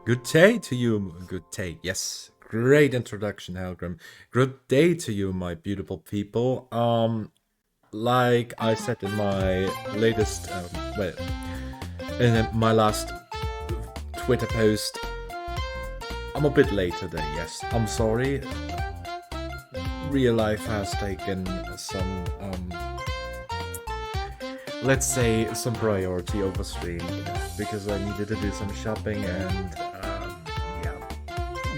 Good day to you. Good day. Yes. Great introduction, Helgrim. Good day to you, my beautiful people. Like I said in my latest, in my last Twitter post, I'm a bit late today. Yes, I'm sorry. Real life has taken some, let's say, some priority over stream because I needed to do some shopping and, yeah,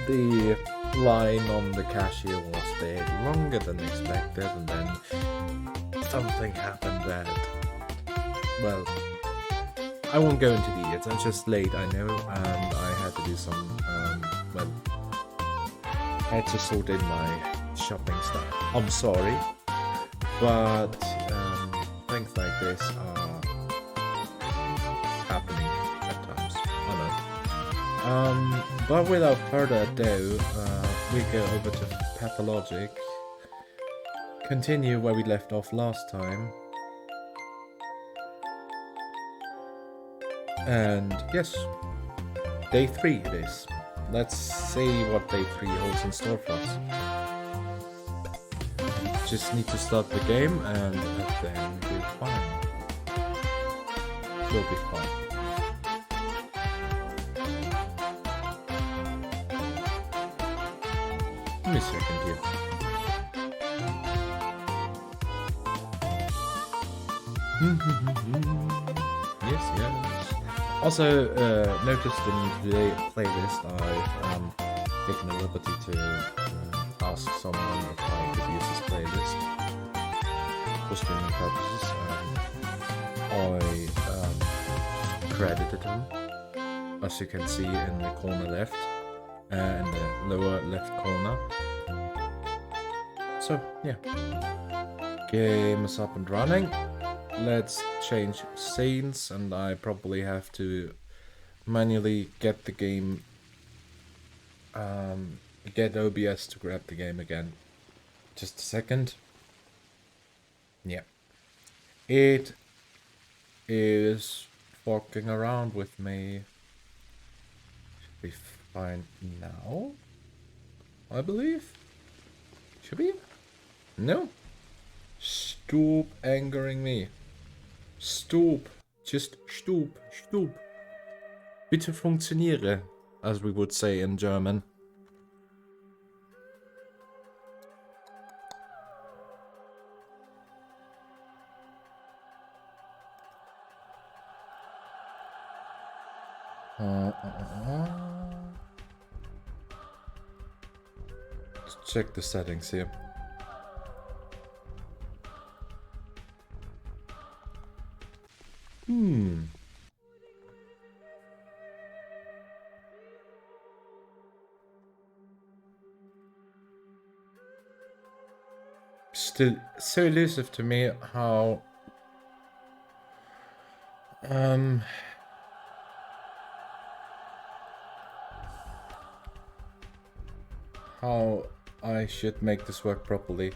the line on the cashier was there longer than expected, and then something happened that, well, I won't go into details. I'm just late, I know, and I had to do some, well, I had to sort in my shopping stuff. I'm sorry, but things like this are happening at times. I know. But without further ado, we go over to Pathologic. Continue where we left off last time. And yes, day 3 it is. Let's see what day 3 holds in store for us. Just need to start the game and then we'll be fine. We'll be fine. Give me a second here. Yes. Also, noticed in the playlist I've taken the liberty to ask someone if I could use this playlist for streaming purposes. I credited him, as you can see in the corner left, in the lower left corner. So yeah, game is up and running. Let's change scenes, and I probably have to manually get the game, get OBS to grab the game again. Just a second. Yeah. It is fucking around with me. Should be fine now, I believe. Should be? No. Stop angering me. Stop. Just stop. Bitte funktioniere, as we would say in German. Let's check the settings here. Still so elusive to me how I should make this work properly.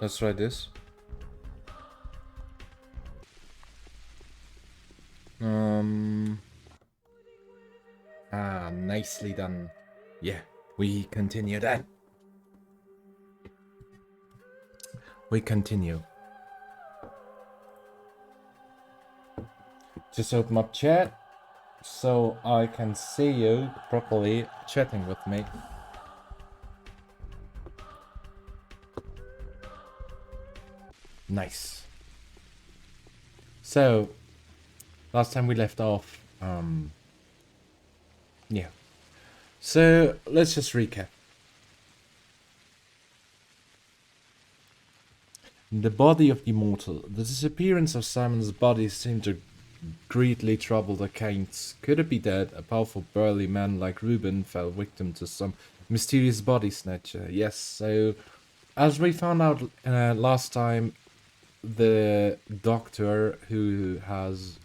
Let's try this. Nicely done. Yeah, we continue then. We continue. Just open up chat so I can see you properly chatting with me. Nice. So, last time we left off, yeah. So, let's just recap. The body of the mortal. The disappearance of Simon's body seemed to greatly trouble the Caints. Could it be that a powerful burly man like Reuben fell victim to some mysterious body snatcher? Yes, so as we found out last time, the doctor who has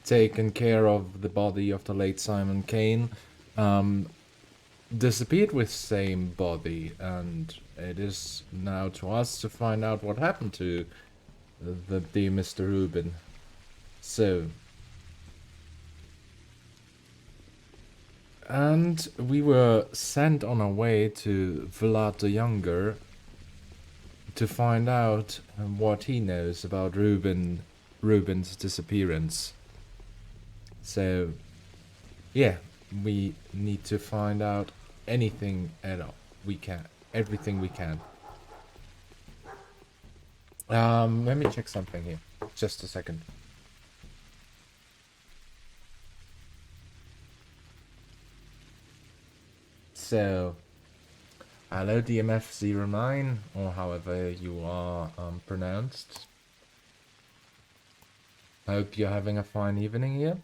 taken care of the body of the late Simon Kane disappeared with same body, and it is now to us to find out what happened to the Mr. Rubin. So, and we were sent on our way to Vlad the Younger to find out what he knows about Ruben's disappearance. So, yeah, we need to find out anything at all we can, everything we can. Let me check something here. Just a second. So, hello DMF09, or however you are pronounced. I hope you're having a fine evening here.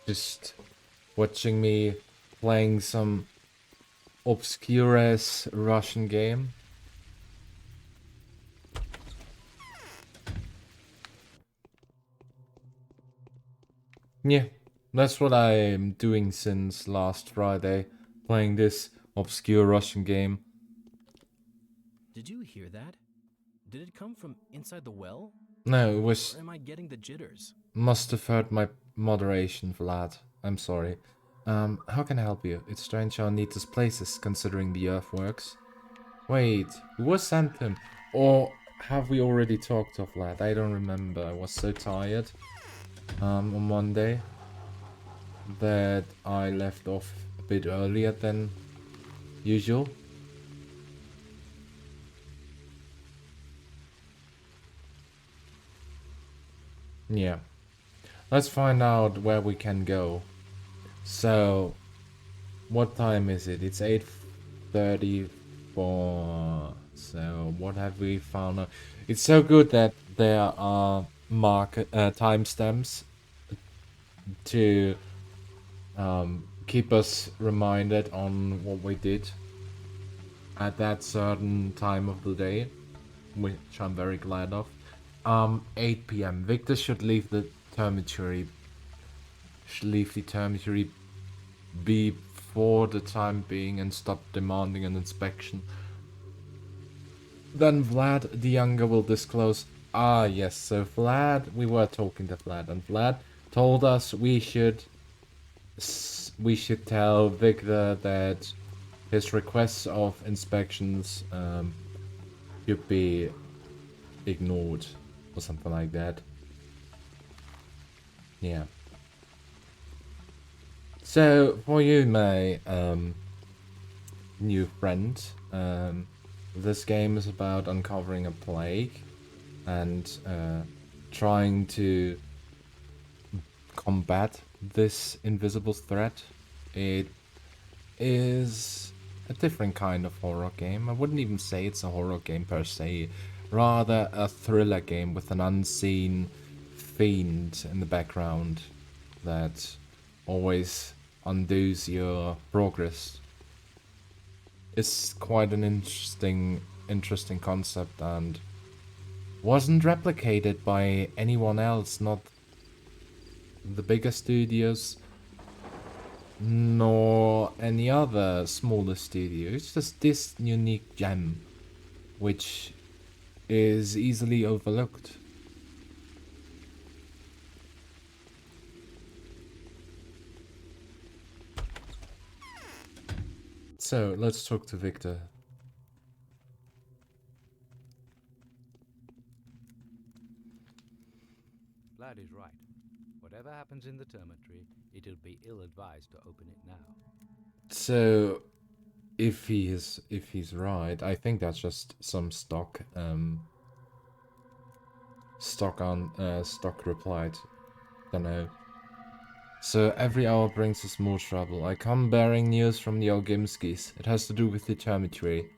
Just watching me playing some obscure-ass Russian game. Yeah, that's what I'm doing since last Friday, playing this obscure Russian game. Did you hear that? Did it come from inside the well? No, it was... Or am I getting the jitters? Must have hurt my moderation, Vlad. I'm sorry. How can I help you? It's strange how neat this place is, considering the earthworks. Wait, who was sent him? Or have we already talked of Vlad? I don't remember. I was so tired on Monday that I left off a bit earlier than usual. Yeah. Let's find out where we can go. So, what time is it? It's 8:34. So, what have we found out? It's so good that there are timestamps to keep us reminded on what we did at that certain time of the day, which I'm very glad of. 8 p.m. Victor should leave the dormitory. Before the time being and stop demanding an inspection. Then Vlad the Younger will disclose. Ah, yes. So Vlad, we were talking to Vlad, and Vlad told us we should tell Victor that his requests of inspections should be ignored or something like that. Yeah. So for you, my new friend, this game is about uncovering a plague and trying to combat this invisible threat. It is a different kind of horror game. I wouldn't even say it's a horror game per se, rather a thriller game with an unseen fiend in the background that always undoes your progress. It's quite an interesting concept and wasn't replicated by anyone else, not the bigger studios, nor any other smaller studio. It's just this unique gem, which is easily overlooked. So, let's talk to Victor. Vlad is right. Whatever happens in the dormitory, it'll be ill-advised to open it now. So, if he's right, I think that's just some stock replied. Don't know. So every hour brings us more trouble. I come bearing news from the Ogimskis. It has to do with the dormitory.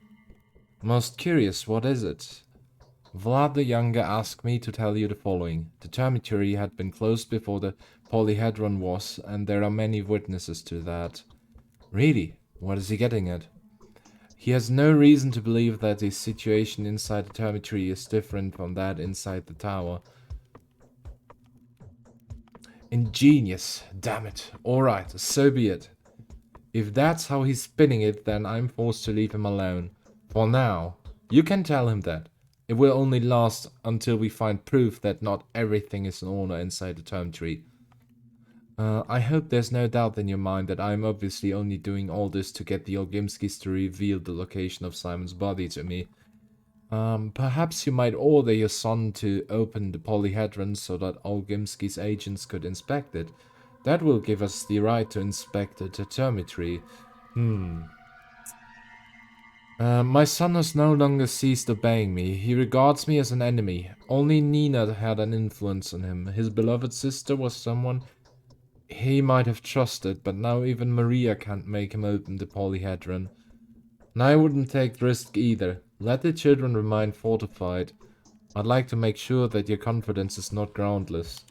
Most curious, what is it? Vlad the Younger asked me to tell you the following. The dormitory had been closed before the polyhedron was, and there are many witnesses to that. Really? What is he getting at? He has no reason to believe that the situation inside the dormitory is different from that inside the tower. Ingenious, damn it. Alright, so be it. If that's how he's spinning it, then I'm forced to leave him alone. For now. You can tell him that. It will only last until we find proof that not everything is in order inside the dormitory. I hope there's no doubt in your mind that I'm obviously only doing all this to get the Olgimskis to reveal the location of Simon's body to me. Perhaps you might order your son to open the polyhedron so that Olgimski's agents could inspect it. That will give us the right to inspect the dormitory. My son has no longer ceased obeying me. He regards me as an enemy. Only Nina had an influence on him. His beloved sister was someone he might have trusted, but now even Maria can't make him open the polyhedron. And I wouldn't take the risk either. Let the children remain fortified. I'd like to make sure that your confidence is not groundless.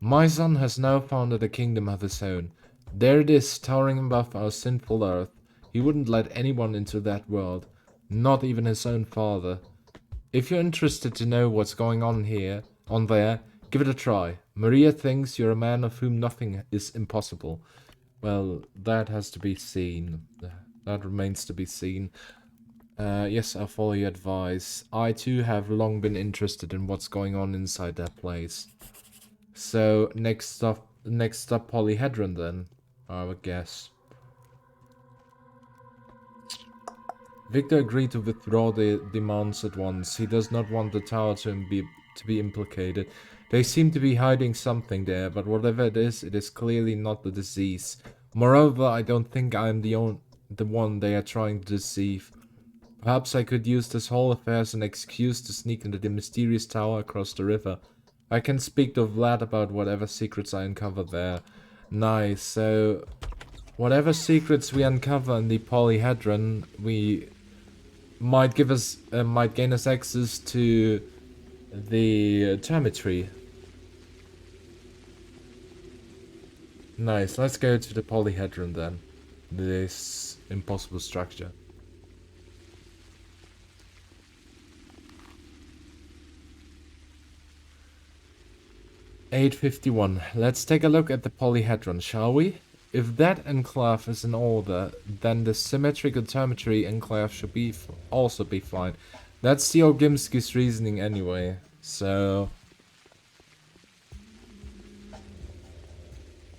My son has now founded a kingdom of his own. There it is, towering above our sinful earth. He wouldn't let anyone into that world, not even his own father. If you're interested to know what's going on there, give it a try. Maria thinks you're a man of whom nothing is impossible. Well, that has to be seen. That remains to be seen. Yes, I'll follow your advice. I too have long been interested in what's going on inside that place. So, next up polyhedron then, I would guess. Victor agreed to withdraw the demands at once. He does not want the tower to be implicated. They seem to be hiding something there, but whatever it is clearly not the disease. Moreover, I don't think I am the one they are trying to deceive. Perhaps I could use this whole affair as an excuse to sneak into the mysterious tower across the river. I can speak to Vlad about whatever secrets I uncover there. Nice, so whatever secrets we uncover in the polyhedron, might gain us access to the dormitory. Nice, let's go to the polyhedron then. This impossible structure. "851. Let's take a look at the polyhedron, shall we? If that enclave is in order, then the symmetrical dormitory enclave should also be fine. That's the Olgimski's reasoning anyway, so...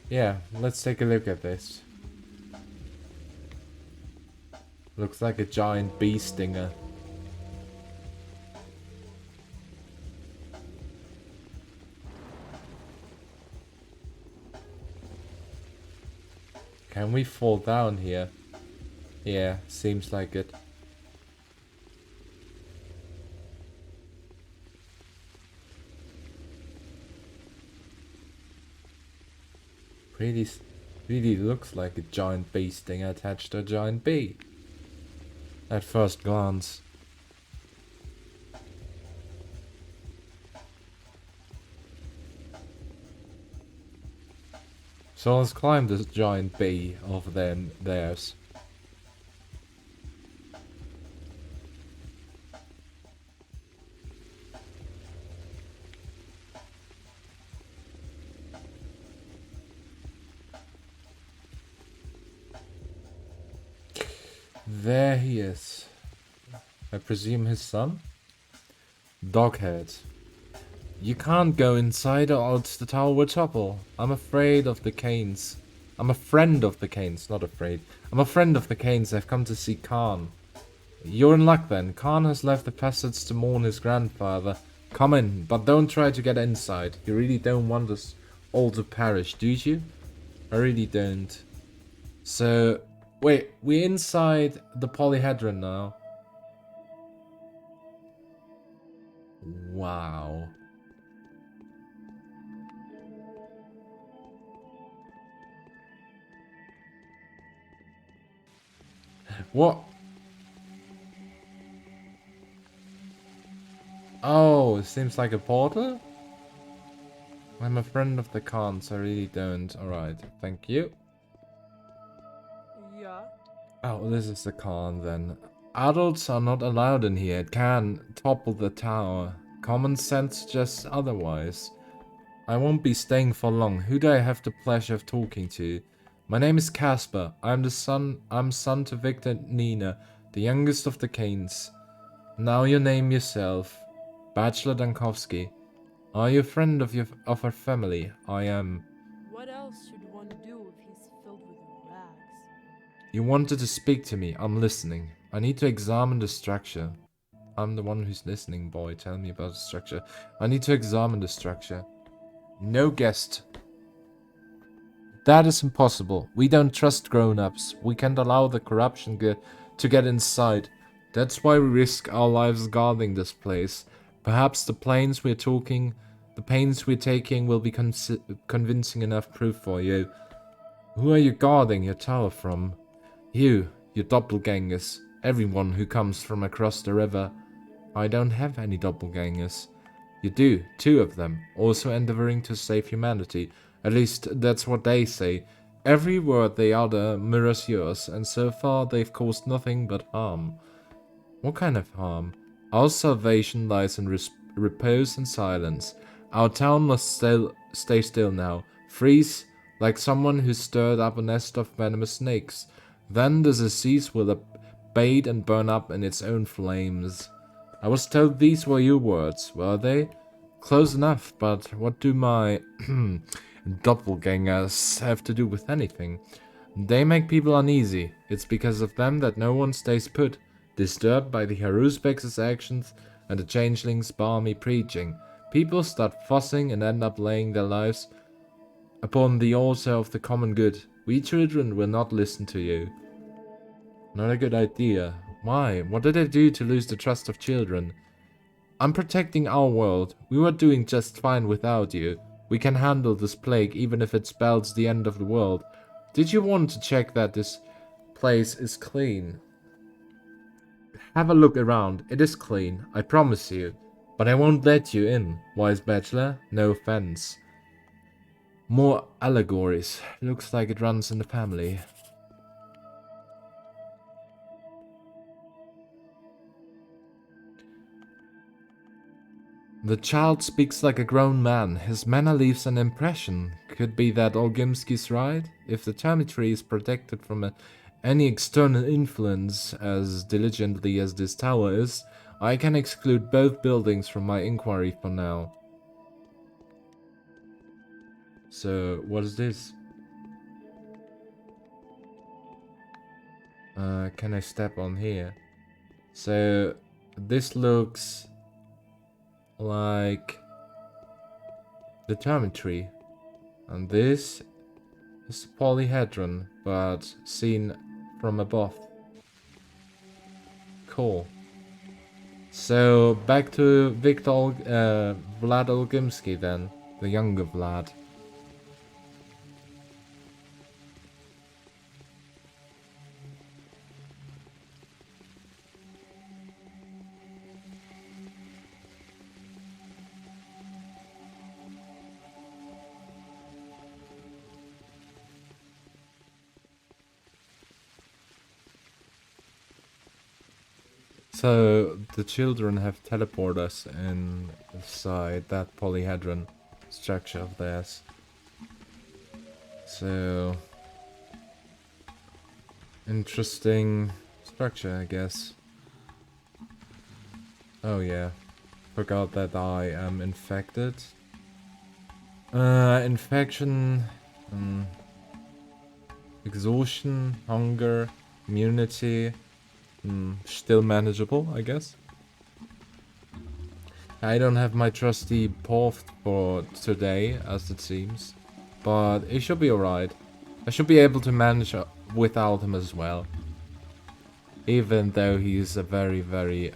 yeah, let's take a look at this. Looks like a giant bee stinger. Can we fall down here? Yeah, seems like it. Really looks like a giant bee stinger attached to a giant bee. At first glance. So let's climb this giant bee over there and theirs. There he is. I presume his son? Doghead. You can't go inside or else the tower will topple. I'm afraid of the Canes. I'm a friend of the Canes, not afraid. I'm a friend of the Canes. I've come to see Khan. You're in luck then. Khan has left the passage to mourn his grandfather. Come in, but don't try to get inside. You really don't want us all to perish, do you? I really don't. So, wait, we're inside the polyhedron now. Wow. What? Oh, it seems like a portal? I'm a friend of the Khans, I really don't. Alright, thank you. Yeah. Oh, this is the Khan then. Adults are not allowed in here. It can topple the tower. Common sense suggests otherwise. I won't be staying for long. Who do I have the pleasure of talking to? My name is Casper. I'm son to Victor and Nina, the youngest of the Canes. Now you name yourself. Bachelor Dankowski. Are you a friend of our family? I am. What else should one do if he's filled with rags? You wanted to speak to me. I'm listening. I need to examine the structure. I'm the one who's listening, boy. Tell me about the structure. I need to examine the structure. No guest. That is impossible. We don't trust grown-ups. We can't allow the corruption to get inside. That's why we risk our lives guarding this place. Perhaps the pains we're taking will be convincing enough proof for you. Who are you guarding your tower from? You, your doppelgangers. Everyone who comes from across the river. I don't have any doppelgangers. You do, 2 of them, also endeavoring to save humanity. At least, that's what they say. Every word they utter mirrors yours, and so far they've caused nothing but harm. What kind of harm? Our salvation lies in repose and silence. Our town must stay still now. Freeze, like someone who stirred up a nest of venomous snakes. Then the disease will abate and burn up in its own flames. I was told these were your words, were they? Close enough, but what do my doppelgangers have to do with anything? They make people uneasy. It's because of them that no one stays put, disturbed by the Harusbex's actions and the changeling's balmy preaching. People start fussing and end up laying their lives upon the altar of the common good. We children will not listen to you. Not a good idea. Why? What did I do to lose the trust of children? I'm protecting our world. We were doing just fine without you. We can handle this plague even if it spells the end of the world. Did you want to check that this place is clean? Have a look around. It is clean, I promise you. But I won't let you in, wise bachelor. No offense. More allegories. Looks like it runs in the family. The child speaks like a grown man. His manner leaves an impression. Could be that Olgimski's right? If the dormitory is protected from any external influence as diligently as this tower is, I can exclude both buildings from my inquiry for now. So, what is this? Can I step on here? So, this looks like the dormitory, and this is the polyhedron, but seen from above. Cool. So back to Vlad Olgimski then, the younger Vlad. So the children have teleported us inside that polyhedron structure of theirs. So interesting structure, I guess. Oh yeah, forgot that I am infected. Infection, exhaustion, hunger, immunity. Still manageable, I guess. I don't have my trusty path for today, as it seems. But it should be alright. I should be able to manage without him as well. Even though he's a very, very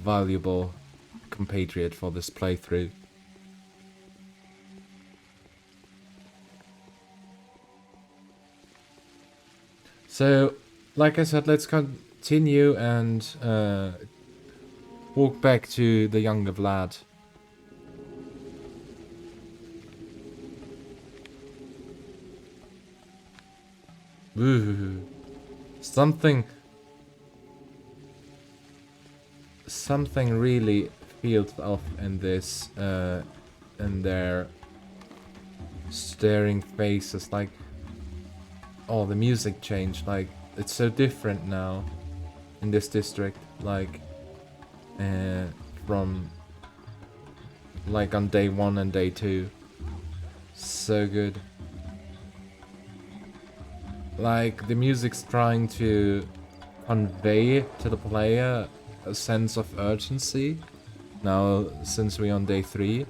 valuable compatriot for this playthrough. So, like I said, let's continue and walk back to the younger Vlad. Ooh, something really feels off in this, in their staring faces. Like, oh, the music changed. Like, it's so different now in this district. Like, from like on day 1 and day 2. So good. Like the music's trying to convey to the player a sense of urgency. Now, since we're on day 3,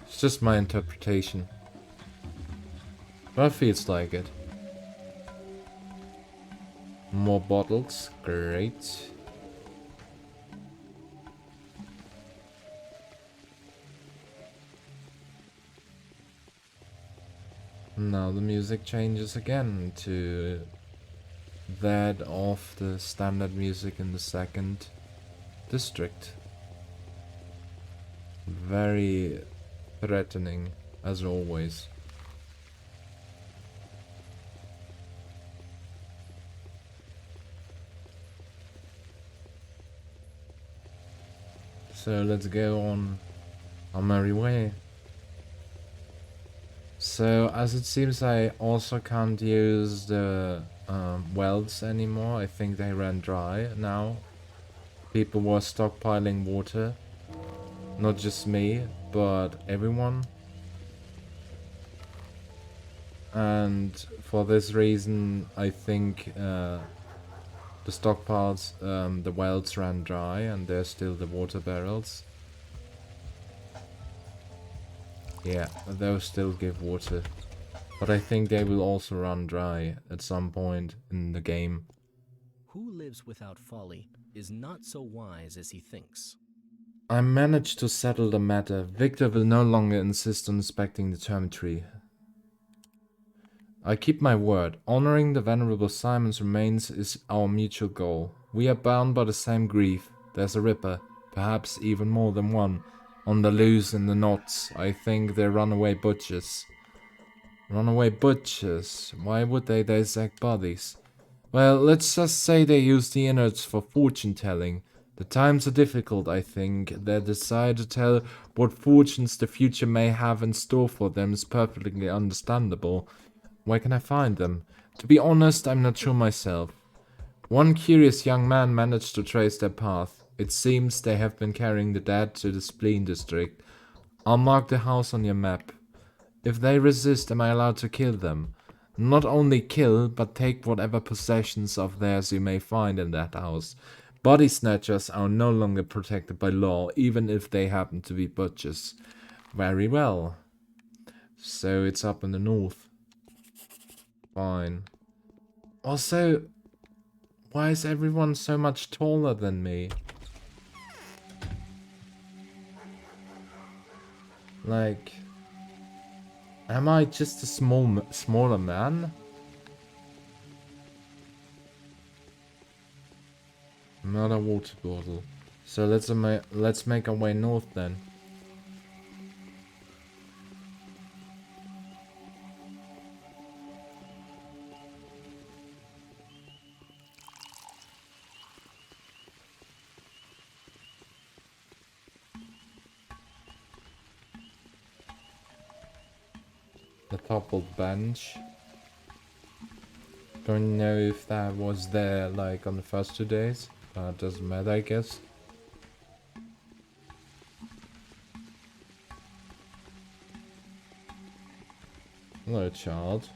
it's just my interpretation. But it feels like it. More bottles, great. Now the music changes again to that of the standard music in the 2nd district. Very threatening, as always. So let's go on our merry way. So as it seems I also can't use the wells anymore. I think they ran dry now. People were stockpiling water. Not just me, but everyone. And for this reason, I think the stockpiles, the wells ran dry, and there's still the water barrels. Yeah, those still give water. But I think they will also run dry at some point in the game. Who lives without folly is not so wise as he thinks. I managed to settle the matter. Victor will no longer insist on inspecting the dormitory. I keep my word. Honoring the venerable Simon's remains is our mutual goal. We are bound by the same grief. There's a ripper, perhaps even more than one, on the loose in the knots. I think they're runaway butchers. Runaway butchers? Why would they dissect bodies? Well, let's just say they use the innards for fortune-telling. The times are difficult, I think. Their desire to tell what fortunes the future may have in store for them is perfectly understandable. Where can I find them? To be honest, I'm not sure myself. One curious young man managed to trace their path. It seems they have been carrying the dead to the spleen district. I'll mark the house on your map. If they resist, am I allowed to kill them? Not only kill, but take whatever possessions of theirs you may find in that house. Body snatchers are no longer protected by law, even if they happen to be butchers. Very well. So it's up in the north. Fine. Also, why is everyone so much taller than me? Like, am I just a smaller man? Another water bottle. So let's make our way north then. The toppled bench. Don't know if that was there like on the first 2 days. Doesn't matter, I guess. Hello, child.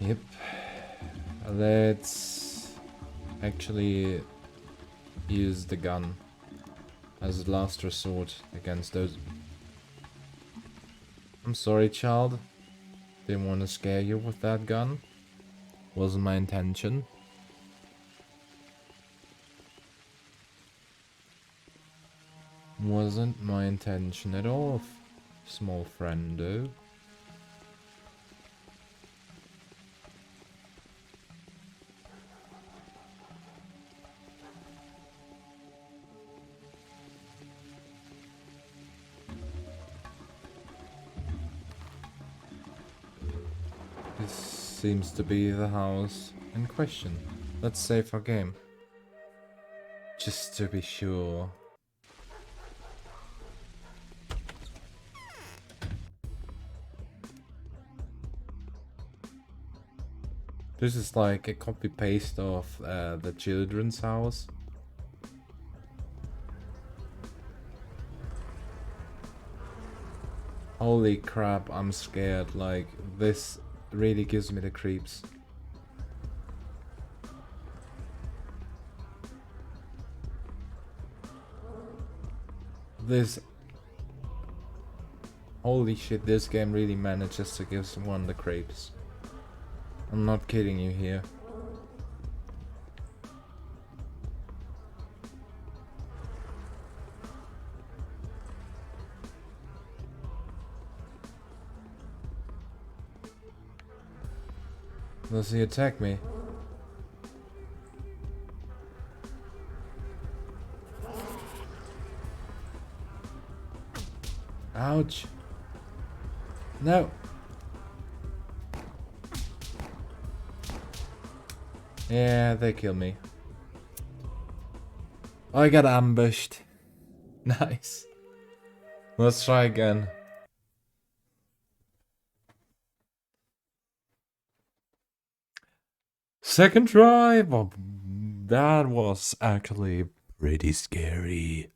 Yep. Let's actually use the gun as a last resort against those. I'm sorry, child. Didn't want to scare you with that gun. Wasn't my intention. Wasn't my intention at all, small friendo. This seems to be the house in question. Let's save our game. Just to be sure. This is like a copy paste of the children's house. Holy crap, I'm scared. Like, this really gives me the creeps. This... Holy shit, this game really manages to give someone the creeps. I'm not kidding you here. Does he attack me? Ouch. No. Yeah, they kill me. I got ambushed. Nice. Let's try again. Second try. Well, that was actually pretty scary.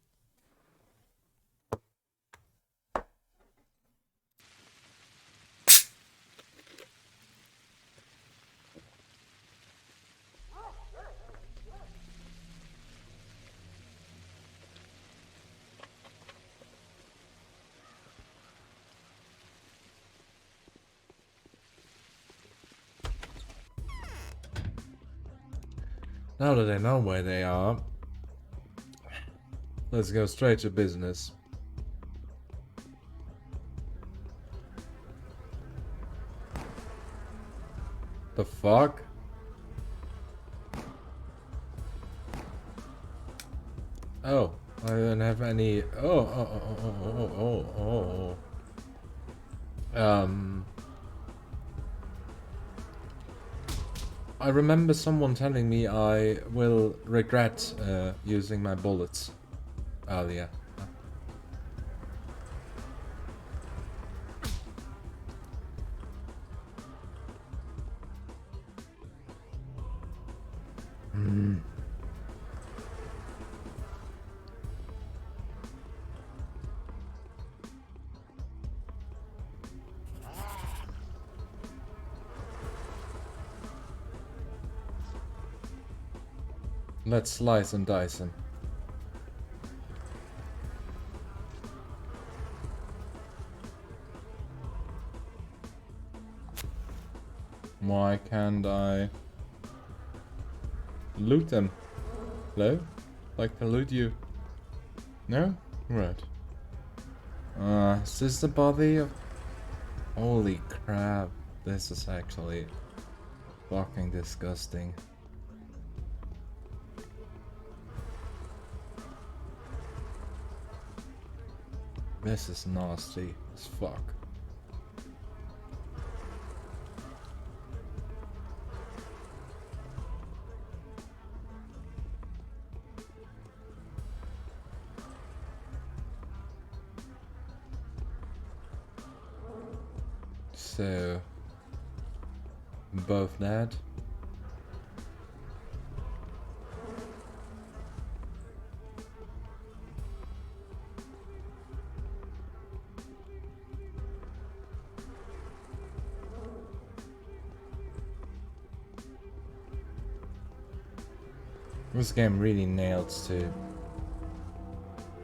Now that I know where they are, let's go straight to business. The fuck? Oh, I don't have any. I remember someone telling me I will regret using my bullets earlier. Let's slice and dice him. Why can't I loot them? Hello? Like to loot you? No? Right. Is this the body of... Holy crap. This is actually fucking disgusting. This is nasty as fuck. So, both dead. This game really nails to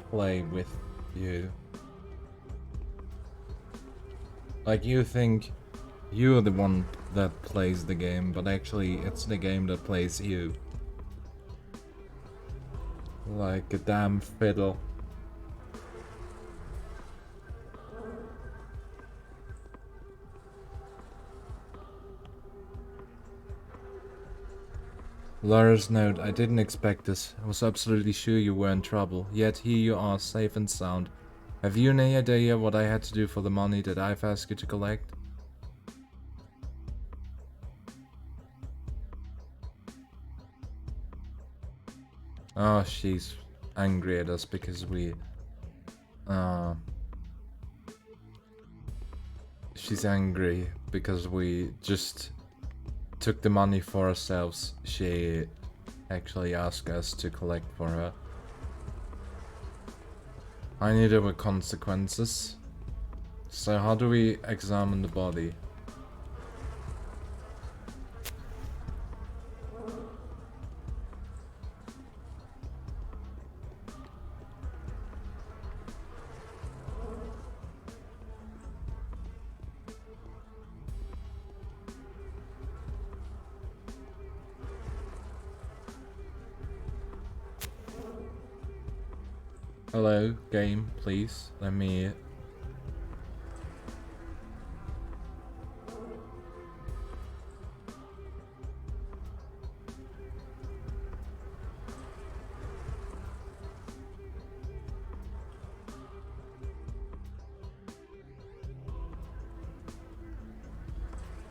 play with you. Like, you think you're the one that plays the game, but actually it's the game that plays you. Like a damn fiddle. Lara's note, I didn't expect this. I was absolutely sure you were in trouble. Yet here you are, safe and sound. Have you any idea what I had to do for the money that I've asked you to collect? Oh, she's angry at us because we... she's angry because we just took the money for ourselves. She actually asked us to collect for her. I knew there were consequences. So how do we examine the body? Hello, game, please. Let me...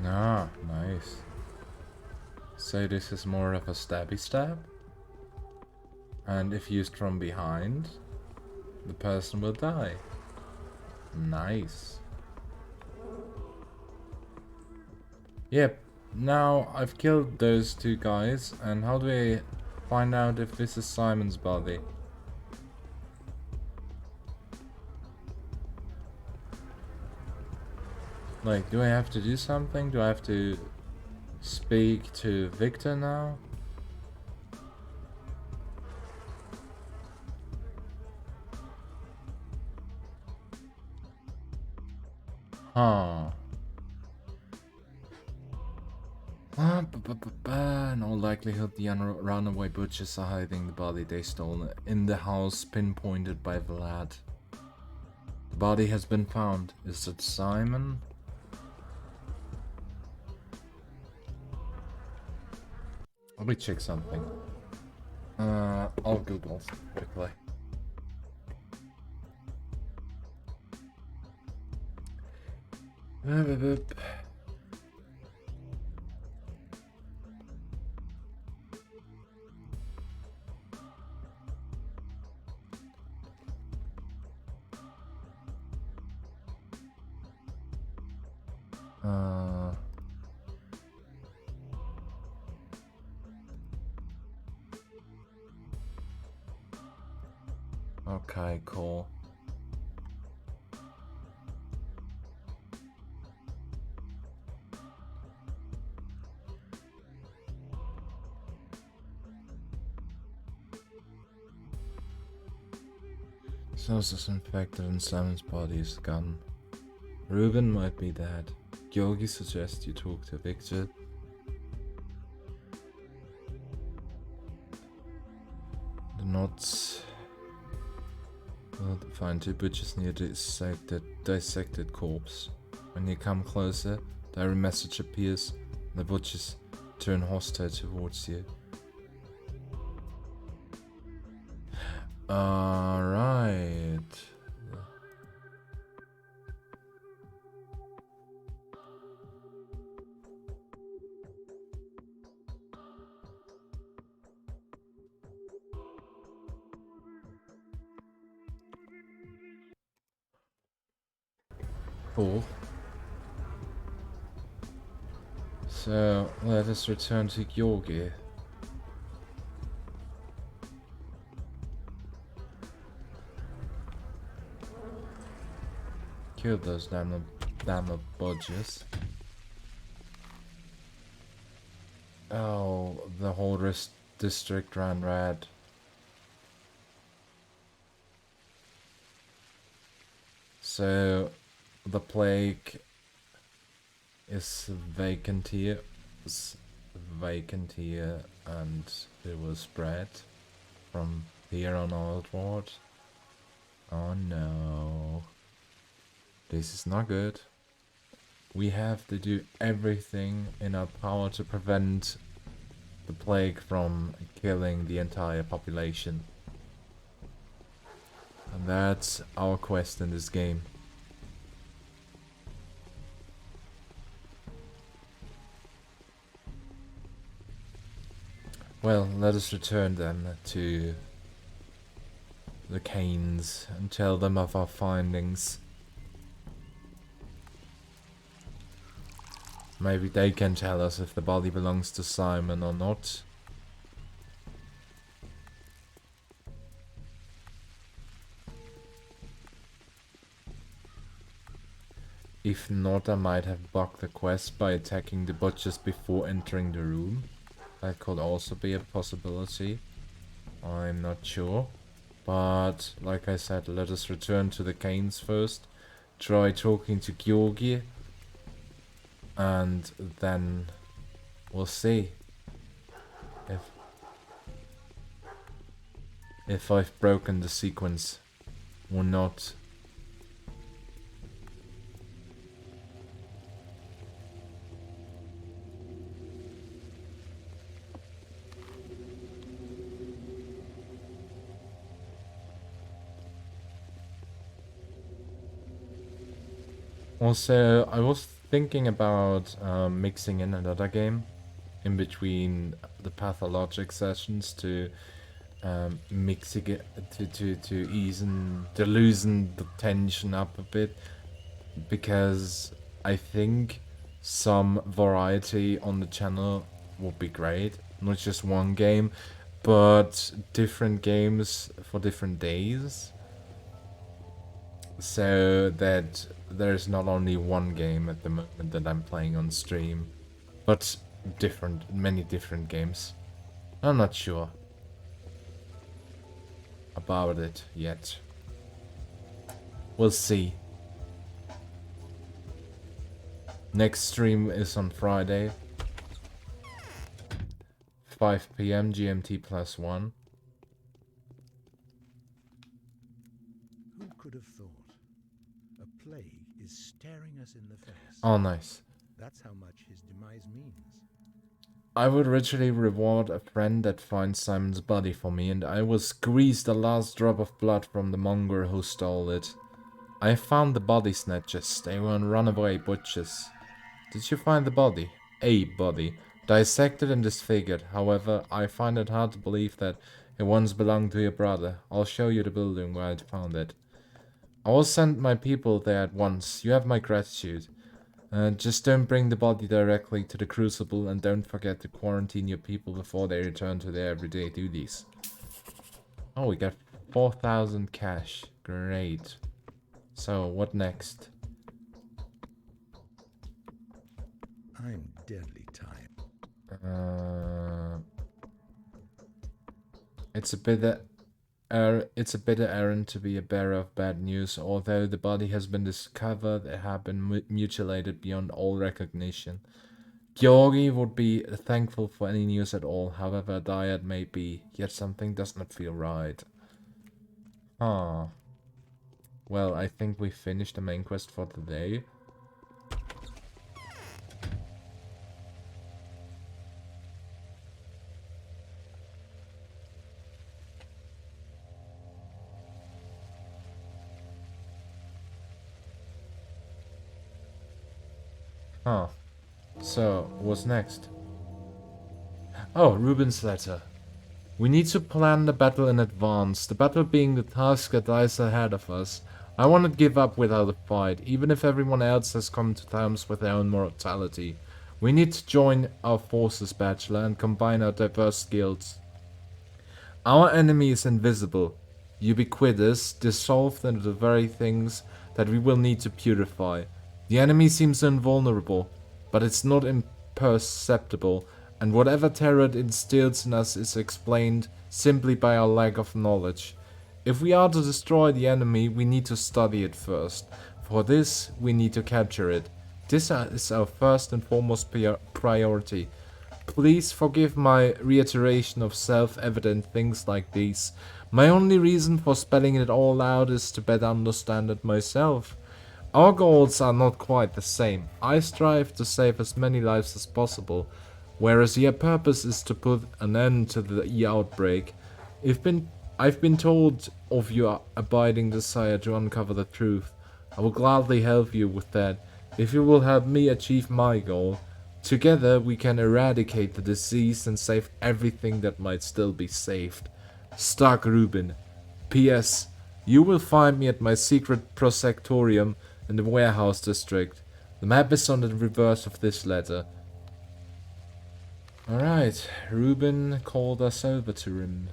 Ah, nice. So this is more of a stabby stab? And if used from behind, the person will die. Nice. Yep, now I've killed those two guys, and how do I find out if this is Simon's body? Like, do I have to do something? Do I have to speak to Victor now? Huh. In all likelihood, the runaway butchers are hiding the body they stole in the house pinpointed by Vlad. The body has been found. Is it Simon? Let me check something. I'll Google quickly. Okay, cool. Sources infected and Simon's body is gone. Ruben might be dead. Yogi suggests you talk to Victor. The knots. Find two butchers near the dissected corpse. When you come closer, diary message appears. The butchers turn hostile towards you. Alright. Cool. So, let us return to Yogi. Kill those damn budgies. Oh, the whole district ran red. So, the plague is vacant here, and it will spread from here on outward. Oh no. This is not good. We have to do everything in our power to prevent the plague from killing the entire population. And that's our quest in this game. Well, let us return then to the Canes and tell them of our findings. Maybe they can tell us if the body belongs to Simon or not. If not, I might have bugged the quest by attacking the butchers before entering the room. That could also be a possibility. I'm not sure. But, like I said, let us return to the Canes first. Try talking to Georgi. And then we'll see if I've broken the sequence or not. Also, I was thinking about mixing in another game in between the Pathologic sessions to mixing it to loosen the tension up a bit, because I think some variety on the channel would be great. Not just one game, but different games for different days, so that there's not only one game at the moment that I'm playing on stream, but many different games. I'm not sure about it yet. We'll see. Next stream is on Friday, 5 PM GMT +1. Who could have thought? A plague is staring us in the face. Oh, nice. That's how much his demise means. I would richly reward a friend that finds Simon's body for me, and I will squeeze the last drop of blood from the monger who stole it. I found the body snatchers. They were runaway butchers. Did you find the body? A body. Dissected and disfigured. However, I find it hard to believe that it once belonged to your brother. I'll show you the building where I found it. I will send my people there at once. You have my gratitude. Just don't bring the body directly to the Crucible, and don't forget to quarantine your people before they return to their everyday duties. Oh, we got 4,000 cash. Great. So, what next? I'm deadly tired. It's a bitter errand to be a bearer of bad news. Although the body has been discovered, it has been mutilated beyond all recognition. Georgi would be thankful for any news at all, however dire it may be, yet something does not feel right. Huh. Well, I think we finished the main quest for today. Huh. So, what's next? Oh, Ruben's letter. We need to plan the battle in advance, the battle being the task that lies ahead of us. I want to give up without a fight, even if everyone else has come to terms with their own mortality. We need to join our forces, Bachelor, and combine our diverse skills. Our enemy is invisible, ubiquitous, dissolved into the very things that we will need to purify. The enemy seems invulnerable, but it's not imperceptible, and whatever terror it instills in us is explained simply by our lack of knowledge. If we are to destroy the enemy, we need to study it first. For this, we need to capture it. This is our first and foremost priority. Please forgive my reiteration of self-evident things like these. My only reason for spelling it all out is to better understand it myself. Our goals are not quite the same. I strive to save as many lives as possible, whereas your purpose is to put an end to the outbreak. I've been told of your abiding desire to uncover the truth. I will gladly help you with that. If you will help me achieve my goal, Together we can eradicate the disease and save everything that might still be saved. Stark Rubin. P.S. You will find me at my secret prosectorium in the warehouse district. The map is on the reverse of this letter. Alright, Rubin called us over to him.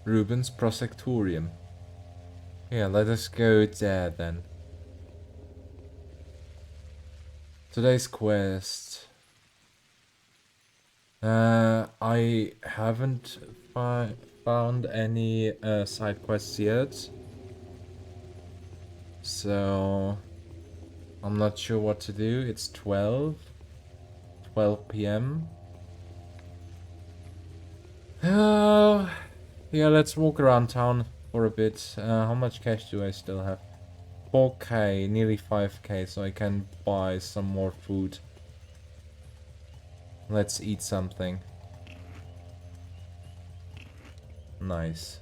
Rubin's prosectorium. Yeah, let us go there then. Today's quest. I haven't found any side quests yet. So I'm not sure what to do. It's 12 p.m. Yeah, let's walk around town for a bit. How much cash do I still have? 4k, nearly 5k, so I can buy some more food. Let's eat something. Nice.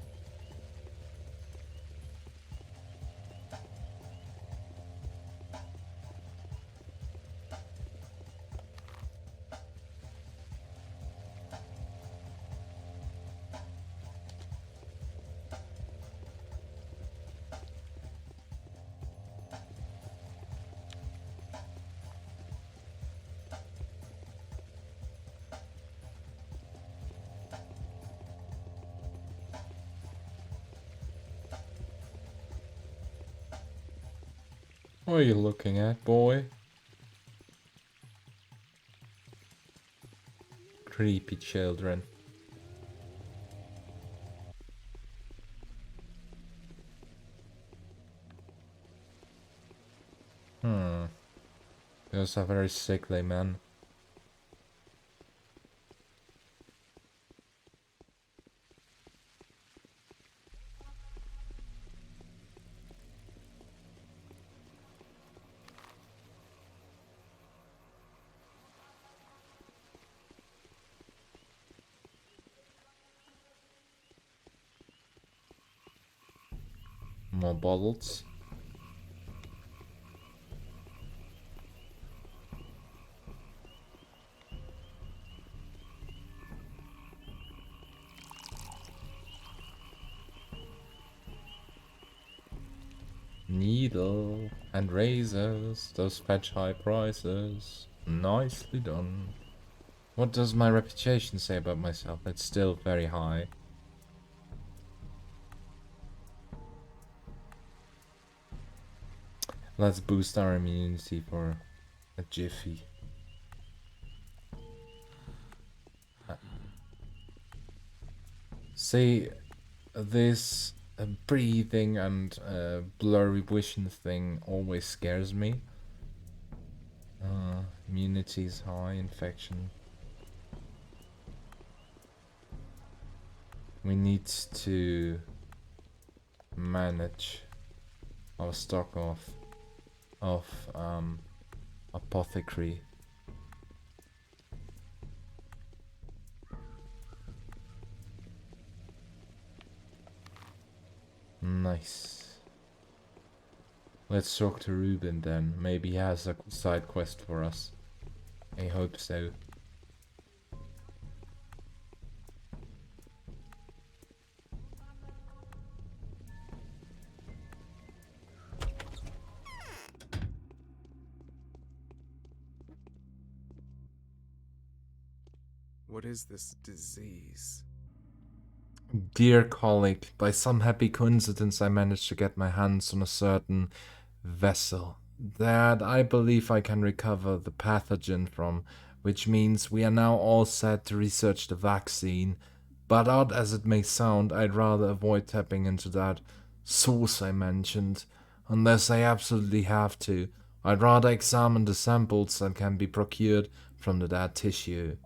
What are you looking at, boy? Creepy children. Those are very sickly, man. More bottles. Needle and razors, those fetch high prices. Nicely done. What does my reputation say about myself? It's still very high. Let's boost our immunity for a jiffy. See, this breathing and blurry vision thing always scares me. Immunity is high, infection. We need to manage our stock of apothecary. Nice. Let's talk to Rubin then. Maybe he has a side quest for us. I hope so. What is this disease? Dear colleague, by some happy coincidence I managed to get my hands on a certain vessel that I believe I can recover the pathogen from, which means we are now all set to research the vaccine. But odd as it may sound, I'd rather avoid tapping into that source I mentioned, unless I absolutely have to. I'd rather examine the samples that can be procured from the dead tissue.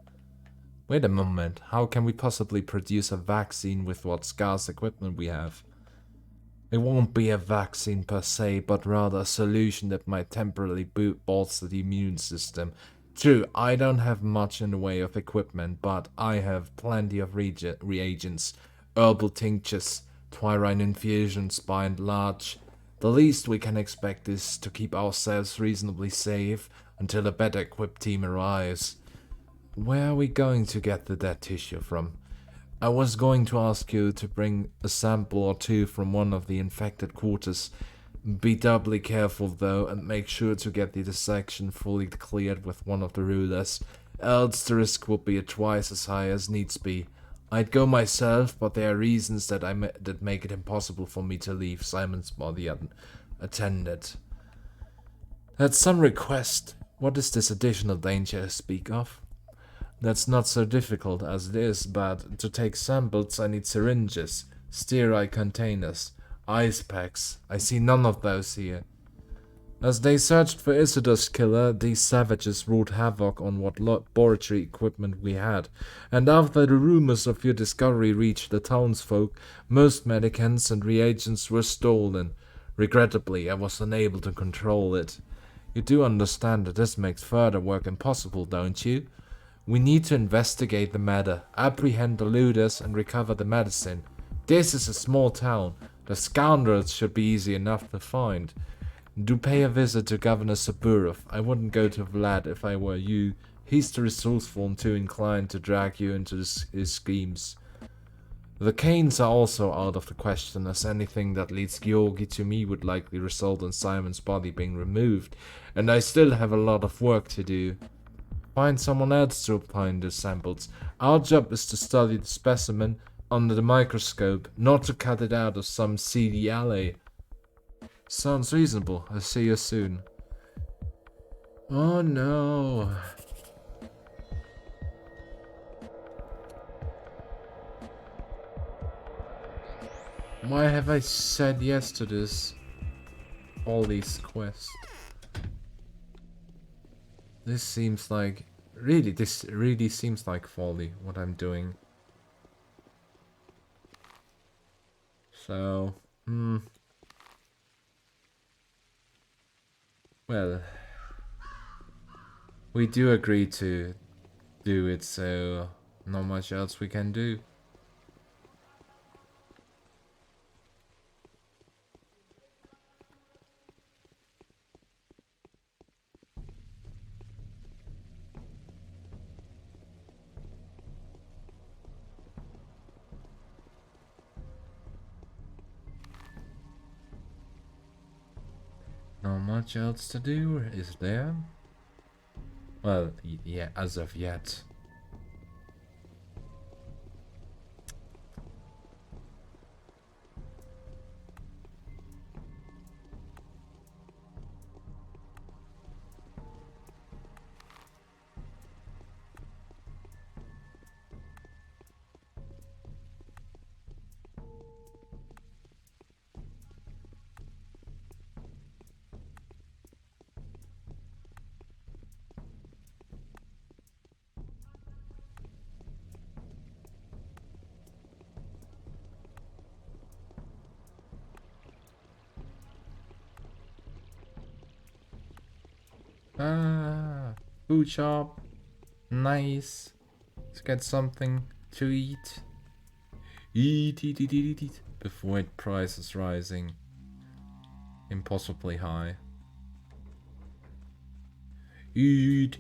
Wait a moment, how can we possibly produce a vaccine with what scarce equipment we have? It won't be a vaccine per se, but rather a solution that might temporarily bolster the immune system. True, I don't have much in the way of equipment, but I have plenty of reagents, herbal tinctures, Twirine infusions by and large. The least we can expect is to keep ourselves reasonably safe until a better equipped team arrives. Where are we going to get the dead tissue from? I was going to ask you to bring a sample or two from one of the infected quarters. Be doubly careful though, and make sure to get the dissection fully cleared with one of the rulers, else the risk will be twice as high as needs be. I'd go myself, but there are reasons that that make it impossible for me to leave Simon's body unattended. At some request, what is this additional danger I speak of? That's not so difficult as it is, but to take samples I need syringes, sterile containers, ice packs. I see none of those here. As they searched for Isidore's killer, these savages wrought havoc on what laboratory equipment we had, and after the rumors of your discovery reached the townsfolk, most medicaments and reagents were stolen. Regrettably, I was unable to control it. You do understand that this makes further work impossible, don't you? We need to investigate the matter, apprehend the looters, and recover the medicine. This is a small town. The scoundrels should be easy enough to find. Do pay a visit to Governor Saburov. I wouldn't go to Vlad if I were you. He's too resourceful and too inclined to drag you into his schemes. The Canes are also out of the question, as anything that leads Georgi to me would likely result in Simon's body being removed, and I still have a lot of work to do. Find someone else to obtain the samples. Our job is to study the specimen under the microscope, not to cut it out of some seedy alley. Sounds reasonable. I'll see you soon. Oh no. Why have I said yes to this? All these quests. This really seems like folly, what I'm doing. So, well, we do agree to do it, so not much else we can do. Not much else to do, is there? Well, yeah, as of yet. Food shop. Nice. Let's get something to eat. Eat. Before price is rising. Impossibly high. Eat.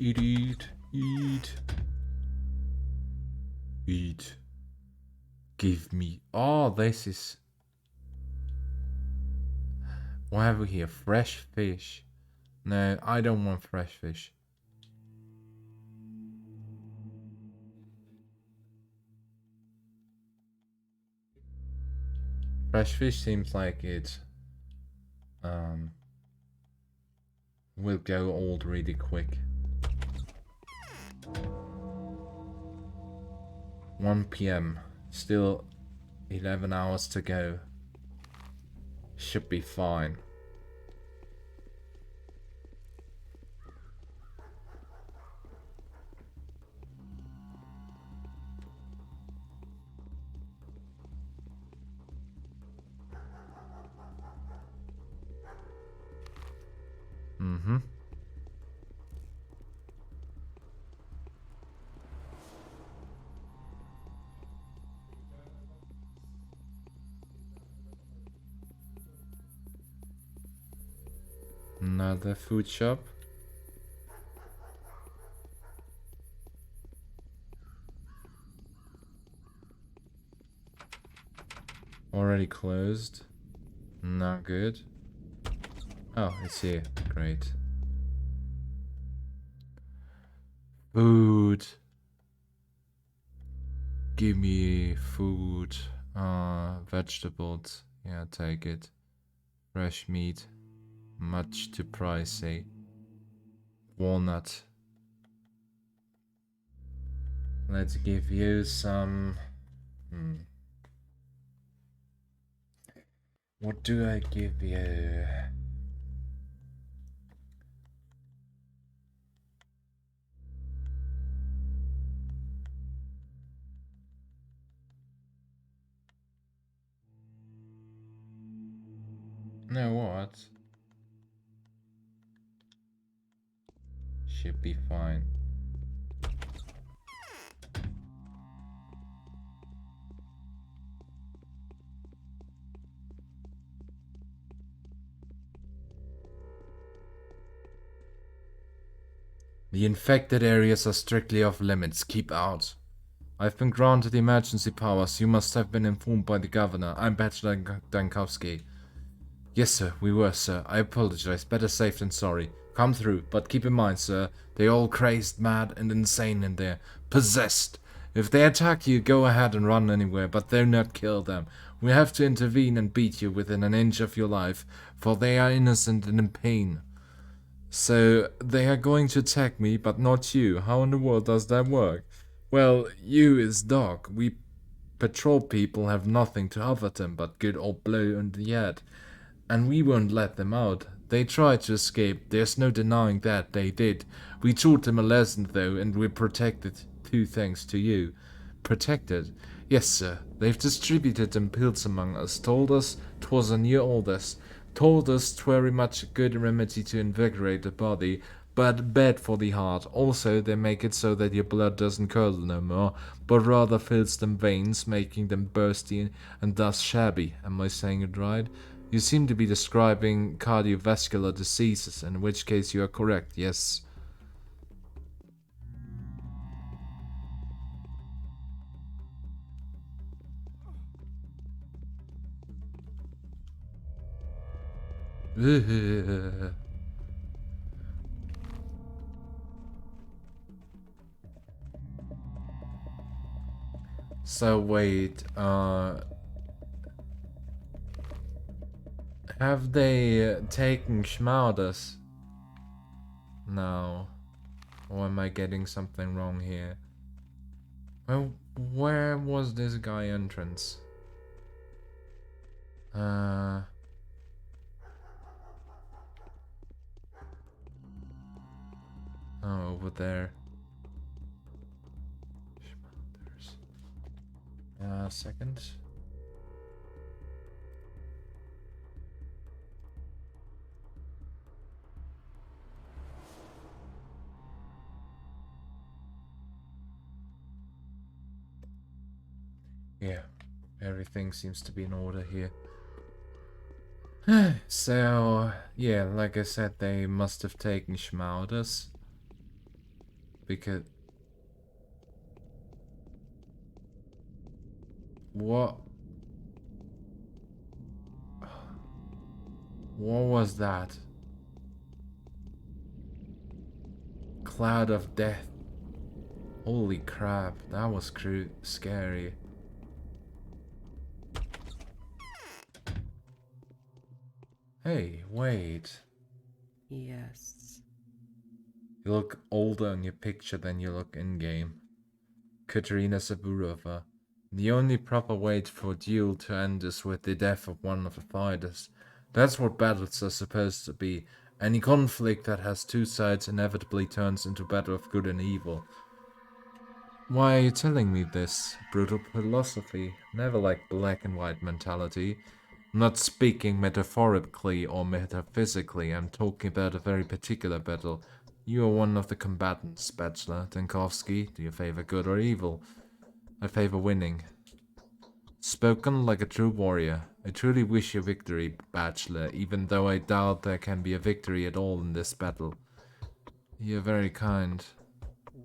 Give me. Oh, this is. What have we here? Fresh fish. No, I don't want fresh fish. Fresh fish seems like it will go old really quick. 1 PM. Still 11 hours to go. Should be fine. Another food shop. Already closed. Not good. Oh, it's here. Great. Food. Give me food. Vegetables. Yeah, take it. Fresh meat. Much too pricey. Walnut. Let's give you some... What do I give you? No, what? Should be fine. The infected areas are strictly off limits. Keep out. I've been granted emergency powers. You must have been informed by the governor. I'm Bachelor Dankowski. Yes, sir. We were, sir. I apologize. Better safe than sorry. Come through. But keep in mind, sir, they're all crazed, mad, and insane in there. Possessed. If they attack you, go ahead and run anywhere, but do not kill them. We have to intervene and beat you within an inch of your life, for they are innocent and in pain. So, they are going to attack me, but not you. How in the world does that work? Well, you is Doc. We patrol people have nothing to offer them but good old blow on the head. And we won't let them out. They tried to escape, there's no denying that they did. We taught them a lesson though, and we're protected too thanks to you. Protected? Yes, sir. They've distributed them pills among us, told us 'twas on your orders. Told us 'twere much a good remedy to invigorate the body, but bad for the heart. Also, they make it so that your blood doesn't curdle no more, but rather fills them veins, making them bursty and thus shabby. Am I saying it right? You seem to be describing cardiovascular diseases, in which case you are correct, yes. So wait, have they taken Schmaudas? No. Or am I getting something wrong here? Well, where was this guy entrance? Oh, over there. Second. Yeah, everything seems to be in order here. So, yeah, like I said, they must have taken Schmaudas. Because... What? What was that? Cloud of death. Holy crap, that was scary. Hey, wait. Yes. You look older in your picture than you look in-game. Katerina Saburova. The only proper way for a duel to end is with the death of one of the fighters. That's what battles are supposed to be. Any conflict that has two sides inevitably turns into a battle of good and evil. Why are you telling me this? Brutal philosophy. Never like black and white mentality. I'm not speaking metaphorically or metaphysically, I'm talking about a very particular battle. You are one of the combatants, Bachelor Dankowski. Do you favor good or evil? I favor winning. Spoken like a true warrior. I truly wish you victory, Bachelor, even though I doubt there can be a victory at all in this battle. You're very kind.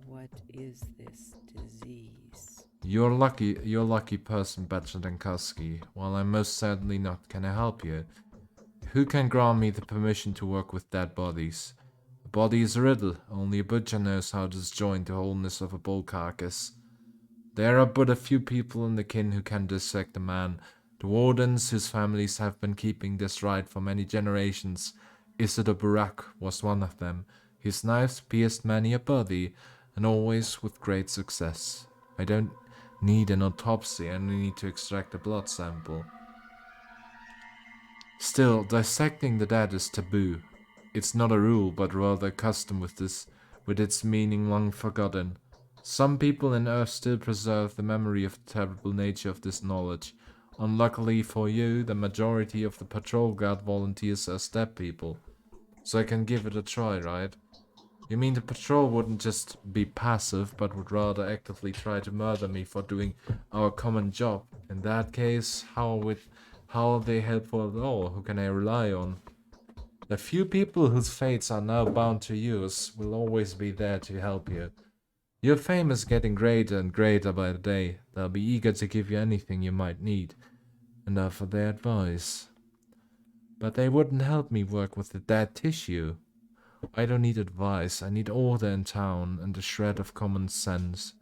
What is this disease? You're lucky person, Bachelor Dankowski. While I'm most certainly not can I help you. Who can grant me the permission to work with dead bodies? A body is a riddle. Only a butcher knows how to disjoint the wholeness of a bull carcass. There are but a few people in the kin who can dissect a man. The wardens, whose families have been keeping this rite for many generations. Isidore Burak was one of them. His knives pierced many a body, and always with great success. I don't need an autopsy, I only need to extract a blood sample. Still, dissecting the dead is taboo. It's not a rule, but rather a custom with its meaning long forgotten. Some people in Earth still preserve the memory of the terrible nature of this knowledge. Unluckily for you, the majority of the patrol guard volunteers are step people. So I can give it a try, right? You mean the patrol wouldn't just be passive, but would rather actively try to murder me for doing our common job? In that case, how are they helpful at all? Who can I rely on? The few people whose fates are now bound to yours will always be there to help you. Your fame is getting greater and greater by the day. They'll be eager to give you anything you might need, and offer their advice. But they wouldn't help me work with the dead tissue. I don't need advice, I need order in town and a shred of common sense.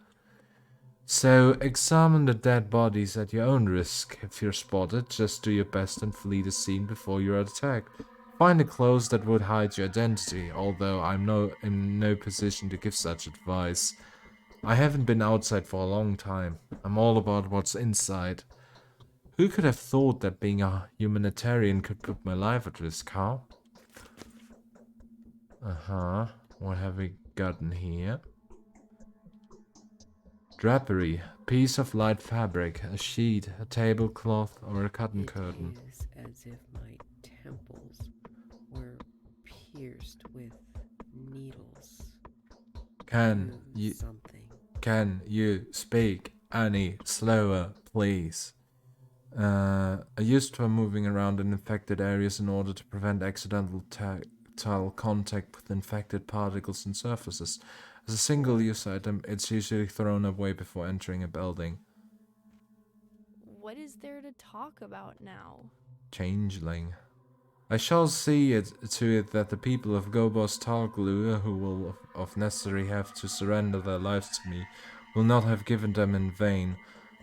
So, examine the dead bodies at your own risk. If you're spotted, just do your best and flee the scene before you're attacked. Find the clothes that would hide your identity, although I'm in no position to give such advice. I haven't been outside for a long time. I'm all about what's inside. Who could have thought that being a humanitarian could put my life at risk, huh? What have we gotten here? Drapery. Piece of light fabric. A sheet, a tablecloth, or a cotton curtain. It is as if my temples were pierced with needles. Can Do something. Can you speak any slower, please? I used to moving around in infected areas in order to prevent accidental tactile contact with infected particles and surfaces. As a single-use item, it's usually thrown away before entering a building. What is there to talk about now? Changeling. I shall see to it that the people of Gobos Targlu, who will of necessary have to surrender their lives to me, will not have given them in vain.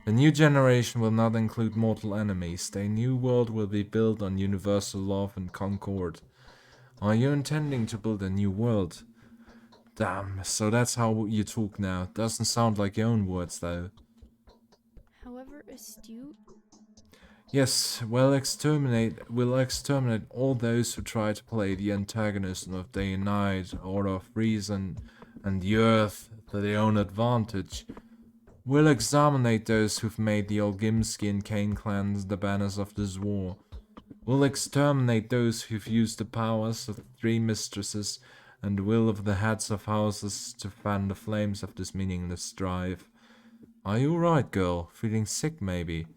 The new generation will not include mortal enemies. The new world will be built on universal love and concord. Are you intending to build a new world? Damn, so that's how you talk now. Doesn't sound like your own words, though. However astute? Yes, we'll exterminate all those who try to play the antagonism of day and night, or of reason and the earth to their own advantage. We'll exterminate those who've made the Olgimsky and Kane clans the banners of this war. We'll exterminate those who've used the powers of the three mistresses and the will of the heads of houses to fan the flames of this meaningless strife. Are you alright, girl? Feeling sick, maybe?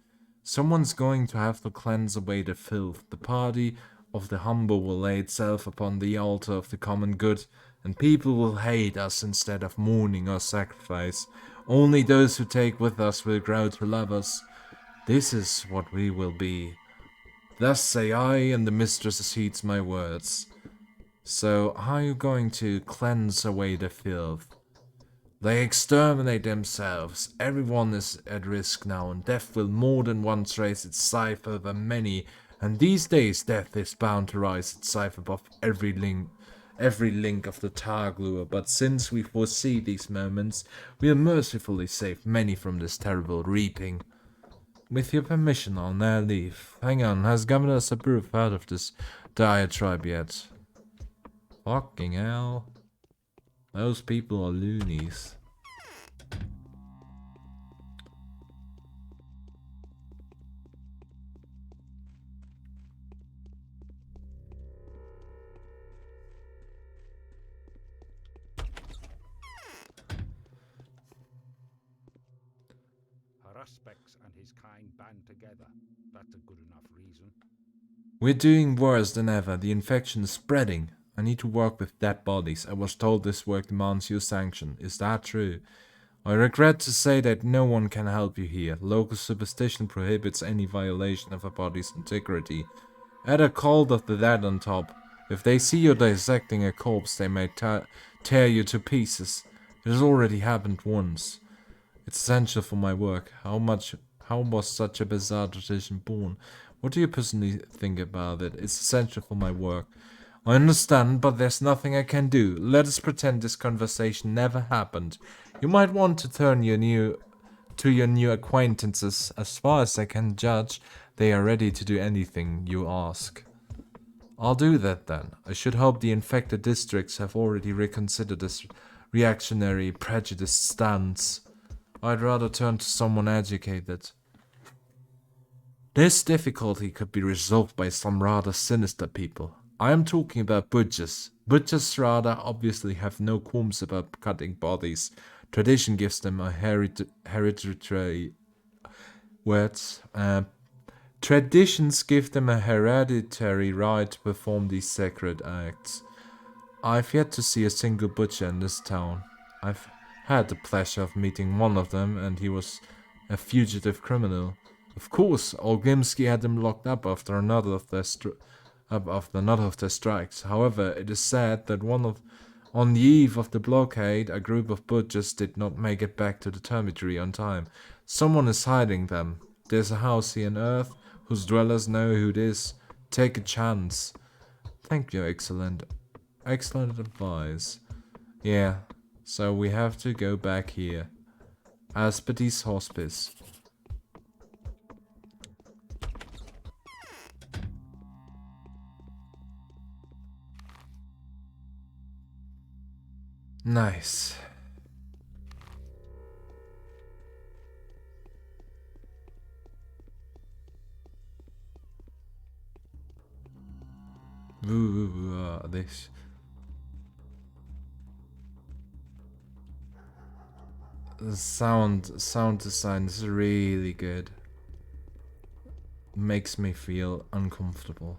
Someone's going to have to cleanse away the filth. The party of the humble will lay itself upon the altar of the common good, and people will hate us instead of mourning our sacrifice. Only those who take with us will grow to love us. This is what we will be. Thus say I, and the mistress heeds my words. So, how are you going to cleanse away the filth? They exterminate themselves. Everyone is at risk now, and death will more than once raise its scythe over many, and these days death is bound to rise its scythe above every link of the Targlua. But since we foresee these moments, we'll mercifully save many from this terrible reaping. With your permission, I'll now leave. Hang on, has Governor Sabruf heard of this diatribe yet? Fucking hell. Those people are loonies. suspects and his kind band together. That's a good enough reason. We're doing worse than ever. The infection is spreading. I need to work with dead bodies. I was told this work demands your sanction. Is that true? I regret to say that no one can help you here. Local superstition prohibits any violation of a body's integrity. Add a cult of the dead on top. If they see you dissecting a corpse, they may tear you to pieces. It has already happened once. It's essential for my work. How was such a bizarre tradition born? What do you personally think about it? It's essential for my work. I understand, but there's nothing I can do. Let us pretend this conversation never happened. You might want to turn to your new acquaintances. As far as I can judge, they are ready to do anything you ask. I'll do that then. I should hope the infected districts have already reconsidered this reactionary, prejudiced stance. I'd rather turn to someone educated. This difficulty could be resolved by some rather sinister people. I am talking about butchers. Butchers rather obviously have no qualms about cutting bodies. Tradition gives them a hereditary words. Traditions give them a hereditary right to perform these sacred acts. I've yet to see a single butcher in this town. I've had the pleasure of meeting one of them, and he was a fugitive criminal. Of course, Olgimsky had him locked up after another of their strikes. However, it is said that on the eve of the blockade, a group of butchers did not make it back to the dormitory on time. Someone is hiding them. There's a house here on Earth whose dwellers know who it is. Take a chance. Thank you, excellent advice. Yeah, so we have to go back here. Aspedes Hospice. Nice. This. The sound design is really good. Makes me feel uncomfortable.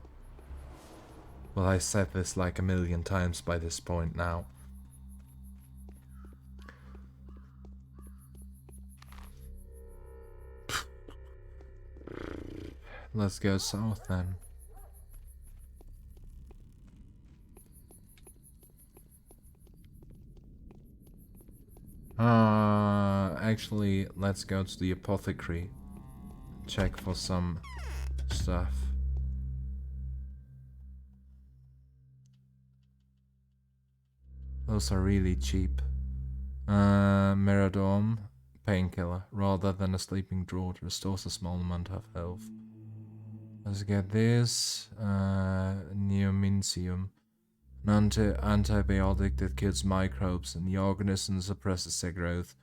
Well, I said this like a million times by this point now. Let's go south then. Actually, let's go to the apothecary. Check for some stuff. Those are really cheap. Meradorm, painkiller, rather than a sleeping draught, restores a small amount of health. Let's get this. Neomincium, an antibiotic that kills microbes in the organism and suppresses their growth.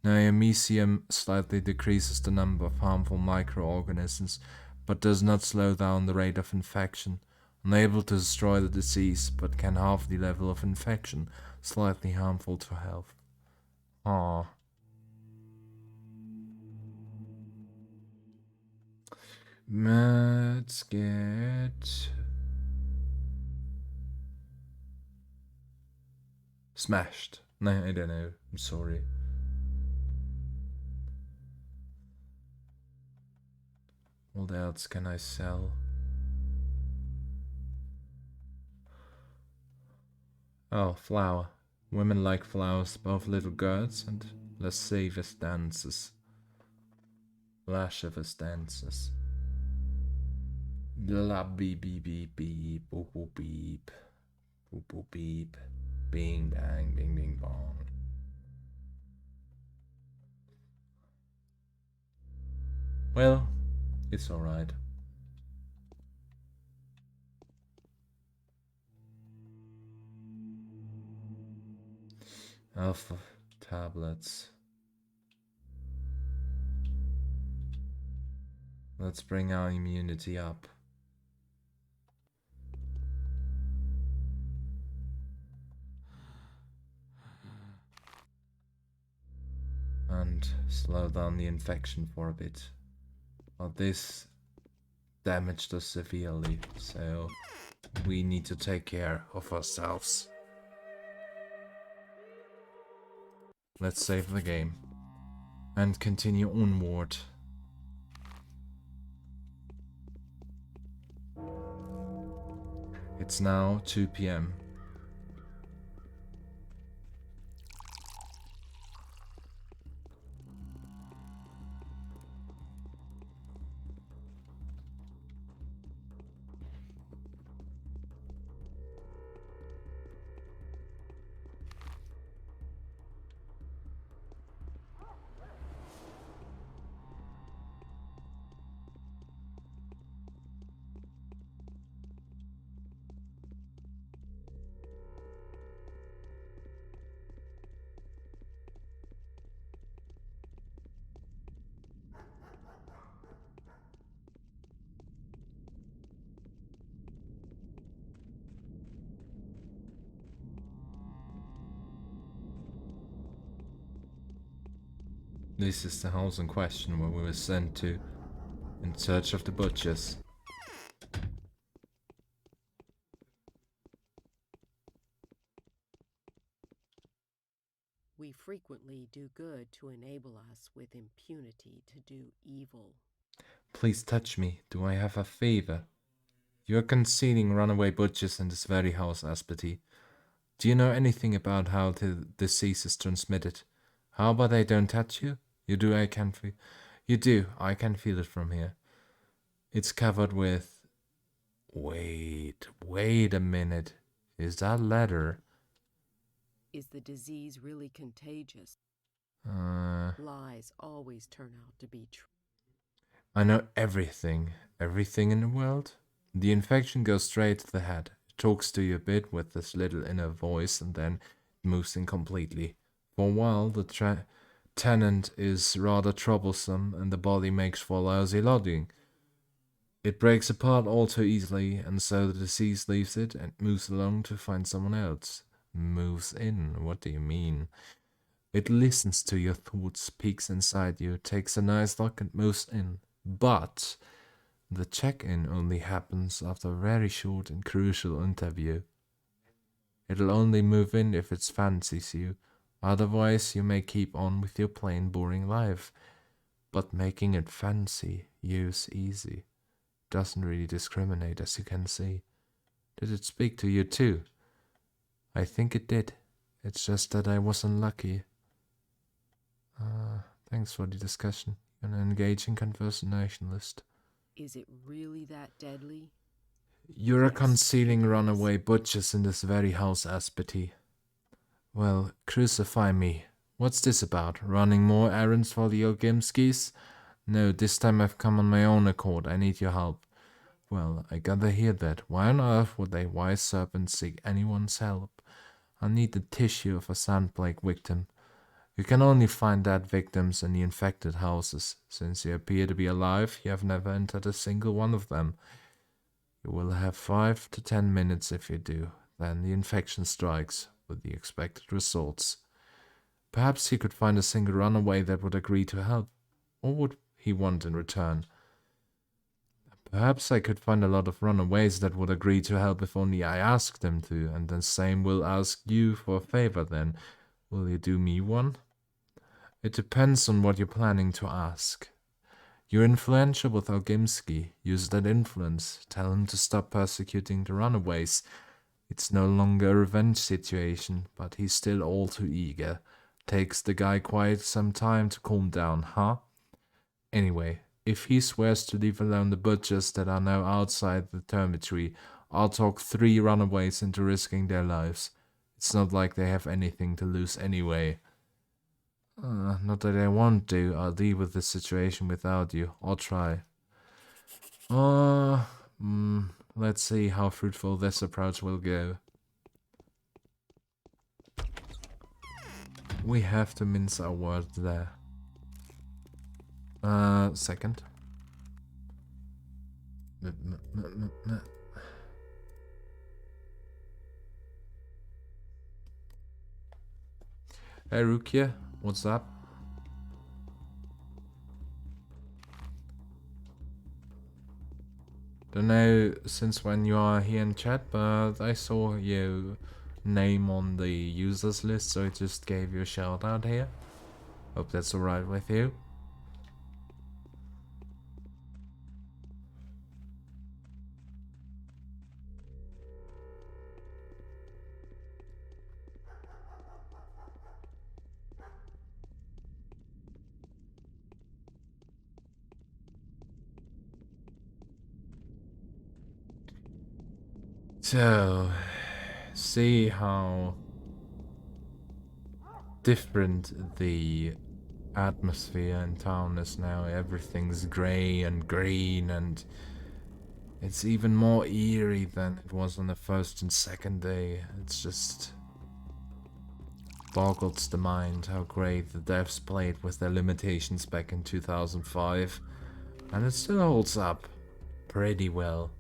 Neomycium slightly decreases the number of harmful microorganisms, but does not slow down the rate of infection. Unable to destroy the disease, but can halve the level of infection, slightly harmful to health. Ah. Let's get... Smashed. No, I don't know. I'm sorry. What else can I sell? Oh, flower. Women like flowers, both little girls and lascivious dances. Lascivious dances. La beep beep beep beep boop boop beep boop boop beep bing bang bing bing bong. Well, it's alright. Alpha tablets. Let's bring our immunity up. And slow down the infection for a bit. But this damaged us severely, so we need to take care of ourselves. Let's save the game and continue onward. It's now 2 p.m. This is the house in question where we were sent to in search of the butchers. We frequently do good to enable us with impunity to do evil. Please touch me. Do I have a favor? You are concealing runaway butchers in this very house, Aspety. Do you know anything about how the disease is transmitted? How about I don't touch you? You do, I can feel. You do, I can feel it from here. It's covered with... Wait a minute. Is that leather? Is the disease really contagious? Lies always turn out to be true. I know everything. Everything in the world. The infection goes straight to the head. It talks to you a bit with this little inner voice and then it moves in completely. For a while, the tenant is rather troublesome and the body makes for lousy lodging. It breaks apart all too easily, and so the disease leaves it and moves along to find someone else. Moves in? What do you mean? It listens to your thoughts, peeks inside you, takes a nice look and moves in. But the check-in only happens after a very short and crucial interview. It'll only move in if it fancies you. Otherwise, you may keep on with your plain, boring life. But making it fancy you's easy. Doesn't really discriminate, as you can see. Did it speak to you too? I think it did. It's just that I was unlucky. Thanks for the discussion. An engaging conversationalist. Is it really that deadly? You're Yes, concealing it is. runaway butchers in this very house, Aspety. Well, crucify me. What's this about? Running more errands for the Ogimskis? No, this time I've come on my own accord. I need your help. Well, I gotta hear that. Why on earth would a wise serpent seek anyone's help? I need the tissue of a sandplague victim. You can only find dead victims in the infected houses. Since you appear to be alive, you have never entered a single one of them. You will have 5 to 10 minutes if you do. Then the infection strikes, with the expected results. Perhaps you could find a single runaway that would agree to help. What would he want in return? Perhaps I could find a lot of runaways that would agree to help if only I asked them to, and the same will ask you for a favor then. Will you do me one? It depends on what you're planning to ask. You're influential with Ogimski. Use that influence. Tell him to stop persecuting the runaways. It's no longer a revenge situation, but he's still all too eager. Takes the guy quite some time to calm down, huh? Anyway, if he swears to leave alone the butchers that are now outside the dormitory, I'll talk 3 runaways into risking their lives. It's not like they have anything to lose anyway. Not that I want to. I'll deal with the situation without you. I'll try. Let's see how fruitful this approach will go. We have to mince our words there. Second. Hey Rukia, what's up? Don't know since when you are here in chat, but I saw your name on the users list, so I just gave you a shout out here. Hope that's alright with you. So, see how different the atmosphere in town is now. Everything's grey and green, and it's even more eerie than it was on the first and second day. It's just boggles the mind how great the devs played with their limitations back in 2005, and it still holds up pretty well.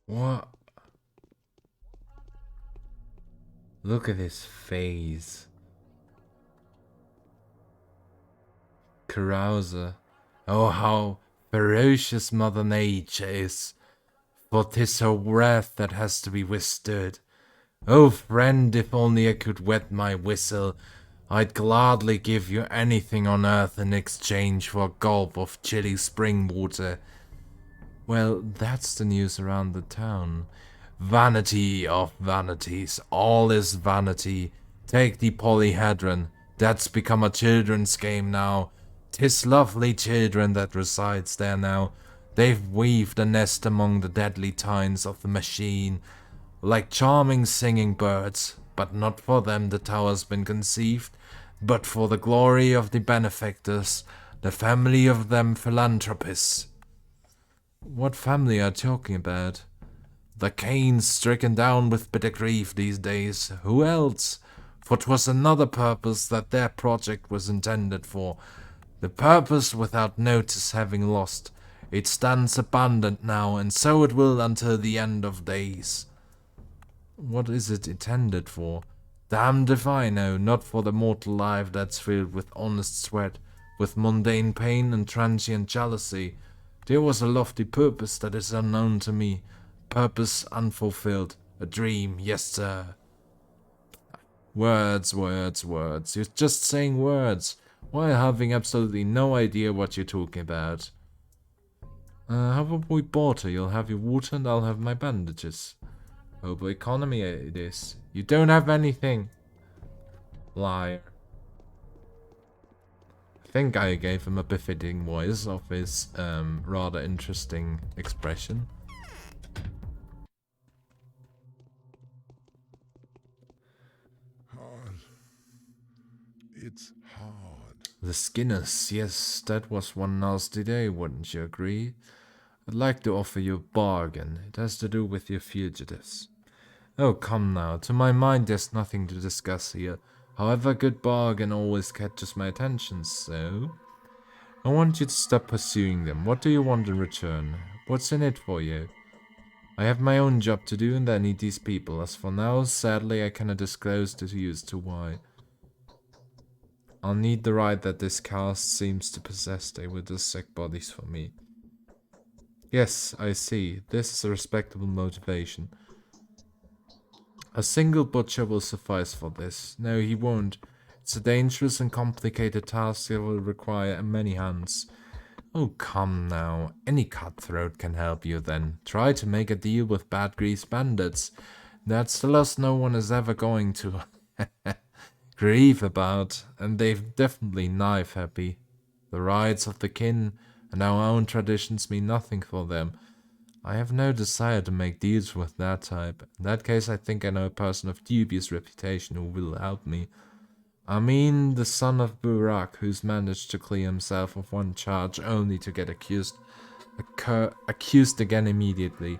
What? Look at his face. Carouser. Oh, how ferocious Mother Nature is. For 'tis her wrath that has to be withstood. Oh, friend, if only I could wet my whistle, I'd gladly give you anything on earth in exchange for a gulp of chilly spring water. Well, that's the news around the town. Vanity of vanities, all is vanity. Take the polyhedron, that's become a children's game now. 'Tis lovely children that resides there now. They've weaved a nest among the deadly tines of the machine, like charming singing birds, but not for them the tower's been conceived, but for the glory of the benefactors, the family of them philanthropists. What family are you talking about? The Cain's stricken down with bitter grief these days. Who else? For 'twas another purpose that their project was intended for. The purpose without notice having lost. It stands abandoned now, and so it will until the end of days. What is it intended for? Damned if I know, not for the mortal life that's filled with honest sweat, with mundane pain and transient jealousy. There was a lofty purpose that is unknown to me. Purpose unfulfilled. A dream, yes sir. Words, words, words. You're just saying words, while having absolutely no idea what you're talking about. How about we barter? You'll have your water and I'll have my bandages. Hobo economy it is. You don't have anything. Liar. I think I gave him a befitting voice of his rather interesting expression. Hard. It's hard. The Skinners, yes, that was one nasty day, wouldn't you agree? I'd like to offer you a bargain. It has to do with your fugitives. Oh, come now, to my mind there's nothing to discuss here. However, a good bargain always catches my attention, so... I want you to stop pursuing them. What do you want in return? What's in it for you? I have my own job to do and I need these people. As for now, sadly I cannot disclose to you as to why. I'll need the right that this caste seems to possess. They will dissect bodies for me. Yes, I see. This is a respectable motivation. A single butcher will suffice for this. No, he won't. It's a dangerous and complicated task that will require many hands. Oh, come now. Any cutthroat can help you then. Try to make a deal with bad grease bandits. That's the loss no one is ever going to grieve about, and they're definitely knife happy. The rights of the kin and our own traditions mean nothing for them. I have no desire to make deals with that type. In that case, I think I know a person of dubious reputation who will help me. I mean the son of Burak, who's managed to clear himself of one charge only to get accused again immediately.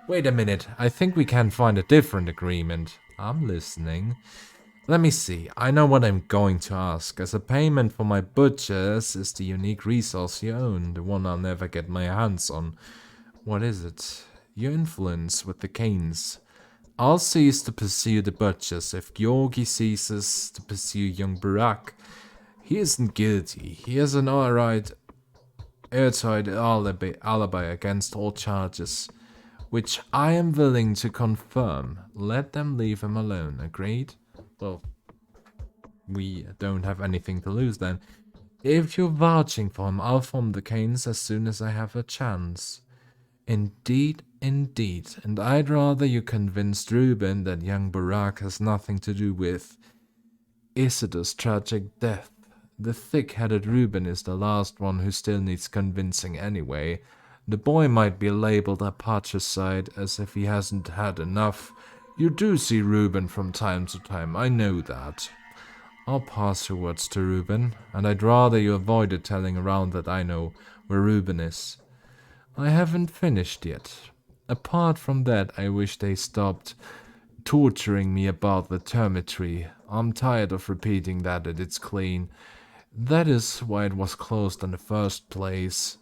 Wait a minute, I think we can find a different agreement. I'm listening. Let me see, I know what I'm going to ask. As a payment for my butchers is the unique resource you own, the one I'll never get my hands on. What is it? Your influence with the Canes. I'll cease to pursue the butchers if Georgi ceases to pursue young Burak. He isn't guilty. He has an airtight alibi against all charges, which I am willing to confirm. Let them leave him alone, agreed? Well, we don't have anything to lose then. If you're vouching for him, I'll form the Canes as soon as I have a chance. Indeed, indeed, and I'd rather you convinced Reuben that young Burak has nothing to do with Isidore's tragic death. The thick-headed Reuben is the last one who still needs convincing anyway. The boy might be labeled a patricide as if he hasn't had enough. You do see Reuben from time to time, I know that. I'll pass your words to Reuben, and I'd rather you avoided telling around that I know where Reuben is. I haven't finished yet. Apart from that, I wish they stopped torturing me about the termitory. I'm tired of repeating that it's clean. That is why it was closed in the first place.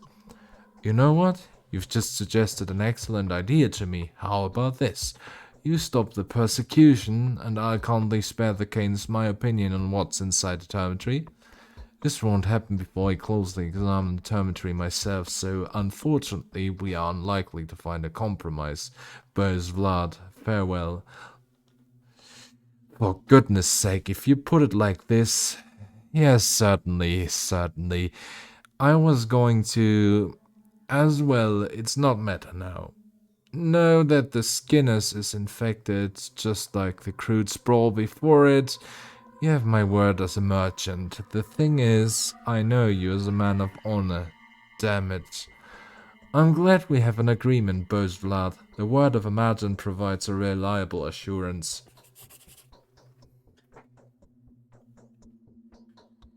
You know what? You've just suggested an excellent idea to me. How about this? You stop the persecution, and I'll kindly spare the Canes my opinion on what's inside the termitory. This won't happen before I closely examine the termitory myself, so unfortunately we are unlikely to find a compromise. Boris Vlad, farewell. For goodness sake, if you put it like this... Yes, certainly. I was going to... As well, it's not matter now. Know that the Skinners is infected, just like the crude sprawl before it. You have my word as a merchant. The thing is, I know you as a man of honor. Damn it. I'm glad we have an agreement, Boris Vlad. The word of a merchant provides a reliable assurance.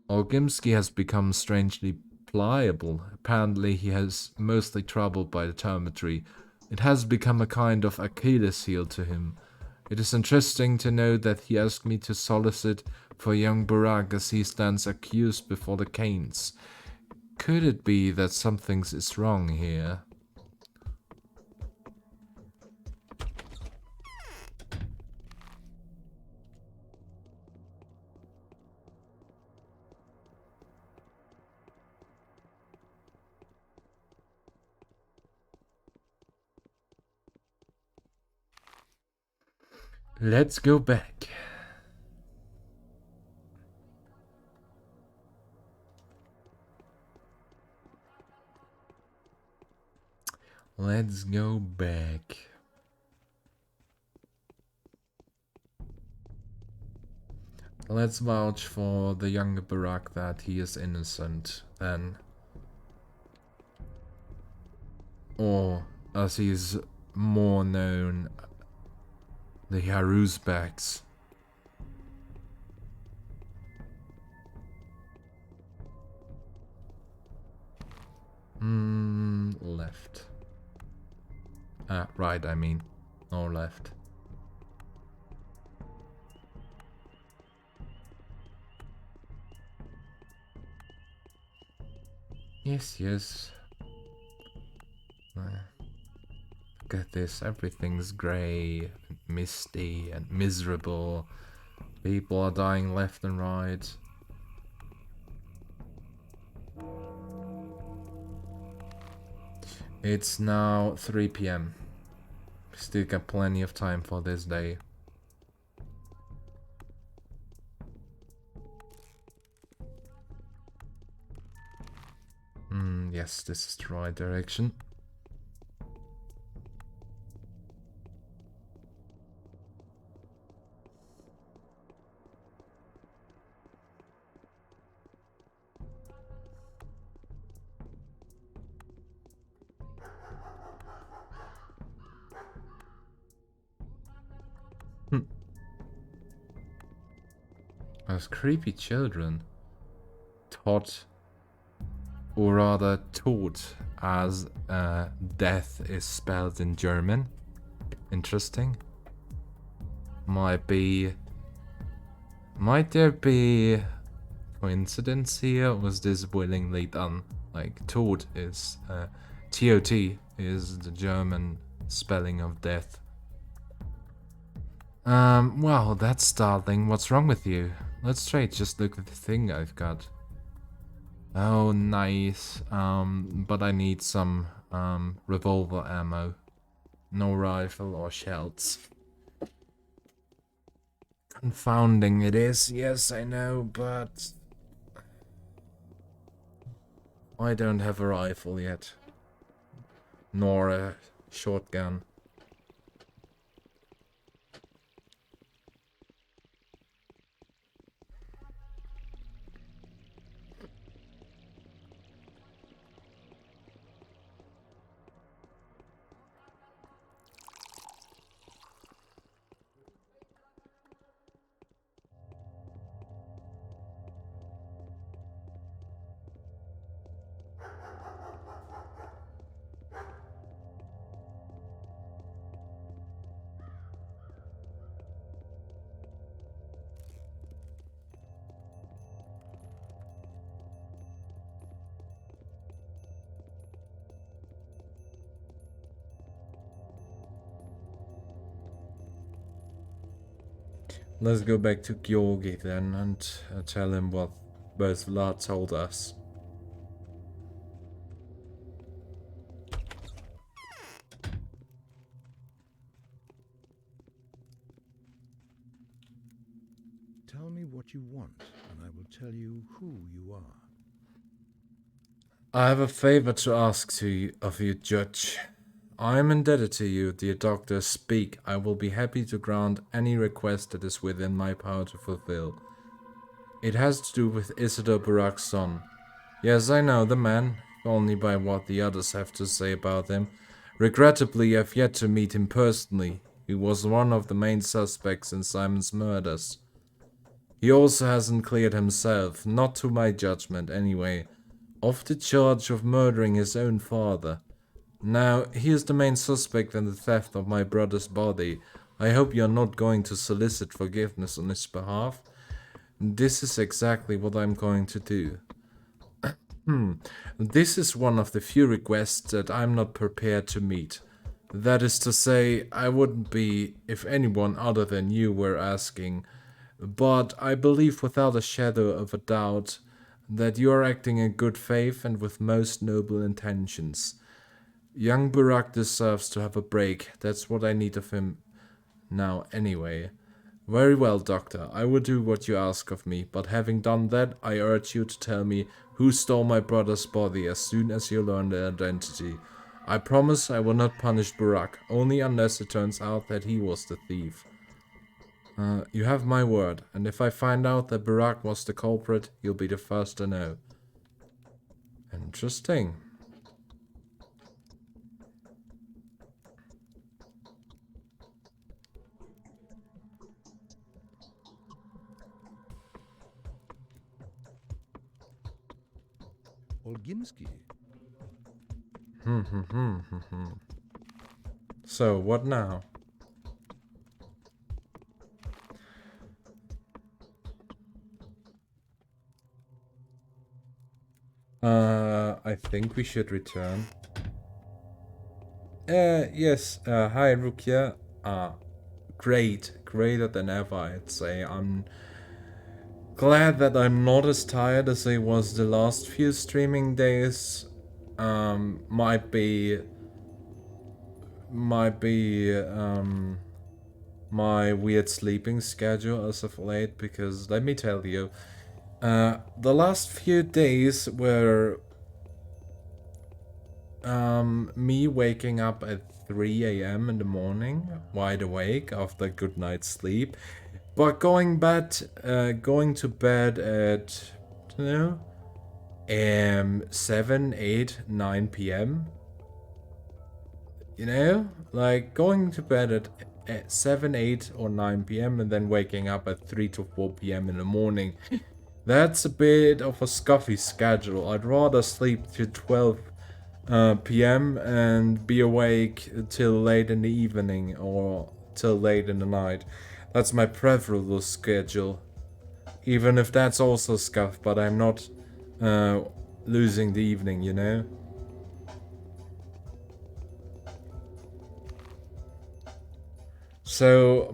Olgimsky has become strangely pliable. Apparently he has mostly troubled by the termitory. It has become a kind of Achilles heel to him. It is interesting to know that he asked me to solicit for young Burak as he stands accused before the Canes. Could it be that something is wrong here? Let's go back. Let's go back. Let's vouch for the younger Burak that he is innocent, then. Or, as he's more known, the Haruzbeks. Left. Right, I mean. Or left. Yes. Look at this, everything's grey, and misty, and miserable. People are dying left and right. It's now 3 PM. Still got plenty of time for this day. Yes, this is the right direction. Those creepy children. Todd, or rather Tod, as death is spelled in German. Interesting. Might there be coincidence here? Was this willingly done? Like Tod is T-O-T is the German spelling of death. Well, that's startling. What's wrong with you? Let's try it. Just look at the thing I've got. Oh, nice. But I need some revolver ammo. No rifle or shells. Confounding it is, yes, I know, but I don't have a rifle yet. Nor a shotgun. Let's go back to Georgi then and tell him what both Vlad told us. Tell me what you want, and I will tell you who you are. I have a favor to ask of you, Judge. I am indebted to you, dear doctor. Speak. I will be happy to grant any request that is within my power to fulfill. It has to do with Isidore Barak's son. Yes, I know the man, only by what the others have to say about him. Regrettably, I've yet to meet him personally. He was one of the main suspects in Simon's murders. He also hasn't cleared himself, not to my judgment anyway, of the charge of murdering his own father. Now, he is the main suspect in the theft of my brother's body. I hope you're not going to solicit forgiveness on his behalf. This is exactly what I'm going to do. This is one of the few requests that I'm not prepared to meet. That is to say, I wouldn't be if anyone other than you were asking. But I believe without a shadow of a doubt that you are acting in good faith and with most noble intentions. Young Barak deserves to have a break. That's what I need of him now anyway. Very well, Doctor. I will do what you ask of me, but having done that, I urge you to tell me who stole my brother's body as soon as you learn the identity. I promise I will not punish Barak, only unless it turns out that he was the thief. You have my word, and if I find out that Barak was the culprit, you'll be the first to know. Interesting. Olgimsky. So, what now? I think we should return. Yes, hi Rukia. Greater than ever, I'd say. I'm glad that I'm not as tired as I was the last few streaming days. Might be my weird sleeping schedule as of late, because let me tell you, the last few days were me waking up at 3 a.m. in the morning, wide awake after a good night's sleep, but going to bed at, you know, 7, 8, 9 p.m. You know, like going to bed at 7, 8 or 9 p.m. and then waking up at 3 to 4 p.m. in the morning. That's a bit of a scuffy schedule. I'd rather sleep till 12 p.m. and be awake till late in the evening or till late in the night. That's my preferable schedule. Even if that's also scuff, but I'm not losing the evening, you know? So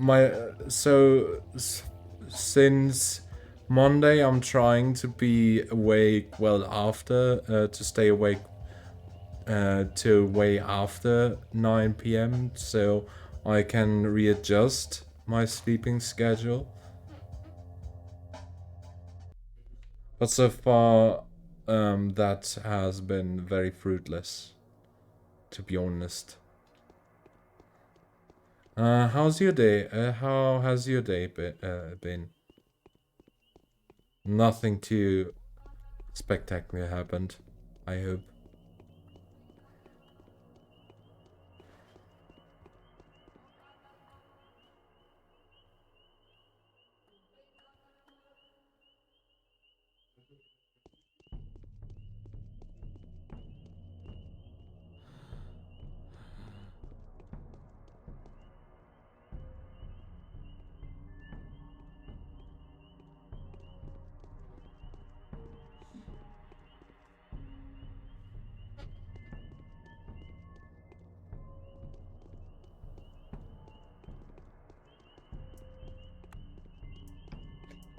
since Monday I'm trying to be awake after to stay awake till way after 9 p.m. so I can readjust my sleeping schedule. But so far that has been very fruitless, to be honest. How's your day? How has your day been? Nothing too spectacular happened, I hope.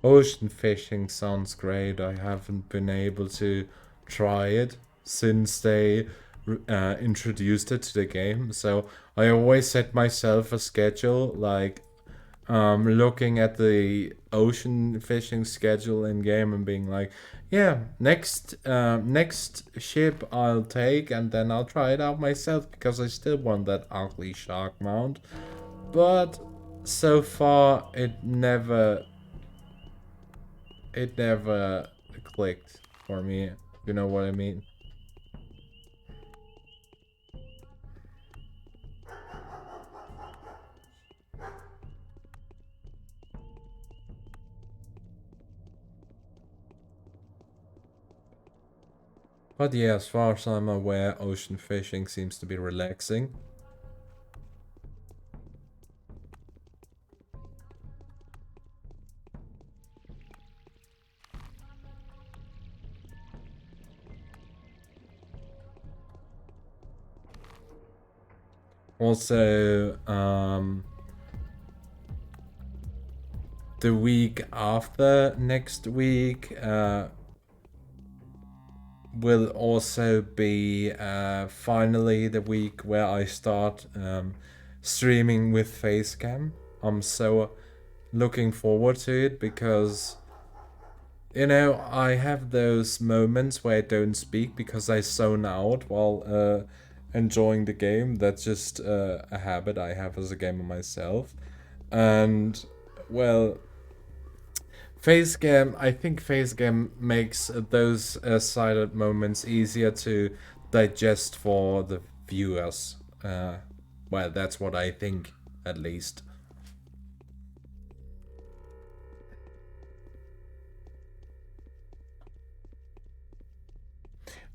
Ocean fishing sounds great. I haven't been able to try it since they introduced it to the game. So I always set myself a schedule, like looking at the ocean fishing schedule in game and being like, yeah, next ship I'll take, and then I'll try it out myself because I still want that ugly shark mount. But so far it never clicked for me. You know what I mean? But yeah, as far as I'm aware, ocean fishing seems to be relaxing. Also, the week after next week will also be finally the week where I start streaming with Facecam. I'm so looking forward to it because, you know, I have those moments where I don't speak because I zone out while enjoying the game. That's just a habit I have as a gamer myself. And, well, I think Facecam makes those silent moments easier to digest for the viewers. Well, that's what I think, at least.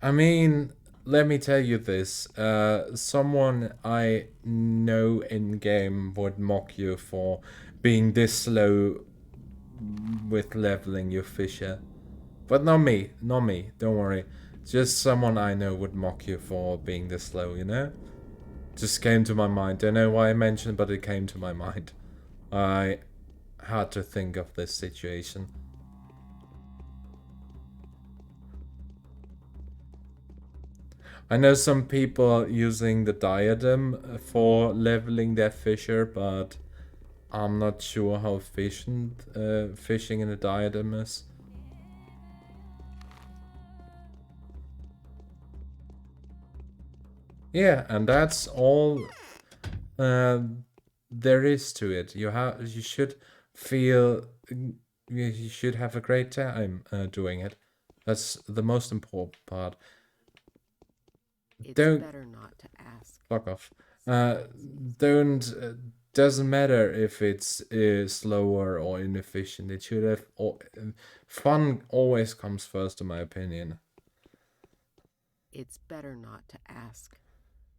I mean, let me tell you this. Someone I know in game would mock you for being this slow with leveling your fisher. But not me, don't worry. Just someone I know would mock you for being this slow, you know? Just came to my mind. Don't know why I mentioned, but it came to my mind. I had to think of this situation. I know some people are using the diadem for leveling their fisher, but I'm not sure how efficient fishing in a diadem is. Yeah, and that's all there is to it. You should feel you should have a great time doing it. That's the most important part. It's Don't better not to ask. fuck off. Don't doesn't matter if it's slower or inefficient. It should have fun always comes first, in my opinion. It's better not to ask.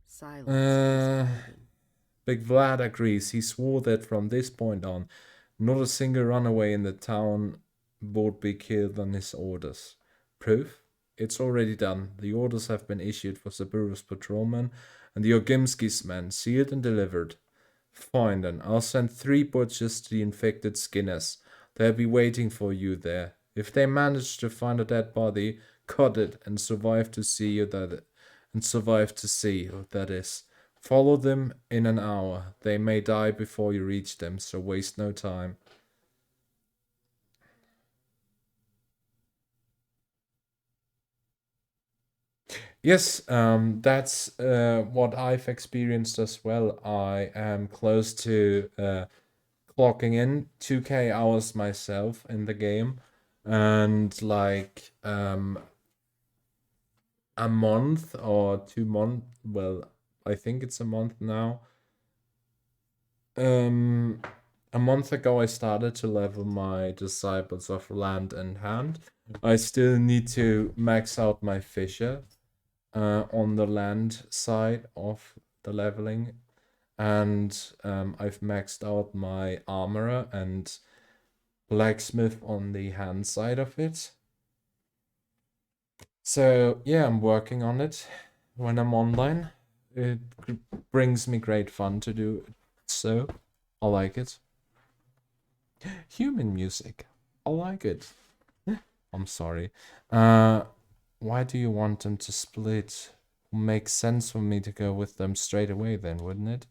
Silence is golden. Big Vlad agrees. He swore that from this point on, not a single runaway in the town would be killed on his orders. Proof? It's already done. The orders have been issued for Saburo's patrolmen and the Ogimski's men, sealed and delivered. Fine then, I'll send 3 butchers to the infected skinners. They'll be waiting for you there. If they manage to find a dead body, cut it and survive to see that is. Follow them in an hour. They may die before you reach them, so waste no time. Yes, that's what I've experienced as well. I am close to clocking in 2k hours myself in the game, and like a month or 2 months, well, I think it's a month now. A month ago I started to level my Disciples of Land and Hand. I still need to max out my Fisher on the land side of the leveling, and I've maxed out my Armorer and Blacksmith on the hand side of it. So yeah, I'm working on it when I'm online. It brings me great fun to do it, so I like it. Human music, I like it. I'm sorry. Why do you want them to split? Makes sense for me to go with them straight away then, wouldn't it?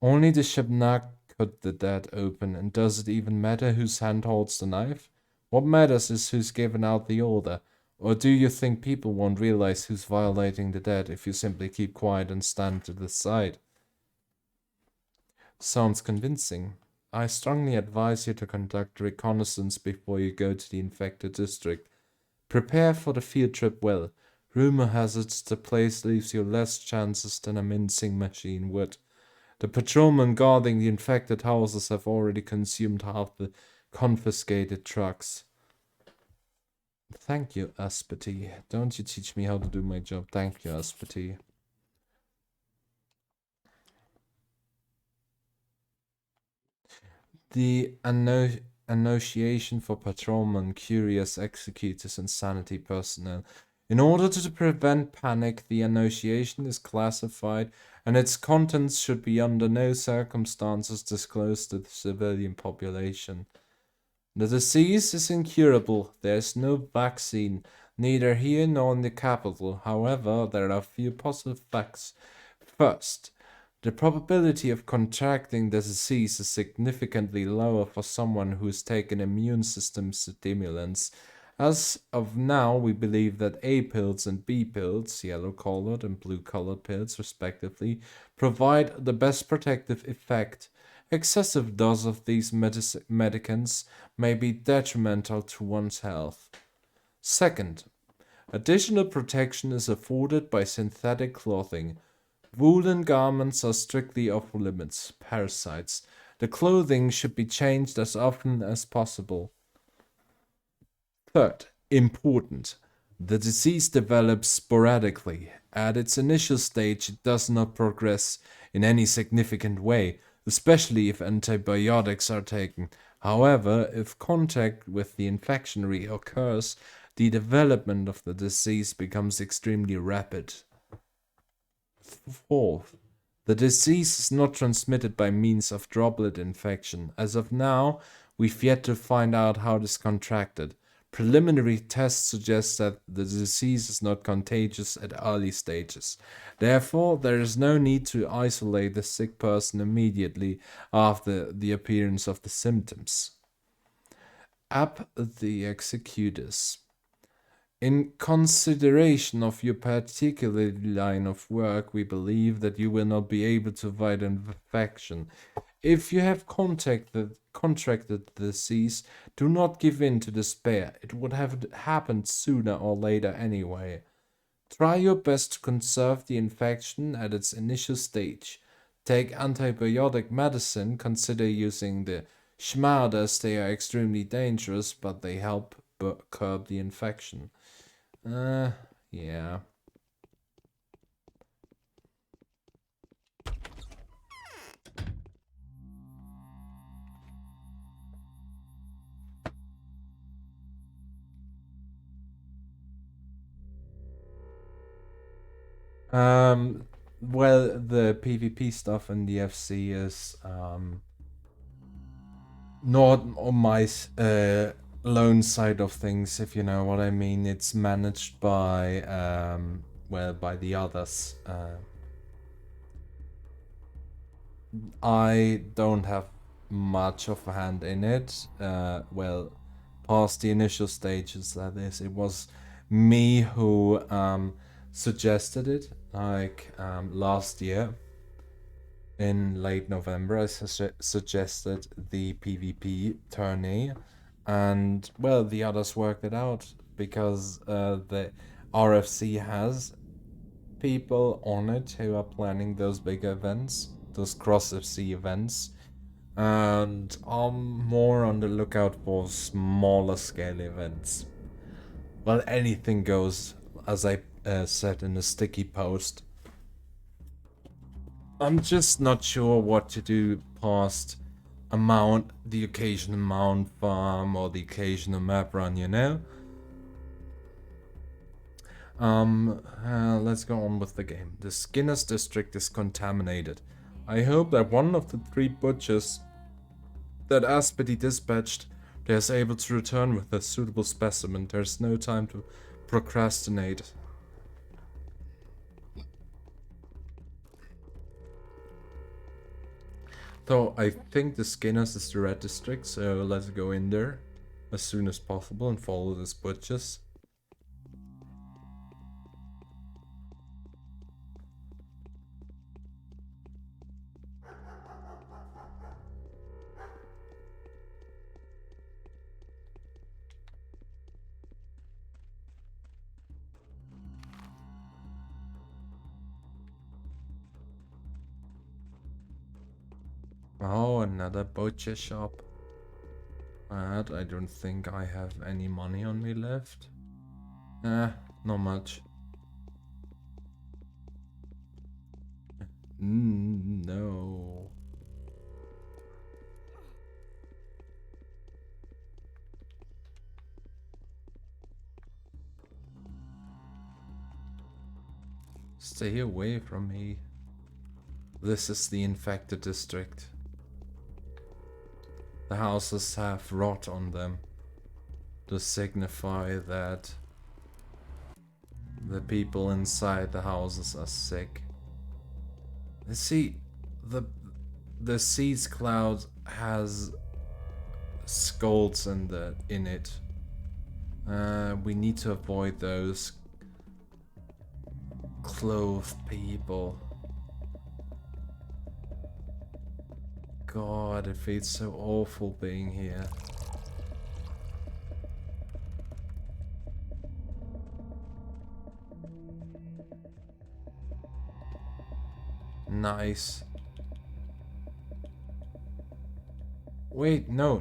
Only the Shabnak cut the dead open, and does it even matter whose hand holds the knife? What matters is who's given out the order. Or do you think people won't realize who's violating the dead if you simply keep quiet and stand to the side? Sounds convincing. I strongly advise you to conduct reconnaissance before you go to the infected district. Prepare for the field trip well. Rumor has it the place leaves you less chances than a mincing machine would. The patrolmen guarding the infected houses have already consumed half the confiscated trucks. Thank you, Aspety. Don't you teach me how to do my job. Thank you, Aspety. The annotation for patrolmen, curious executors, and sanity personnel. In order to prevent panic, the annotation is classified, and its contents should be under no circumstances disclosed to the civilian population. The disease is incurable. There is no vaccine, neither here nor in the capital. However, there are a few positive facts. First, the probability of contracting the disease is significantly lower for someone who has taken immune system stimulants. As of now, we believe that A pills and B pills, yellow-colored and blue-colored pills respectively, provide the best protective effect. Excessive dose of these medicaments may be detrimental to one's health. Second, additional protection is afforded by synthetic clothing. Woolen garments are strictly off limits. Parasites. The clothing should be changed as often as possible. Third, important. The disease develops sporadically. At its initial stage, it does not progress in any significant way, especially if antibiotics are taken. However, if contact with the infection reoccurs, the development of the disease becomes extremely rapid. Fourth, the disease is not transmitted by means of droplet infection. As of now, we've yet to find out how it is contracted. Preliminary tests suggest that the disease is not contagious at early stages. Therefore, there is no need to isolate the sick person immediately after the appearance of the symptoms. The executors. In consideration of your particular line of work, we believe that you will not be able to avoid an infection. If you have contracted the disease, do not give in to despair. It would have happened sooner or later anyway. Try your best to conserve the infection at its initial stage. Take antibiotic medicine, consider using the schmadas. They are extremely dangerous, but they help curb the infection. Yeah. Well, the PvP stuff in the FC is not on my lone side of things, if you know what I mean. It's managed by well, by the others. I don't have much of a hand in it. Well, past the initial stages, that is. It was me who suggested it, like last year. In late November, I suggested the PvP tourney, and well, the others worked it out because the RFC has people on it who are planning those big events, those cross FC events, and I'm more on the lookout for smaller scale events. Well, anything goes, as I said in a sticky post. I'm just not sure what to do past the occasional mount farm or the occasional map run, you know? Let's go on with the game. The Skinner's district is contaminated. I hope that one of the 3 butchers that Aspedy dispatched is able to return with a suitable specimen. There's no time to procrastinate. So I think the Skinners is the red district, so let's go in there as soon as possible and follow these butchers. Oh, another butcher shop. And I don't think I have any money on me left. Not much. No. Stay away from me. This is the infected district. The houses have rot on them to signify that the people inside the houses are sick. See, the seas cloud has skulls in it. We need to avoid those clothed people. God, it feels so awful being here. Nice. Wait, no.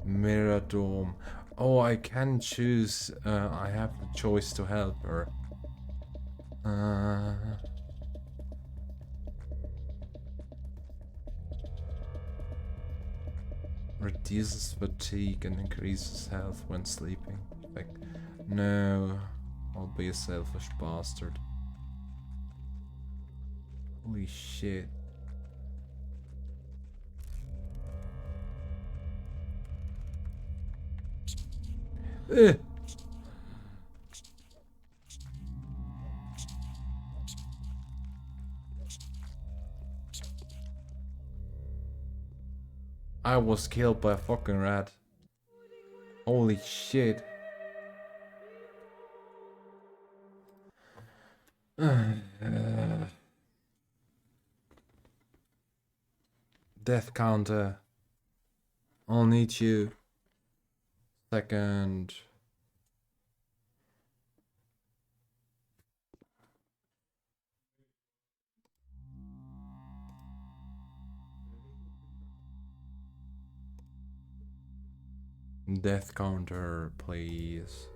Mirror Dome. Oh, I can choose. I have the choice to help her. Reduces fatigue and increases health when sleeping. Like, no, I'll be a selfish bastard. Holy shit. I was killed by a fucking rat. Holy shit. Death counter. I'll need you. Second. Death counter, please.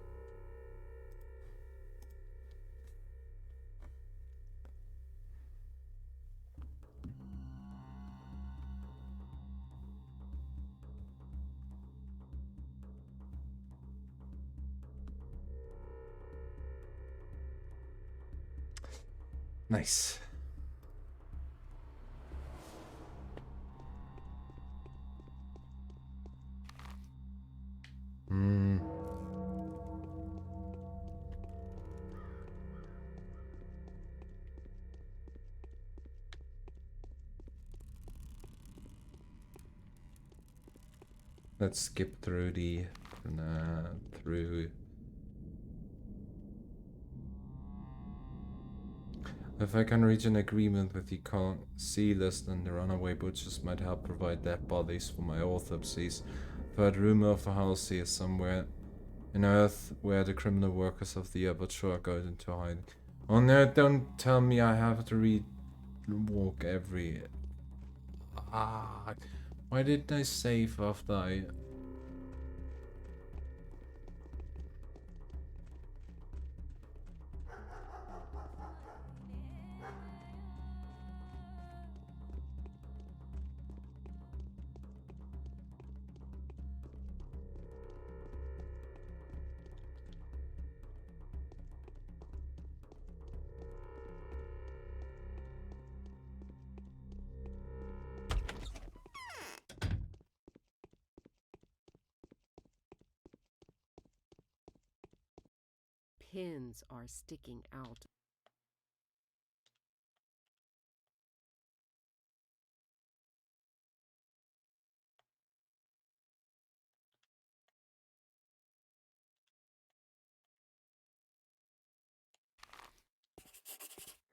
Nice. Let's skip through the through. If I can reach an agreement with the Sealist and the runaway butchers might help provide dead bodies for my autopsies. I've heard rumor of a house here somewhere in Earth where the criminal workers of the butcher are going into hiding. Oh no, don't tell me I have to walk every... Why did I save after I... Pins are sticking out.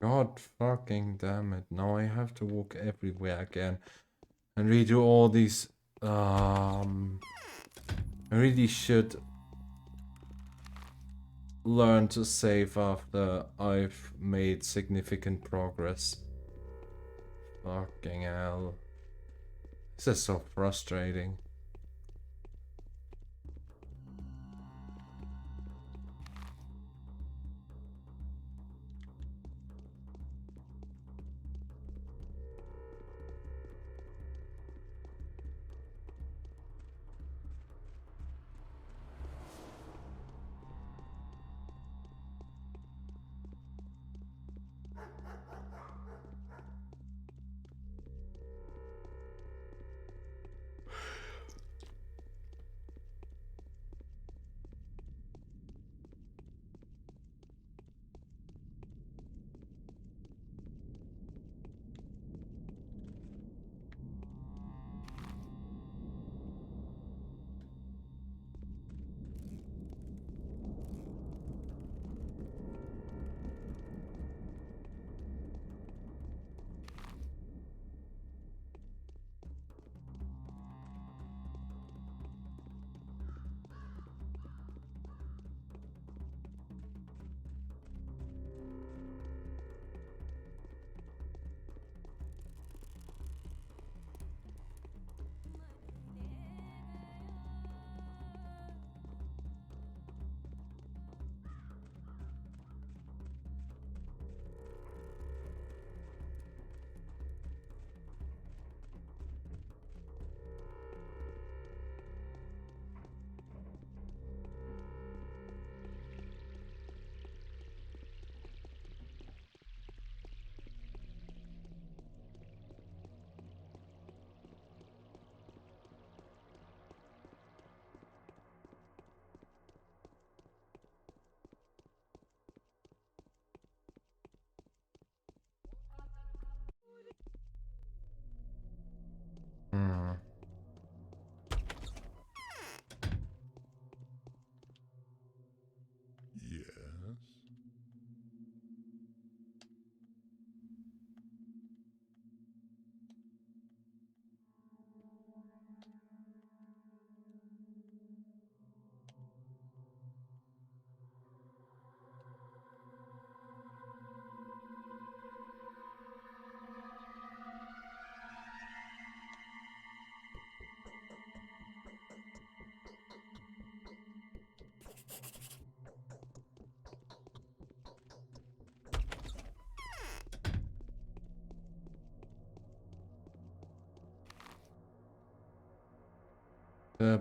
God fucking damn it. Now I have to walk everywhere again and redo all these. I really should learn to save after I've made significant progress. Fucking hell. This is so frustrating.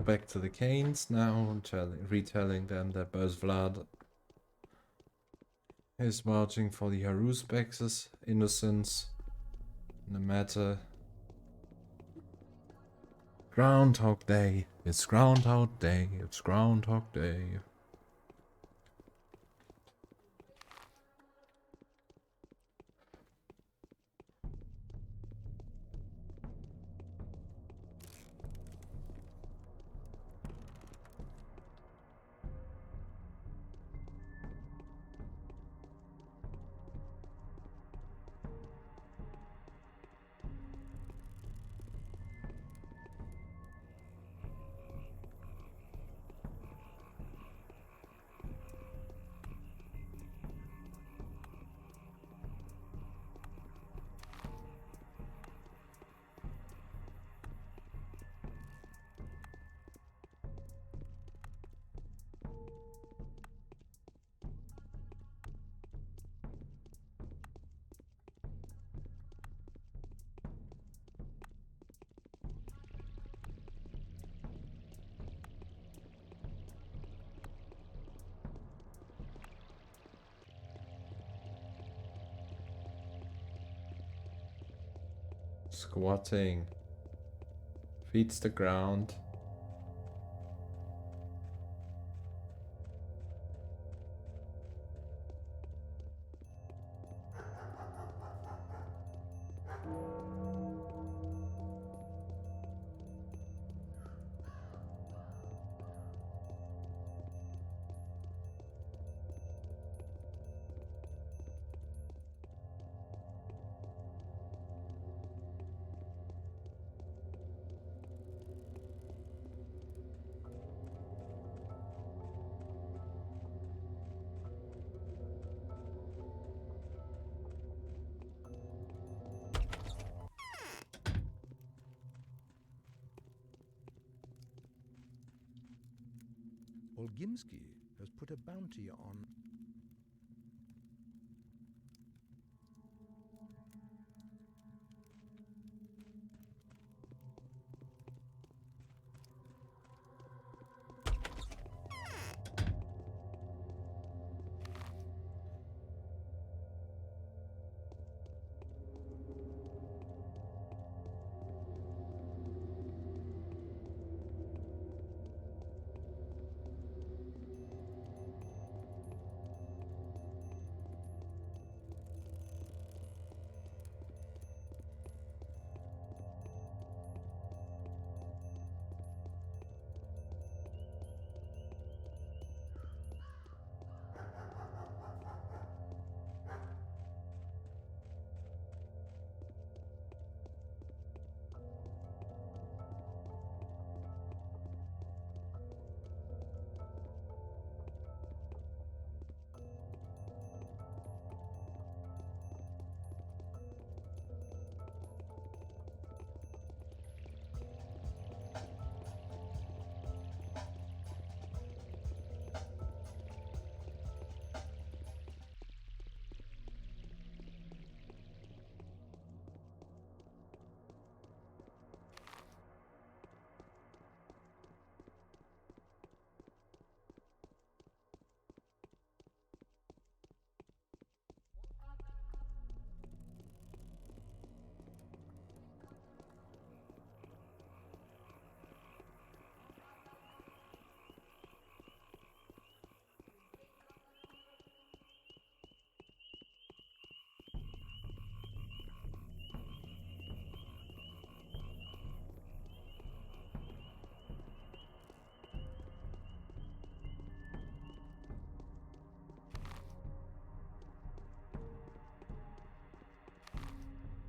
Back to the Canes now, retelling them that Vlad is marching for the Harusbex's innocence. No matter. Groundhog Day. It's Groundhog Day. It's Groundhog Day. Squatting. Feet to the ground. Olgimsky has put a bounty on...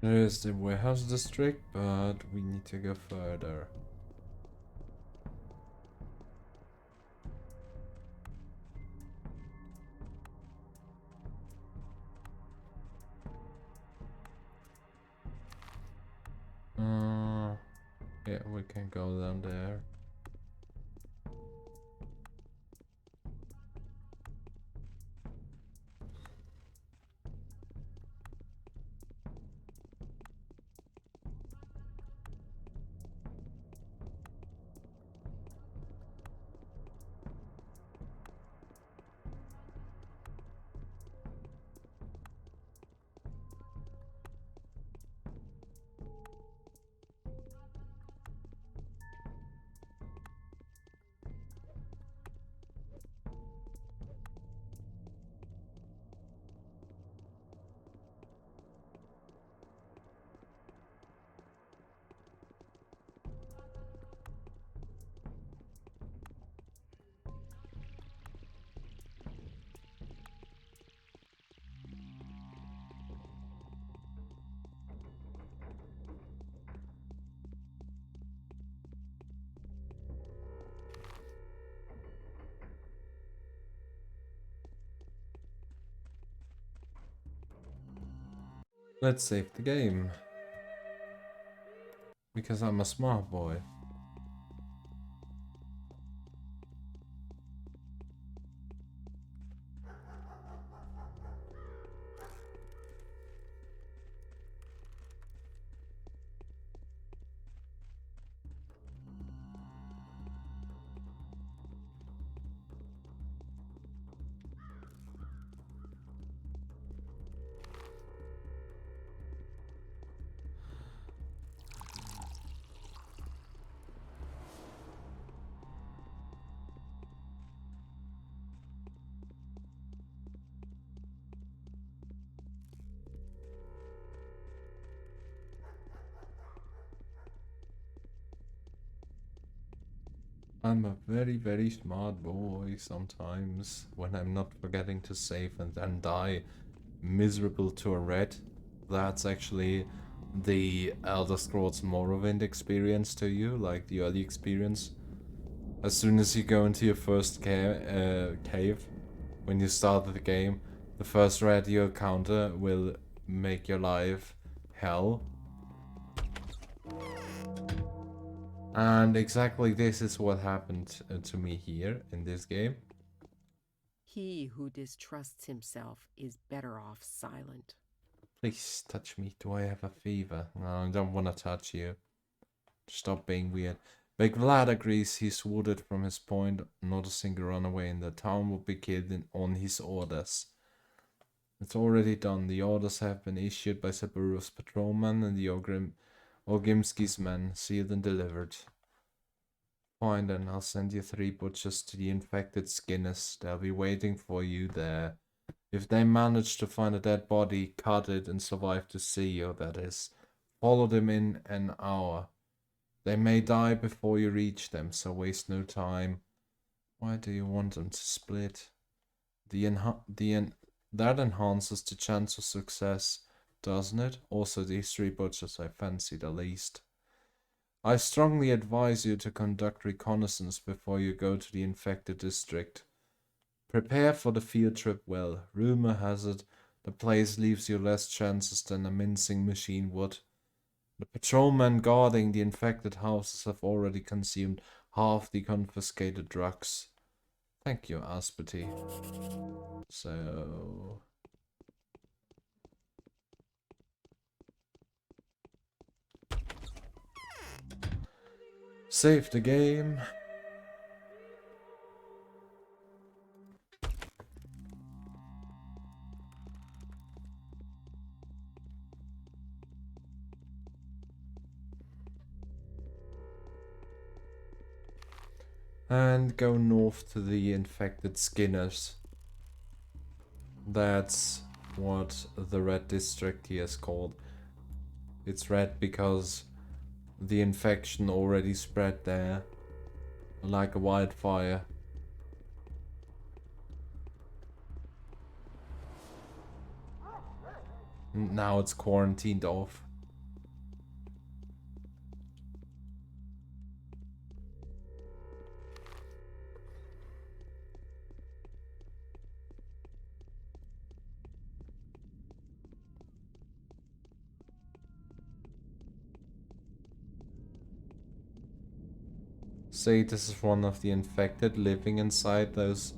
There is the warehouse district, but we need to go further. Yeah, we can go down there. Let's save the game. Because I'm a smart boy. I'm a very, very smart boy sometimes when I'm not forgetting to save and then die miserable to a red. That's actually the Elder Scrolls Morrowind experience to you, like the early experience. As soon as you go into your first cave, when you start the game, the first red you encounter will make your life hell. And exactly this is what happened to me here in this game. He who distrusts himself is better off silent. Please touch me. Do I have a fever? No, I don't want to touch you. Stop being weird. Big Vlad agrees he's wounded from his point. Not a single runaway in the town will be killed on his orders. It's already done. The orders have been issued by Saburo's patrolman and the Ogimski's men, sealed and delivered. Fine then, I'll send you 3 butchers to the infected skinners. They'll be waiting for you there. If they manage to find a dead body, cut it and survive to see you, that is. Follow them in an hour. They may die before you reach them, so waste no time. Why do you want them to split? That enhances the chance of success, doesn't it? Also, these 3 butchers I fancy the least. I strongly advise you to conduct reconnaissance before you go to the infected district. Prepare for the field trip well. Rumor has it the place leaves you less chances than a mincing machine would. The patrolmen guarding the infected houses have already consumed half the confiscated drugs. Thank you, Aspety. So... save the game. And go north to the infected Skinners. That's what the red district here is called. It's red because the infection already spread there like a wildfire. Now it's quarantined off. Say this is one of the infected living inside those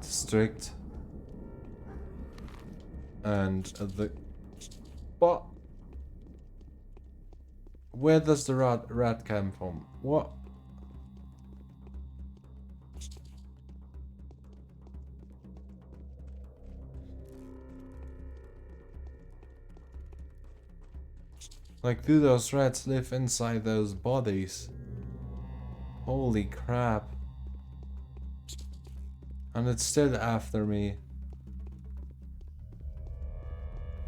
district. And the... What? Where does the rat come from? What? Like, do those rats live inside those bodies? Holy crap. And it's still after me.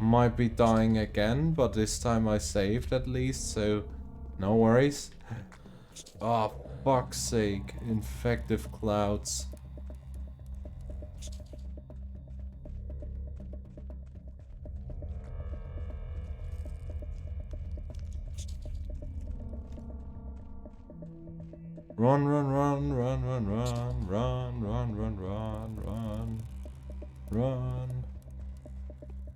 Might be dying again, but this time I saved at least, so no worries. Oh, fuck's sake. Infective clouds. Run, run, run, run, run, run, run, run, run, run, run. Run.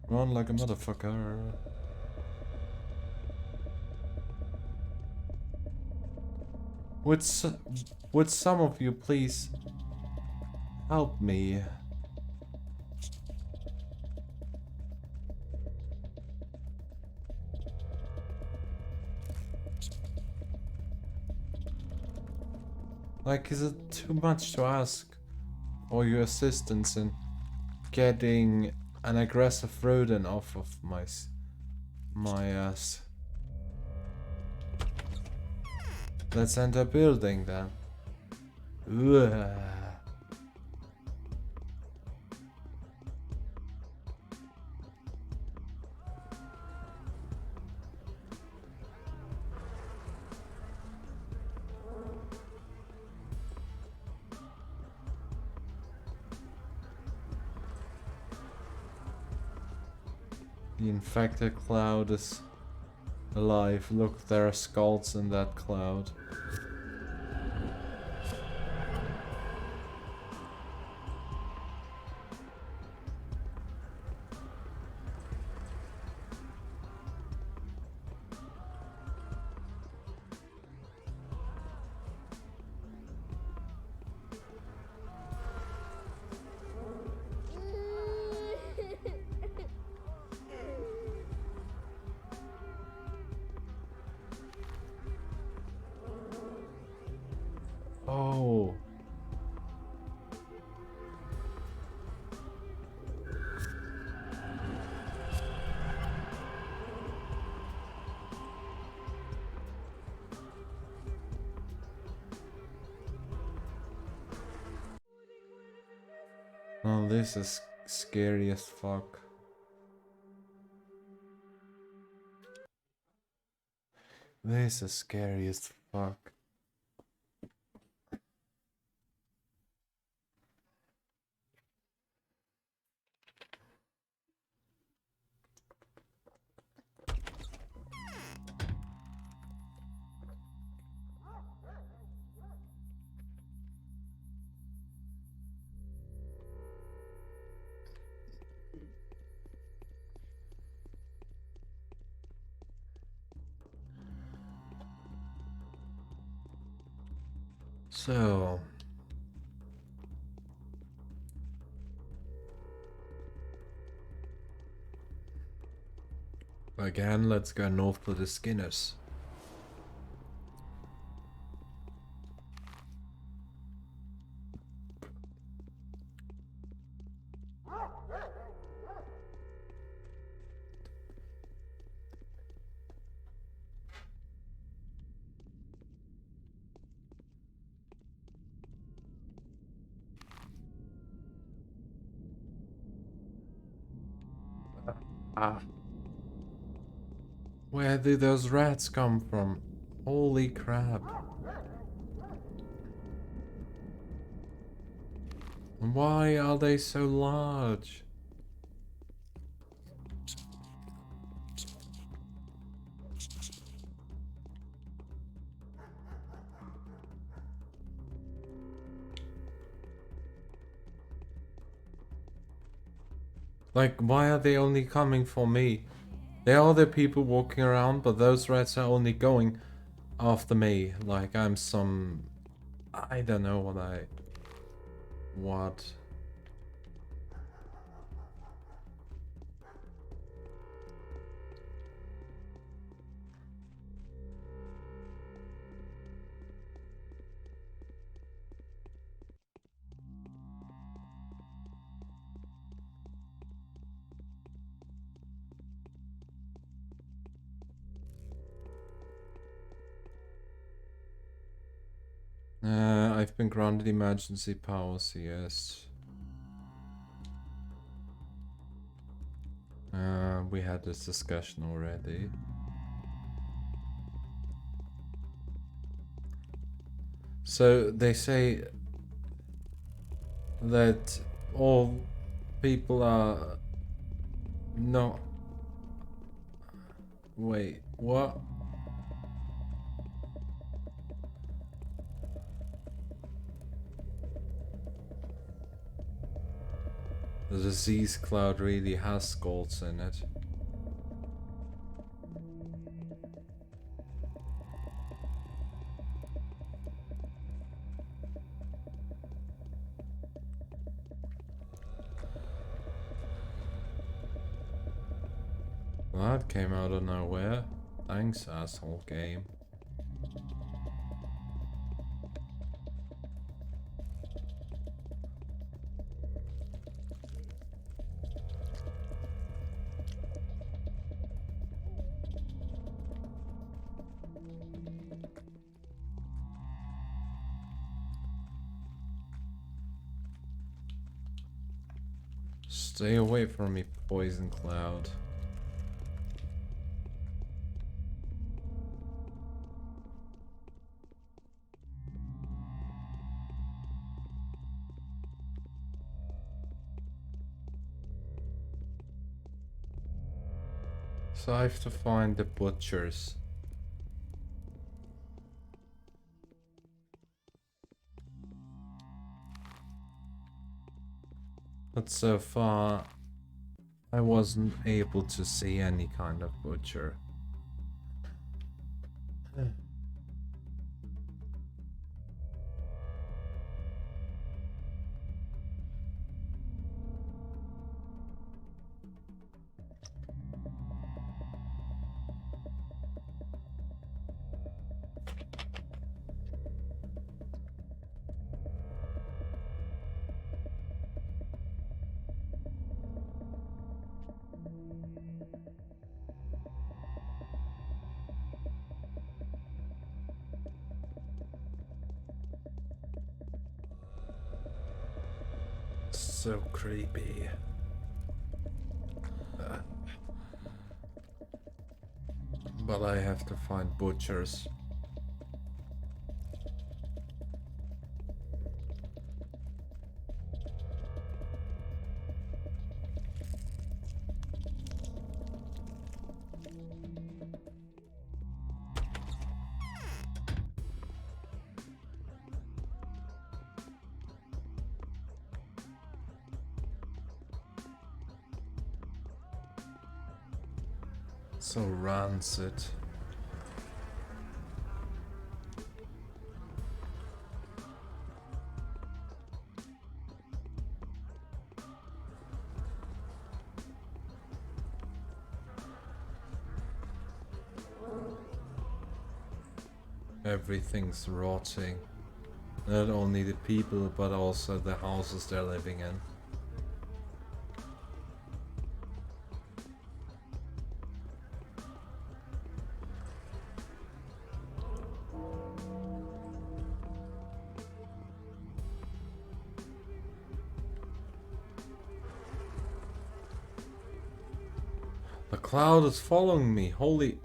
Run like a motherfucker. Would some of you please help me? Like, is it too much to ask for your assistance in getting an aggressive rodent off of my ass? Let's enter building then. Ugh. The infected cloud is alive. Look, there are skulls in that cloud. Oh. Oh, this is scary as fuck. This is scary as fuck. So again, let's go north to the Skinners. Where did those rats come from? Holy crap. Why are they so large? Like, why are they only coming for me? There are other people walking around, but those rats are only going after me. Like I'm some... I don't know what. I've been granted emergency powers, yes. We had this discussion already. So they say that all people are not... Wait, what? The disease cloud really has skulls in it. That came out of nowhere. Thanks, asshole game. Stay away from me, poison cloud. So I have to find the butchers. But so far, I wasn't able to see any kind of butcher. So creepy. But I have to find butchers. So rancid. Everything's rotting. Not only the people, but also the houses they're living in. The cloud is following me, holy...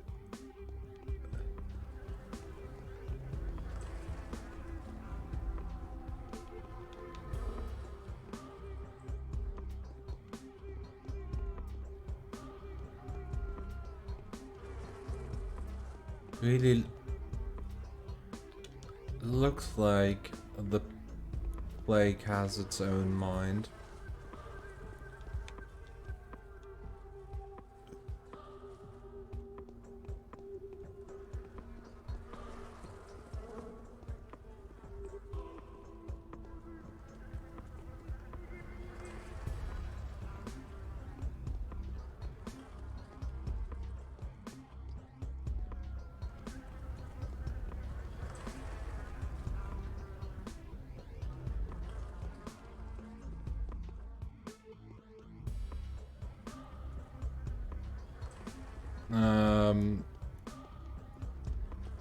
Really looks like the plague has its own mind.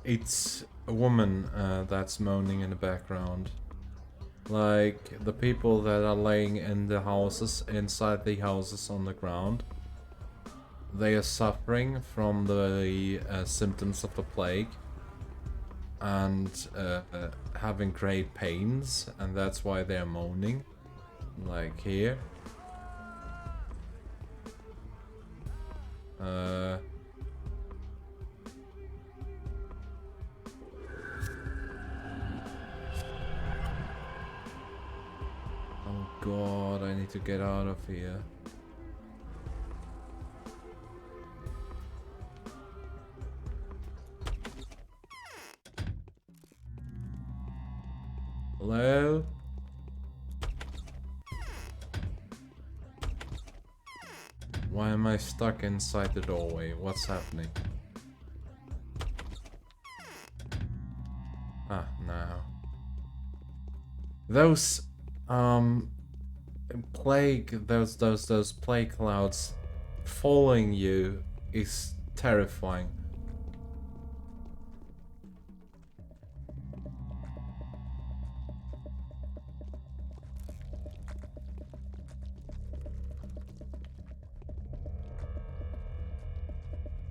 It's a woman that's moaning in the background. Like the people that are laying in the houses, inside the houses on the ground. They are suffering from the symptoms of the plague and having great pains, and that's why they're moaning. Like here. Oh god, I need to get out of here. Hello? Why am I stuck inside the doorway? What's happening? Ah, now. Those those plague clouds following you is terrifying.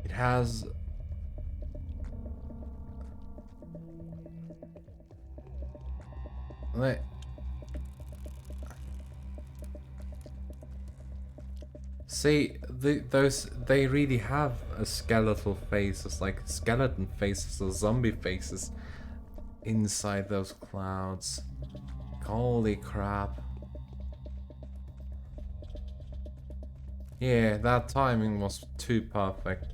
It has see, they really have a skeletal faces, like skeleton faces or zombie faces inside those clouds. Holy crap. Yeah, that timing was too perfect.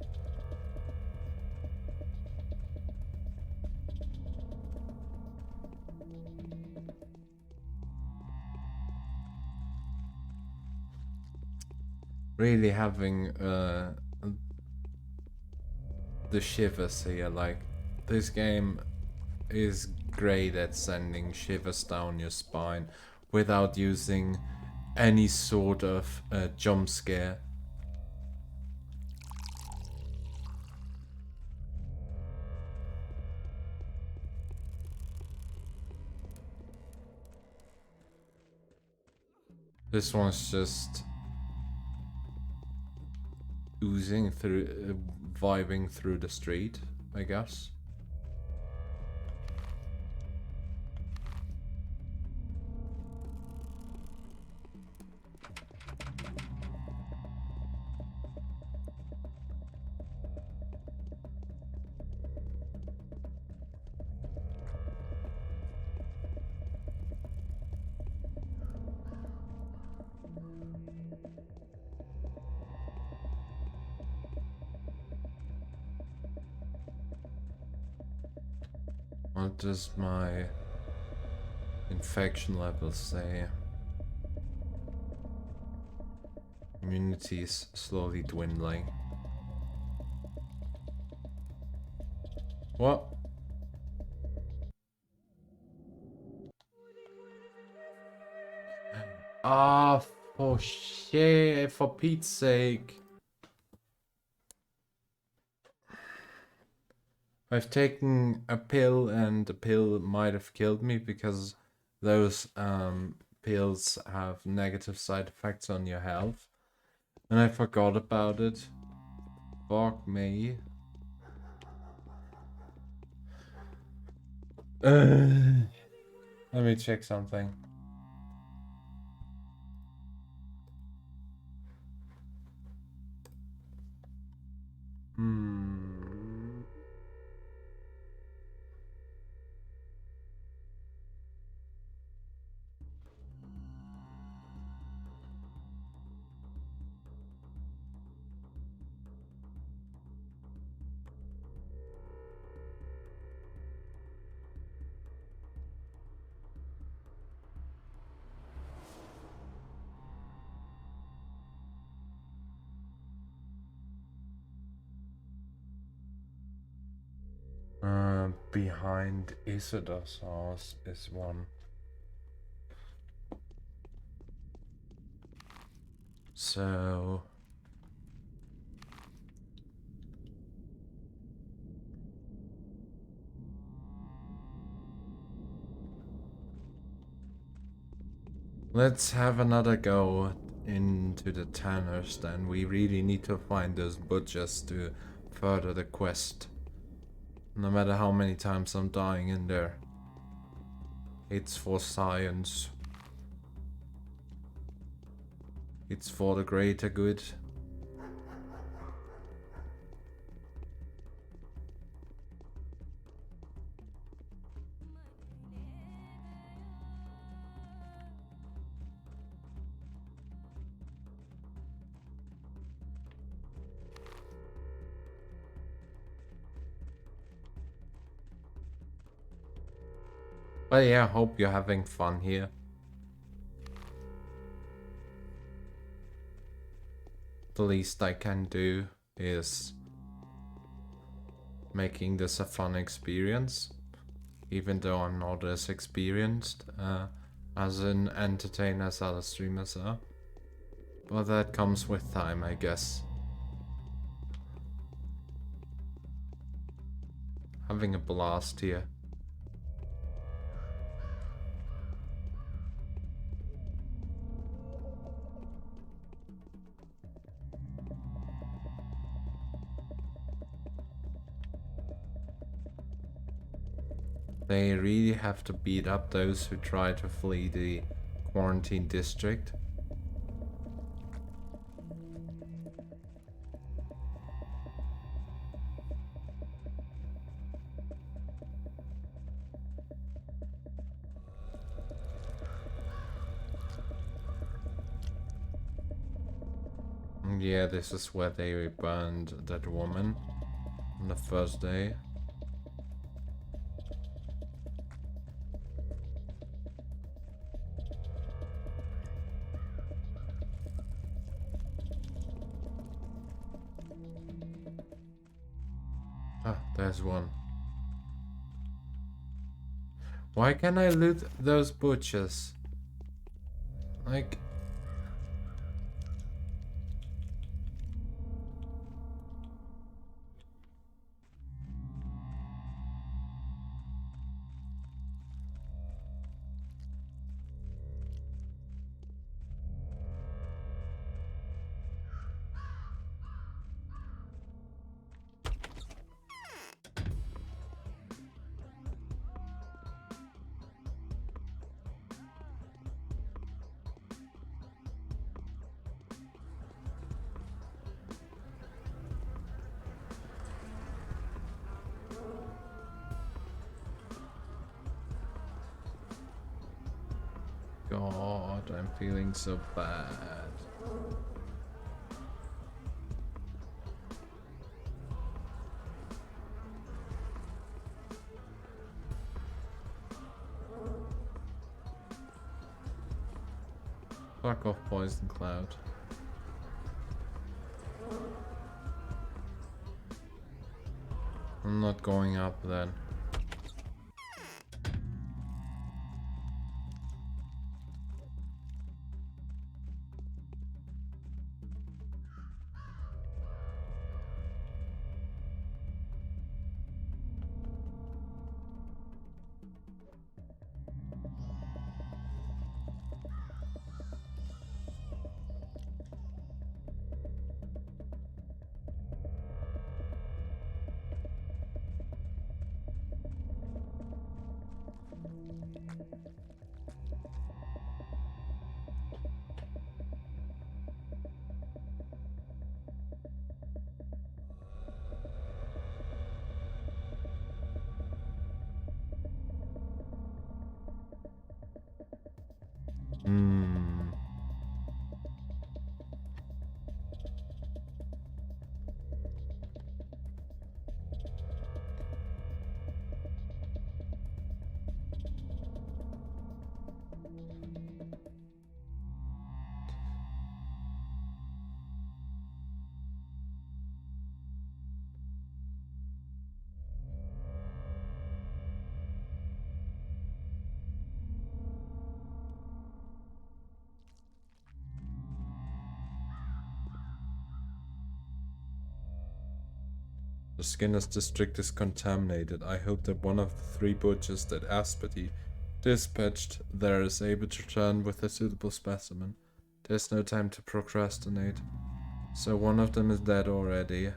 Really having the shivers here, like this game is great at sending shivers down your spine without using any sort of jump scare. This one's just oozing through, vibing through the street, I guess. What does my infection level say? Immunity is slowly dwindling. What? Ah, for shit, for Pete's sake. I've taken a pill and the pill might have killed me because those pills have negative side effects on your health. And I forgot about it. Fuck me. Let me check something. Behind Isodor's house is one. So let's have another go into the tanners then. We really need to find those butchers to further the quest. No matter how many times I'm dying in there. It's for science. It's for the greater good. But yeah, hope you're having fun here. The least I can do is making this a fun experience, even though I'm not as experienced as an entertainer as other streamers are. But that comes with time, I guess. Having a blast here. They really have to beat up those who try to flee the quarantine district. Yeah, this is where they burned that woman on the first day. Ah, there's one. Why can't I loot those butchers? Like... God, I'm feeling so bad. Fuck off, Poison Cloud. I'm not going up then. The Skinners district is contaminated. I hope that one of the 3 butchers that Aspety dispatched there is able to return with a suitable specimen. There's no time to procrastinate. So one of them is dead already.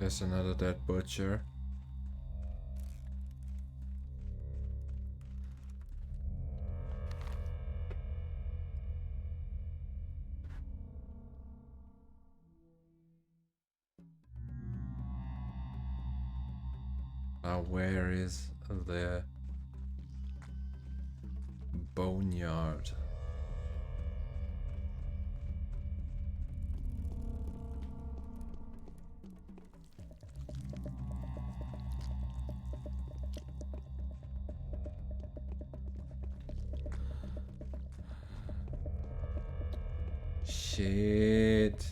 There's another dead butcher. Now where is the boneyard? Shit.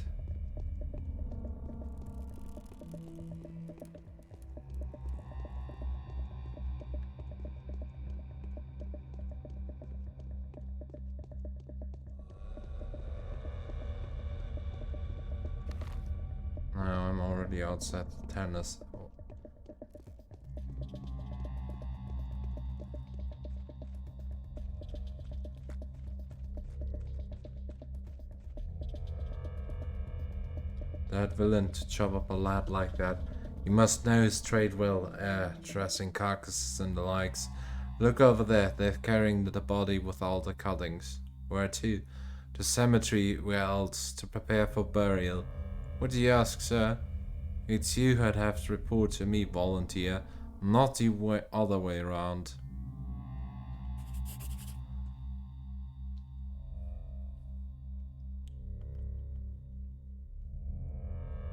No, I'm already outside the tennis. Oh. That villain to chop up a lad like that. He must know his trade well, dressing carcasses and the likes. Look over there, they're carrying the body with all the cuttings. Where to? The cemetery, where else? To prepare for burial. What do you ask, sir? It's you who'd have to report to me, volunteer, not the other way around.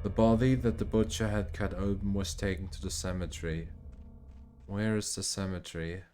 The body that the butcher had cut open was taken to the cemetery. Where is the cemetery?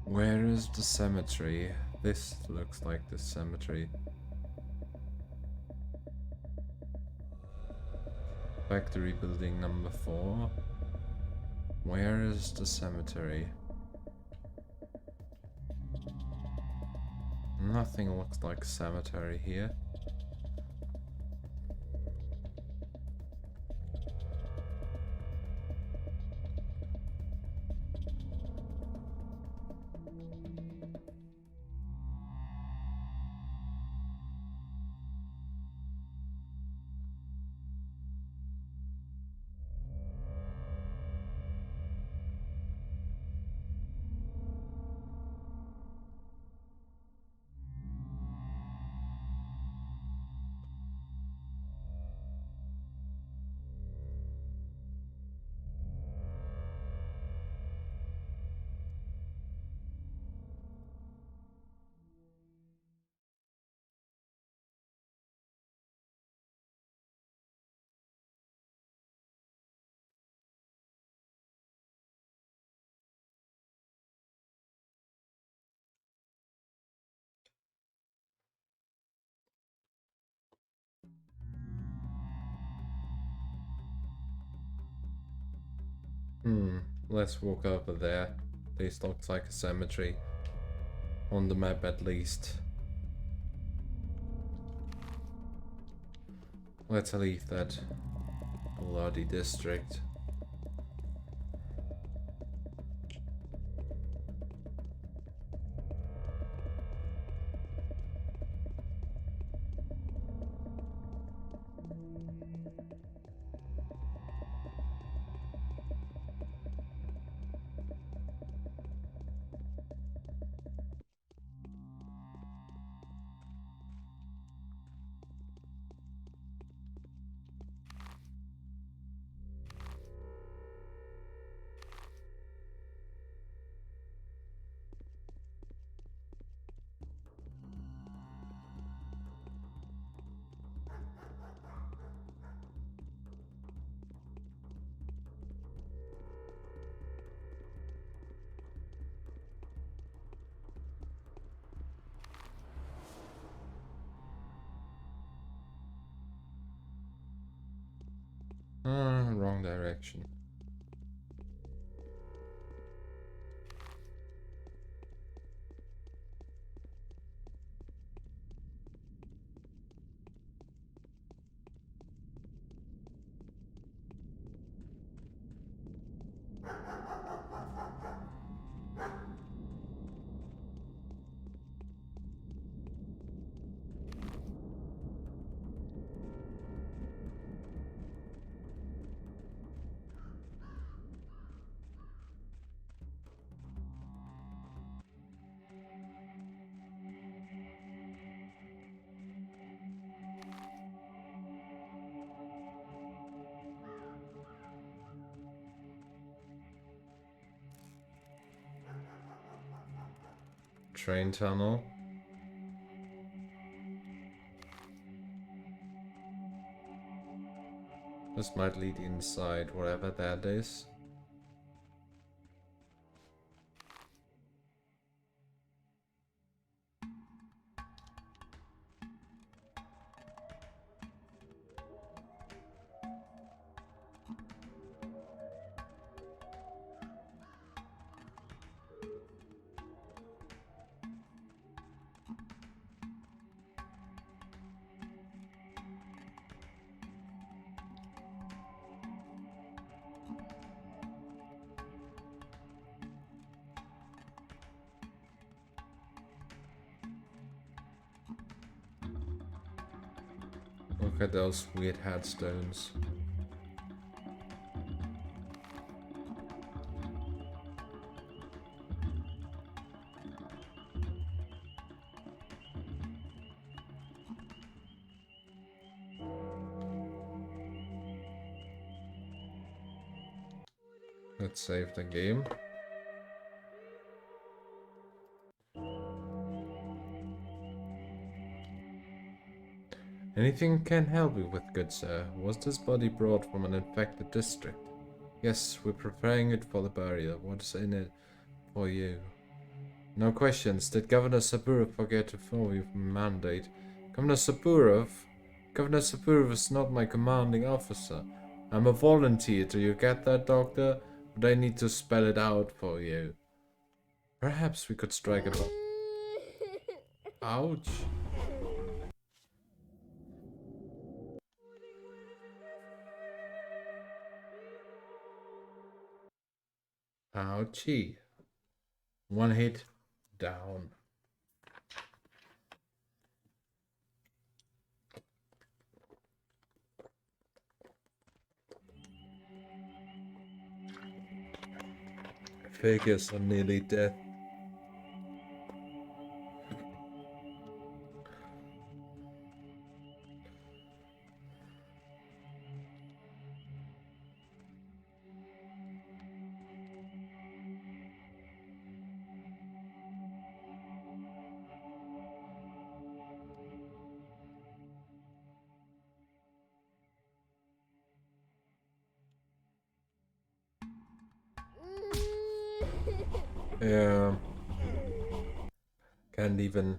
Where is the cemetery? This looks like the cemetery. Factory building number 4. Where is the cemetery? Nothing looks like cemetery here. Let's walk over there. This looks like a cemetery. On the map at least. Let's leave that bloody district. wrong direction. Train tunnel. This might lead inside whatever that is. Look at those weird headstones. Let's save the game. Anything can help you with, good sir. Was this body brought from an infected district? Yes, we're preparing it for the burial. What's in it for you? No questions. Did Governor Saburov forget to follow your mandate? Governor Saburov is not my commanding officer. I'm a volunteer. Do you get that, Doctor? But I need to spell it out for you. Perhaps we could strike it off. Ouch. Ouchie. One hit down. Figures are nearly dead. Yeah. Can't even.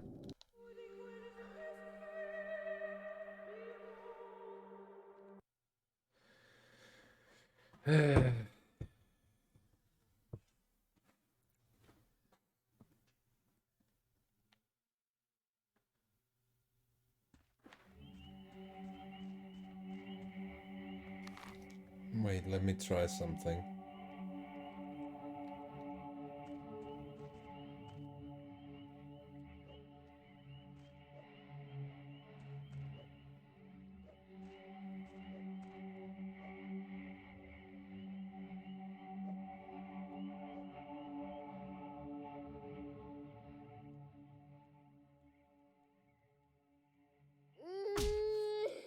Wait, let me try something.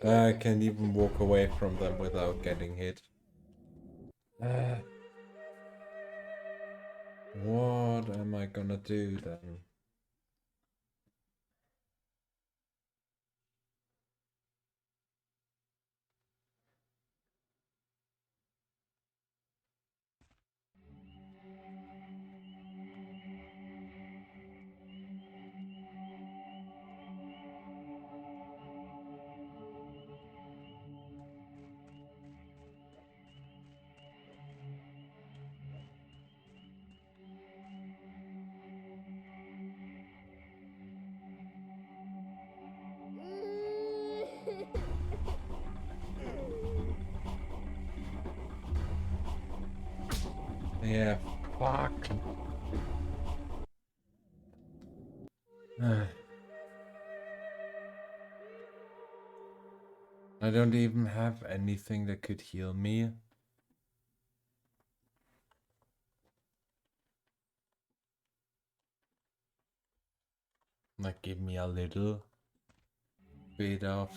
I can't even walk away from them without getting hit. What am I gonna do then? Yeah, fuck. I don't even have anything that could heal me. Like, give me a little bit of...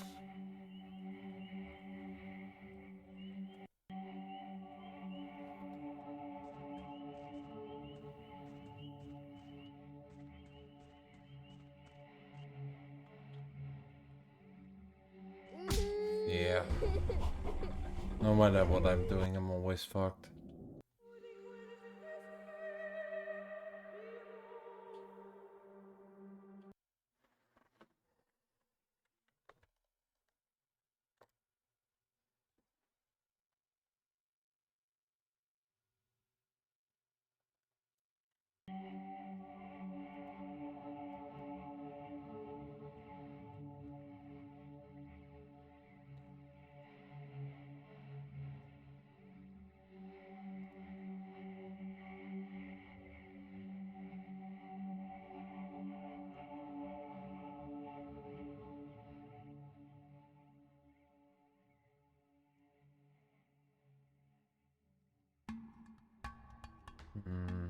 Yeah. No matter what I'm doing, I'm always fucked. Hmm.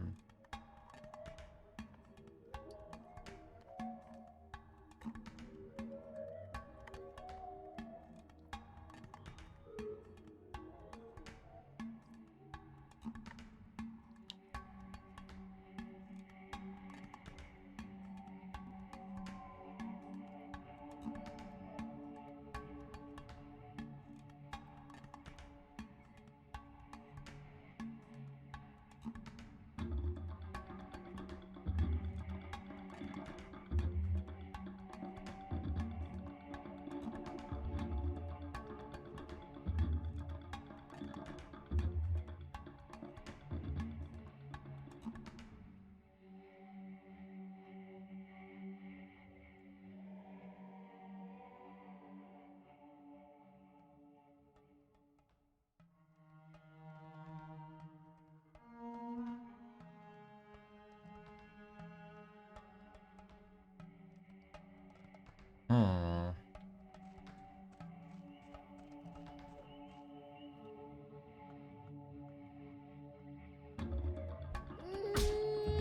Hmm.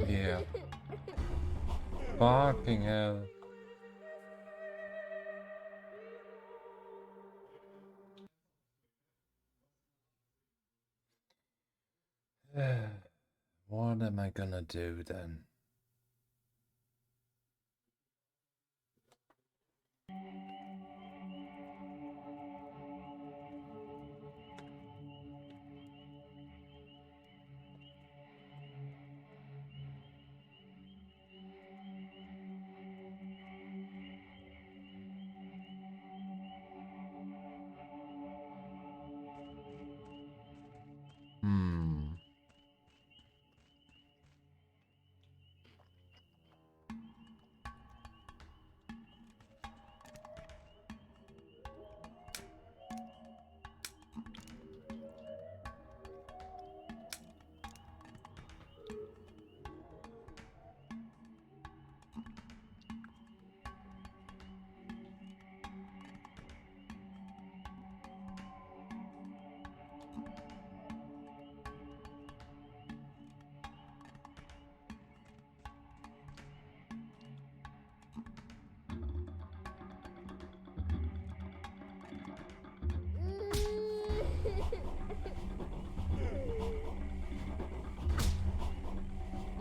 Yeah. Fucking hell. What am I gonna do then? Hmm.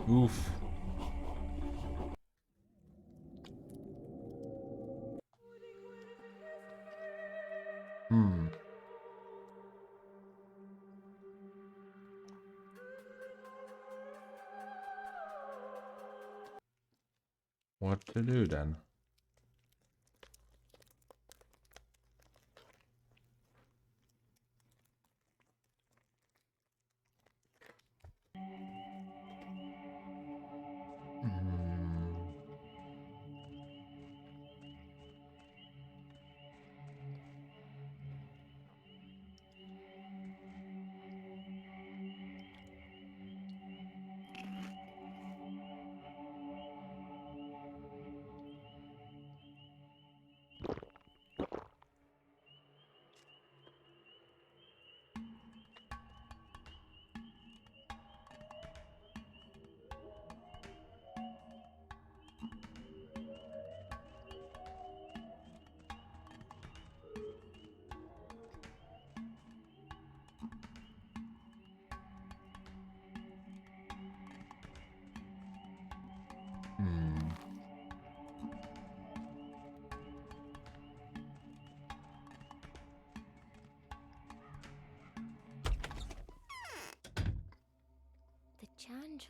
Oof. Hmm. What to do then? Hmm.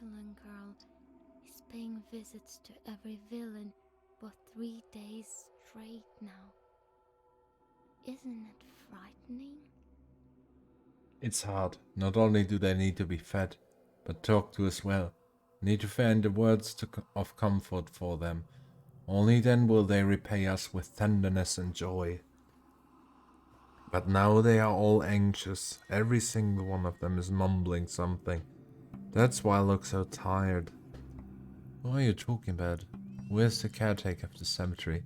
Angeline girl is paying visits to every villain for 3 days straight now. Isn't it frightening? It's hard. Not only do they need to be fed, but talked to as well. Need to find the words of comfort for them. Only then will they repay us with tenderness and joy. But now they are all anxious. Every single one of them is mumbling something. That's why I look so tired. What are you talking about? Where's the caretaker of the cemetery?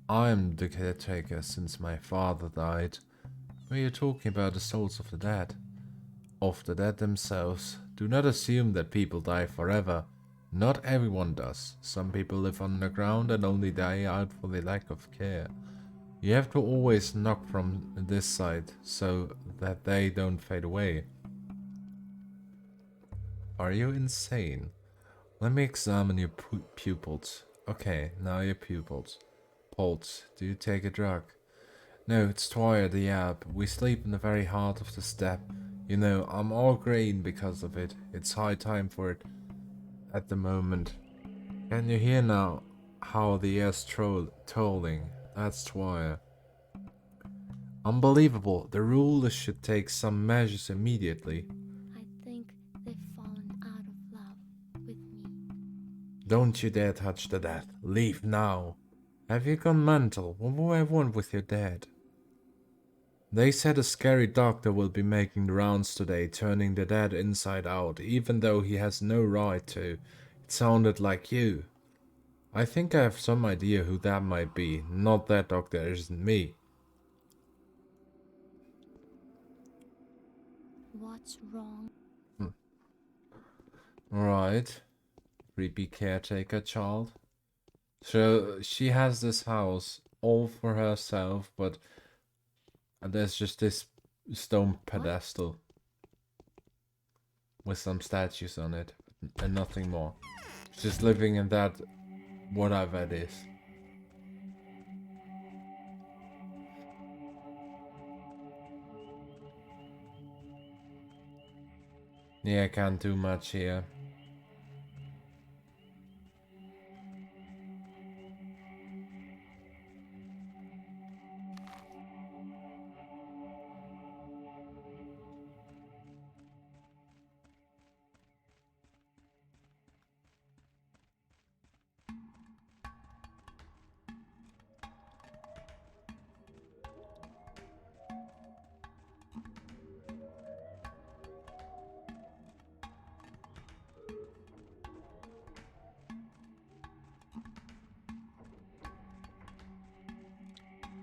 I am the caretaker since my father died. What are you talking about? The souls of the dead? Of the dead themselves. Do not assume that people die forever. Not everyone does. Some people live underground and only die out for the lack of care. You have to always knock from this side so that they don't fade away. Are you insane? Let me examine your pupils. Okay, now your pupils. Pulse, do you take a drug? No, it's Twilight the app. We sleep in the very heart of the steppe. You know, I'm all green because of it. It's high time for it at the moment. Can you hear now how the air's tolling? That's Twilight. Unbelievable. The rulers should take some measures immediately. I think they've fallen out of love with me. Don't you dare touch the dead. Leave now. Have you gone mental? What do I want with your dead? They said a scary doctor will be making the rounds today, turning the dead inside out, even though he has no right to. It sounded like you. I think I have some idea who that might be. Not that doctor isn't me. What's wrong? Right. Creepy caretaker child. So she has this house all for herself, but there's just this stone pedestal with some statues on it and nothing more. She's just living in that, whatever it is. Yeah, I can't do much here.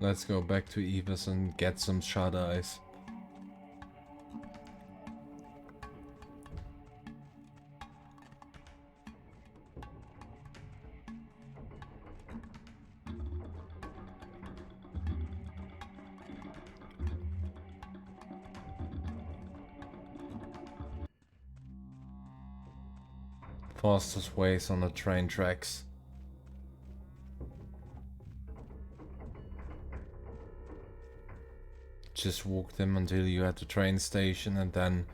Let's go back to Eva's and get some shut eyes. Fastest ways on the train tracks. Just walk them until you're at the train station and then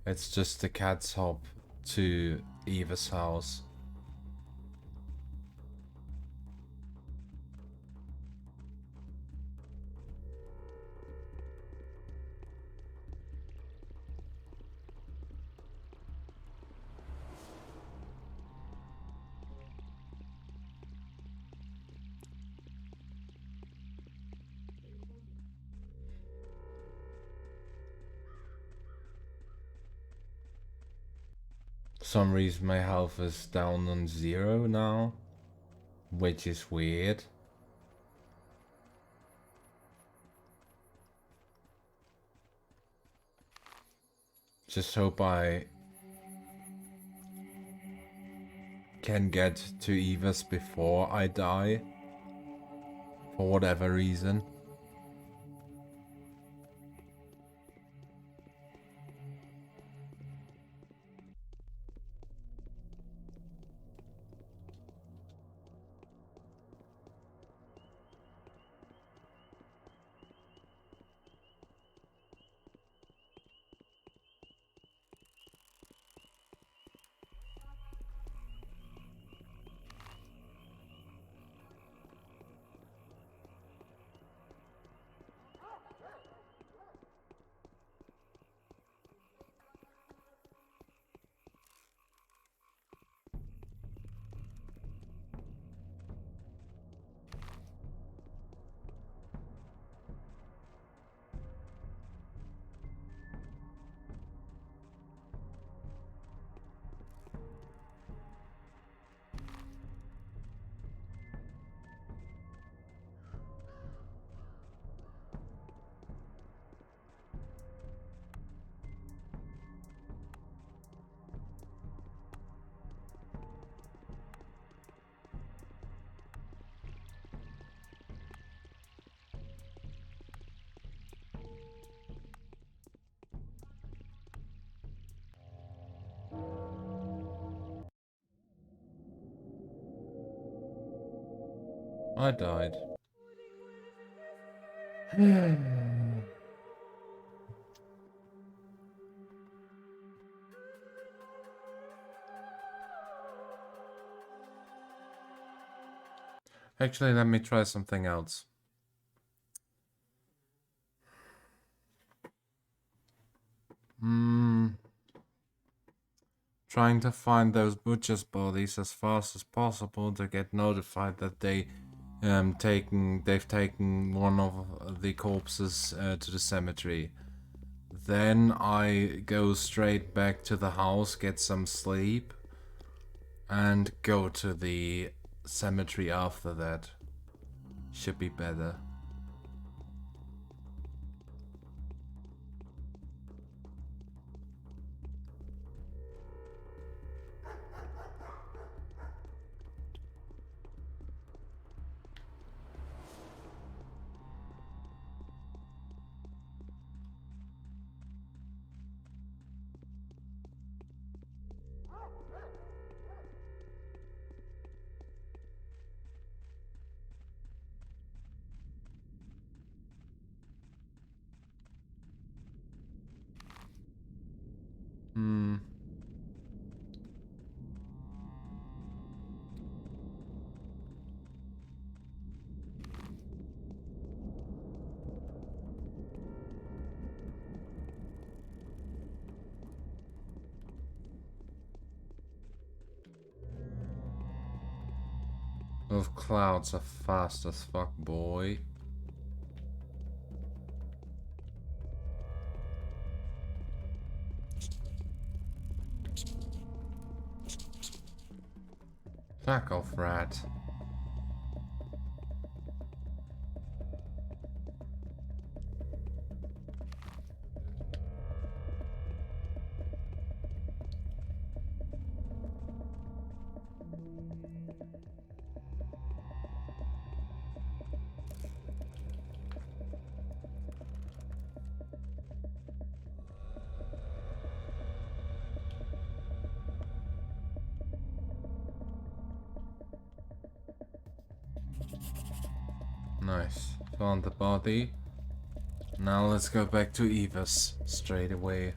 it's just a cat's hop to Eva's house. For some reason my health is down on 0 now, which is weird. Just hope I can get to Eva's before I die, for whatever reason. I died. Actually, let me try something else. Trying to find those butchers' bodies as fast as possible to get notified that they've taken one of the corpses to the cemetery. Then I go straight back to the house, get some sleep, and go to the cemetery after that. Should be better. Those clouds are fast as fuck, boy. Fuck off, rat. Nice. Found the body. Now let's go back to Eva's straight away.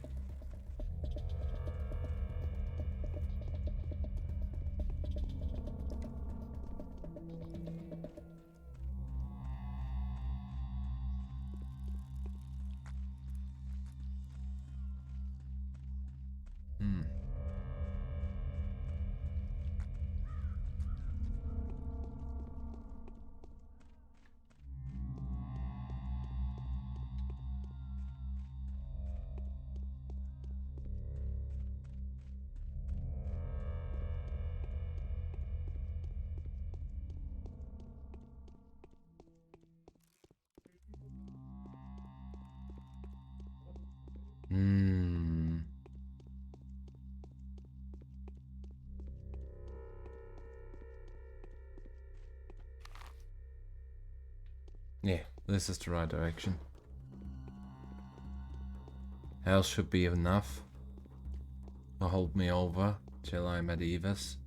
Yeah, this is the right direction. Health should be enough to hold me over till I'm at Eva's.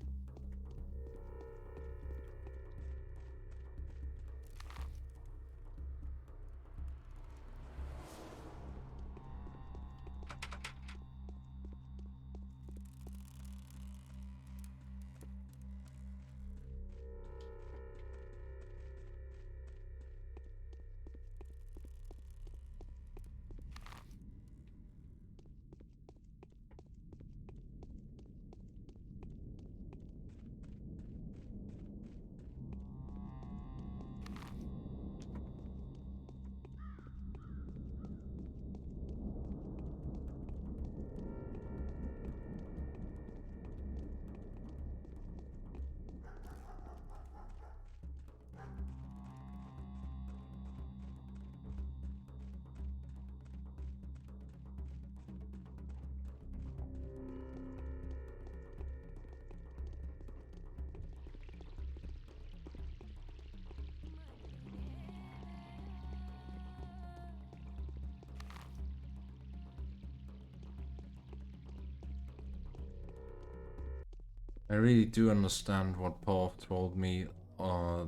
I really do understand what Paul told me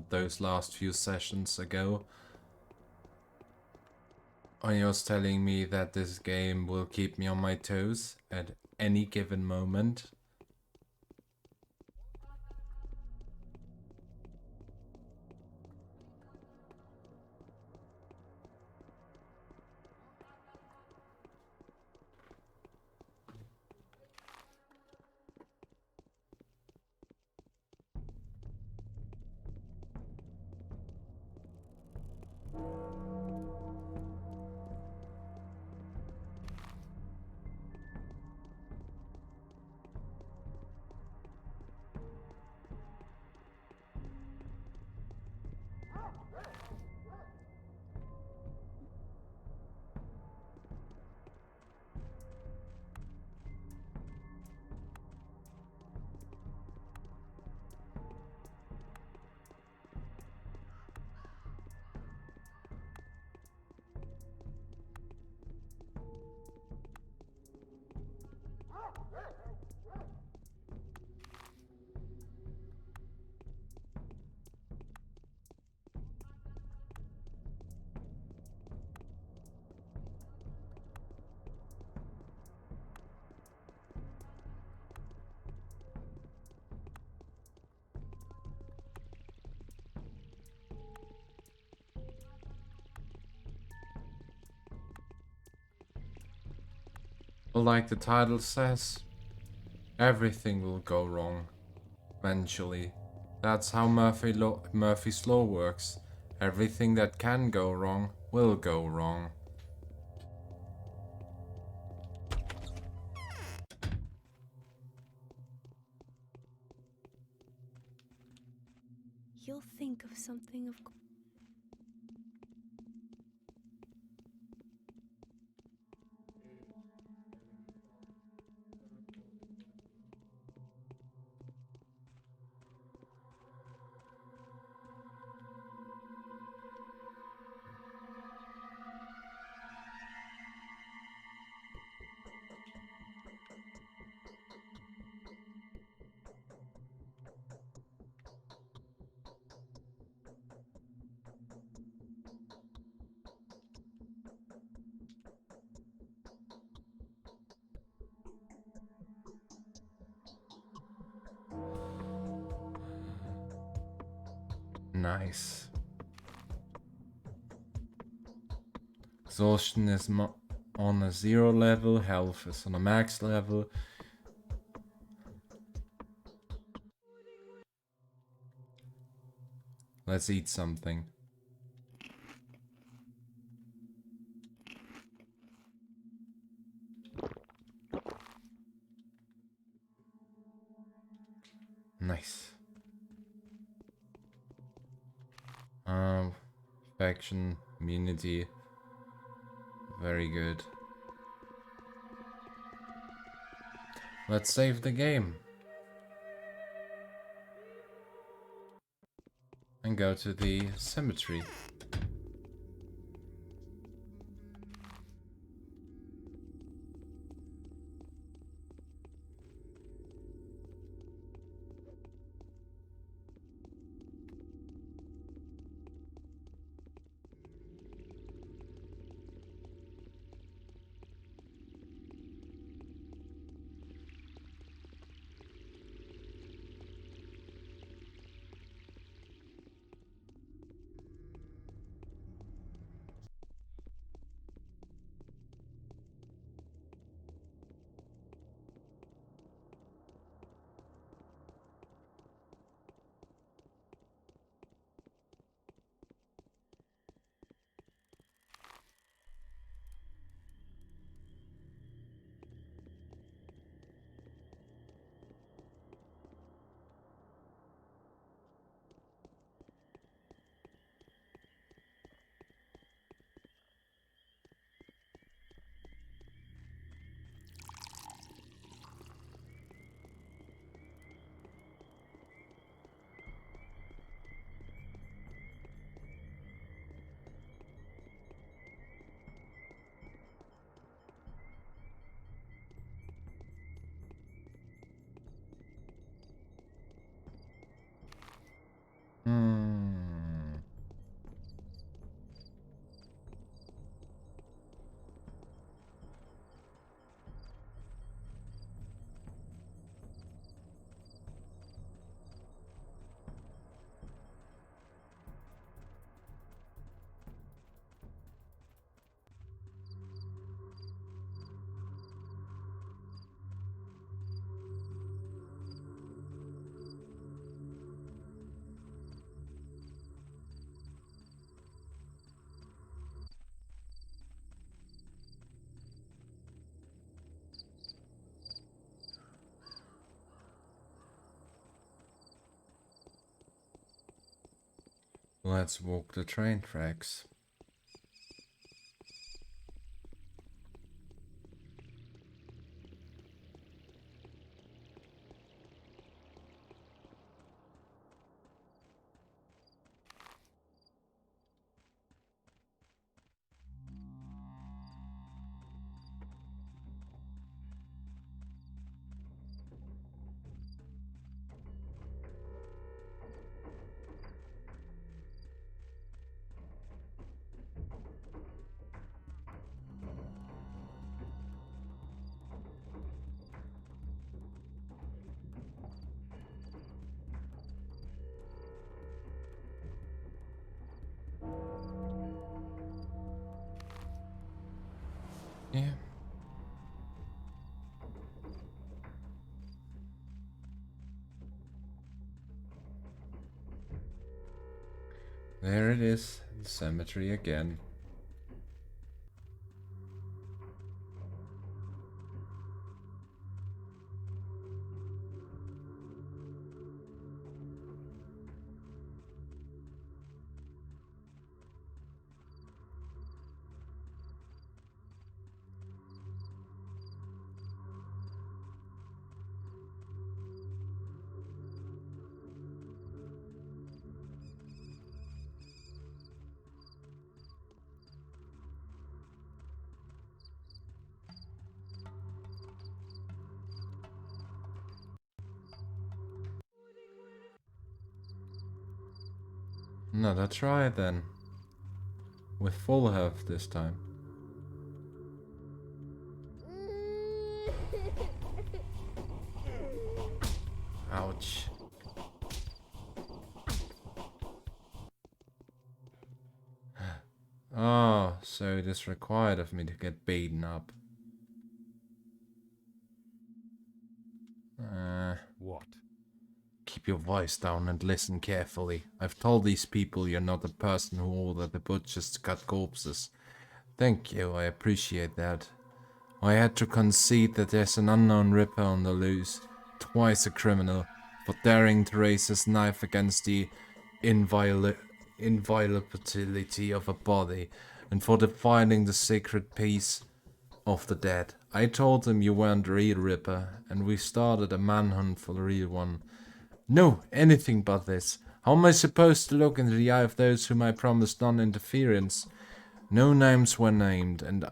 those last few sessions ago. And he was telling me that this game will keep me on my toes at any given moment. Like the title says, everything will go wrong. Eventually. That's how Murphy's Law works. Everything that can go wrong will go wrong. You'll think of something, of course. Nice. Exhaustion is on a 0 level, health is on a max level. Let's eat something. Nice. Faction, immunity. Very good. Let's save the game. And go to the cemetery. Let's walk the train tracks. Yeah. There it is, the cemetery again. Another try then. With full health this time. Ouch. Oh, so it is required of me to get beaten up. What? Keep your voice down and listen carefully. I've told these people you're not the person who ordered the butchers to cut corpses. Thank you, I appreciate that. I had to concede that there's an unknown Ripper on the loose, twice a criminal, for daring to raise his knife against the inviolability of a body, and for defiling the sacred peace of the dead. I told him you weren't the real Ripper, and we started a manhunt for the real one. No, anything but this. How am I supposed to look into the eye of those whom I promised non-interference? No names were named, and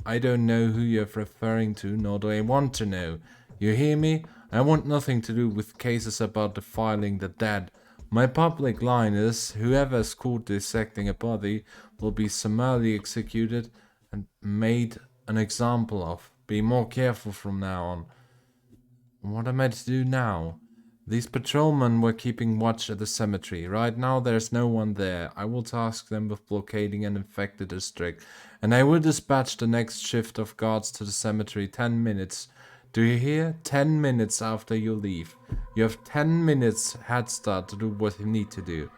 I don't know who you're referring to, nor do I want to know. You hear me? I want nothing to do with cases about defiling the dead. My public line is, whoever is caught dissecting a body will be summarily executed and made an example of. Be more careful from now on. What am I to do now? These patrolmen were keeping watch at the cemetery. Right now there's no one there. I will task them with blockading an infected district, and I will dispatch the next shift of guards to the cemetery 10 minutes. Do you hear? 10 minutes after you leave. You have 10 minutes head start to do what you need to do.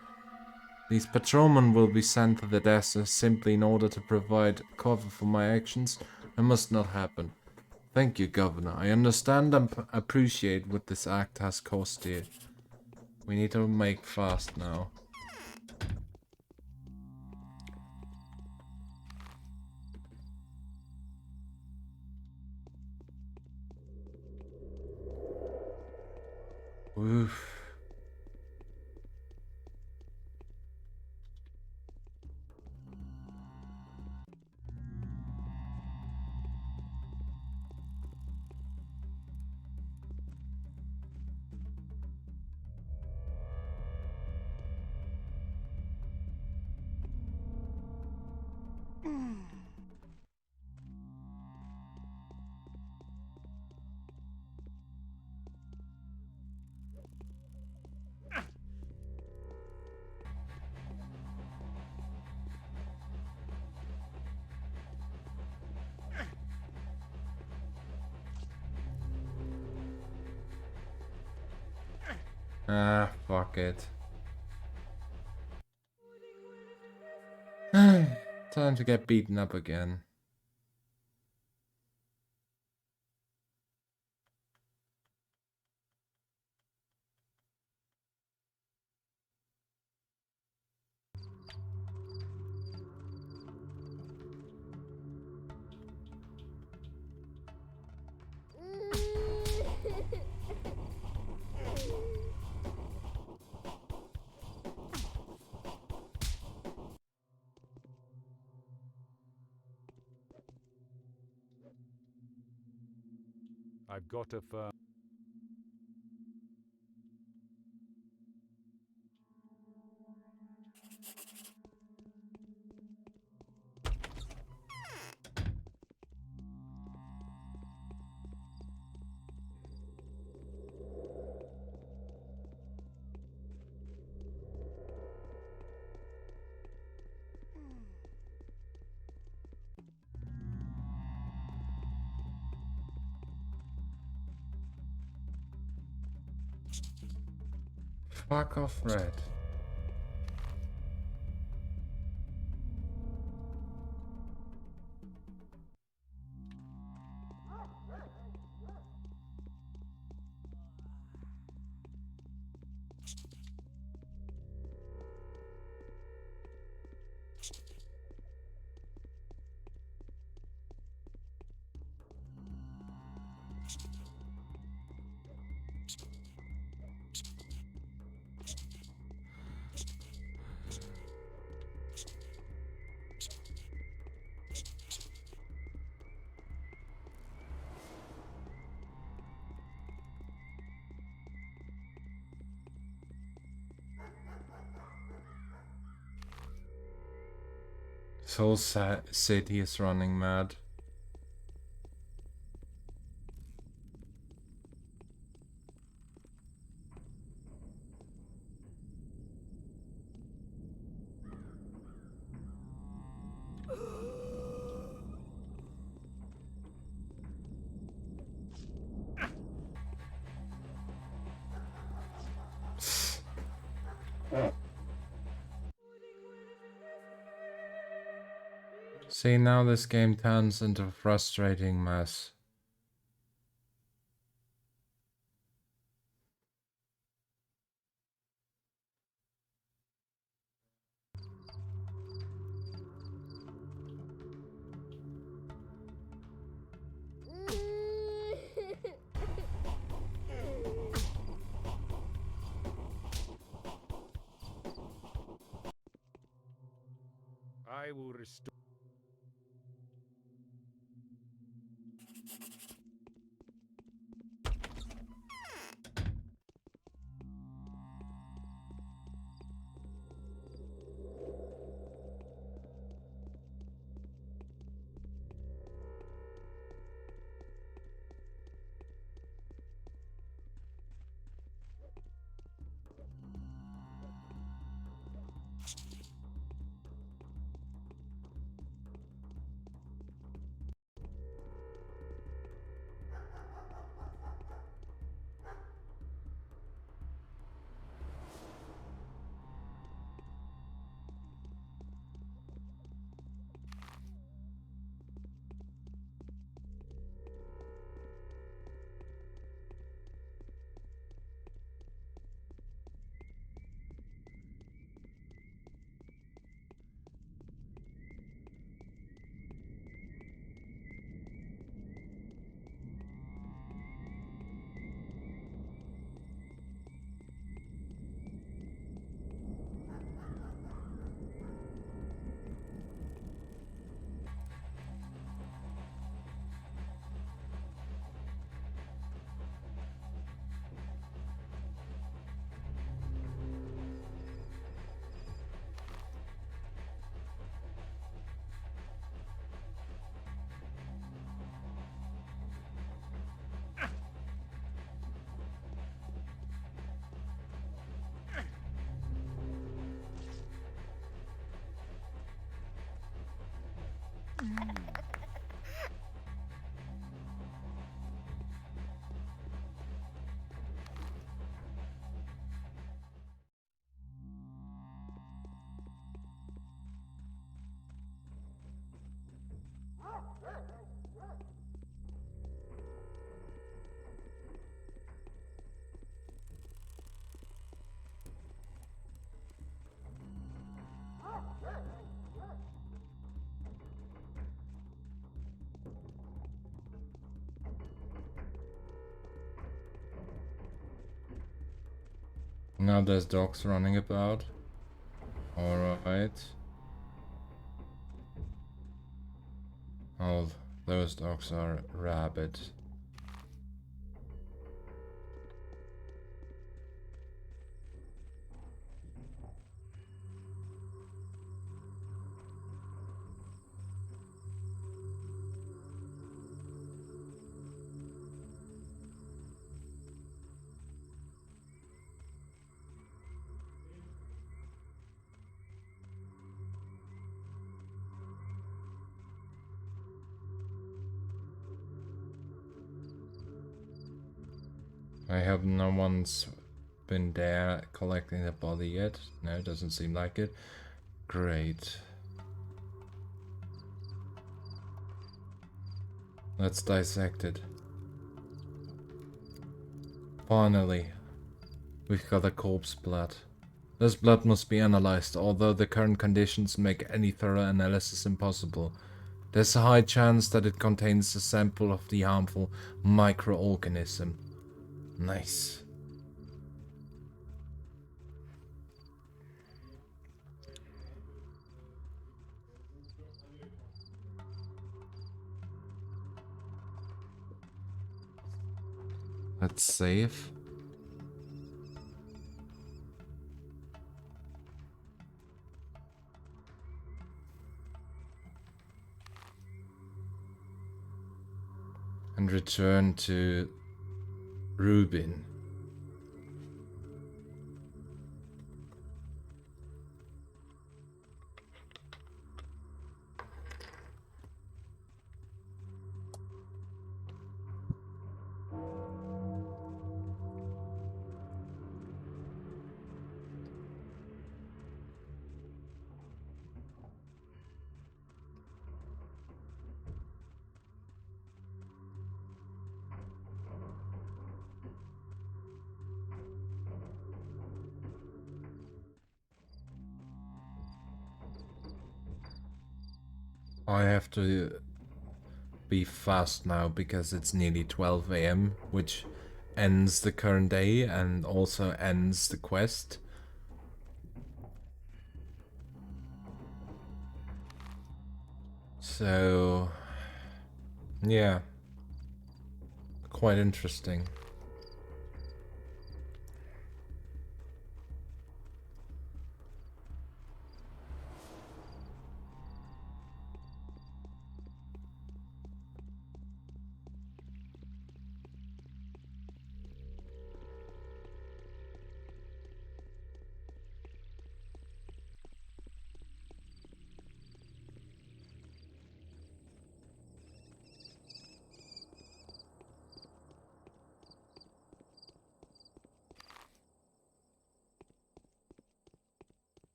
These patrolmen will be sent to the desert simply in order to provide cover for my actions. It must not happen. Thank you, Governor. I understand and appreciate what this act has cost you. We need to make fast now. Oof. Ah, fuck it. Time to get beaten up again. I've got a firm... Fuck off, Red. This whole city is running mad. See, now this game turns into a frustrating mess. I will restore... Now there's dogs running about. Alright. Oh, those dogs are rabid. I hope no one's been there collecting the body yet. No, doesn't seem like it. Great. Let's dissect it. Finally, we've got a corpse blood. This blood must be analyzed, although the current conditions make any thorough analysis impossible. There's a high chance that it contains a sample of the harmful microorganism. Nice. Let's save. And return to Rubin. I have to be fast now because it's nearly 12 AM, which ends the current day and also ends the quest. So, yeah, quite interesting.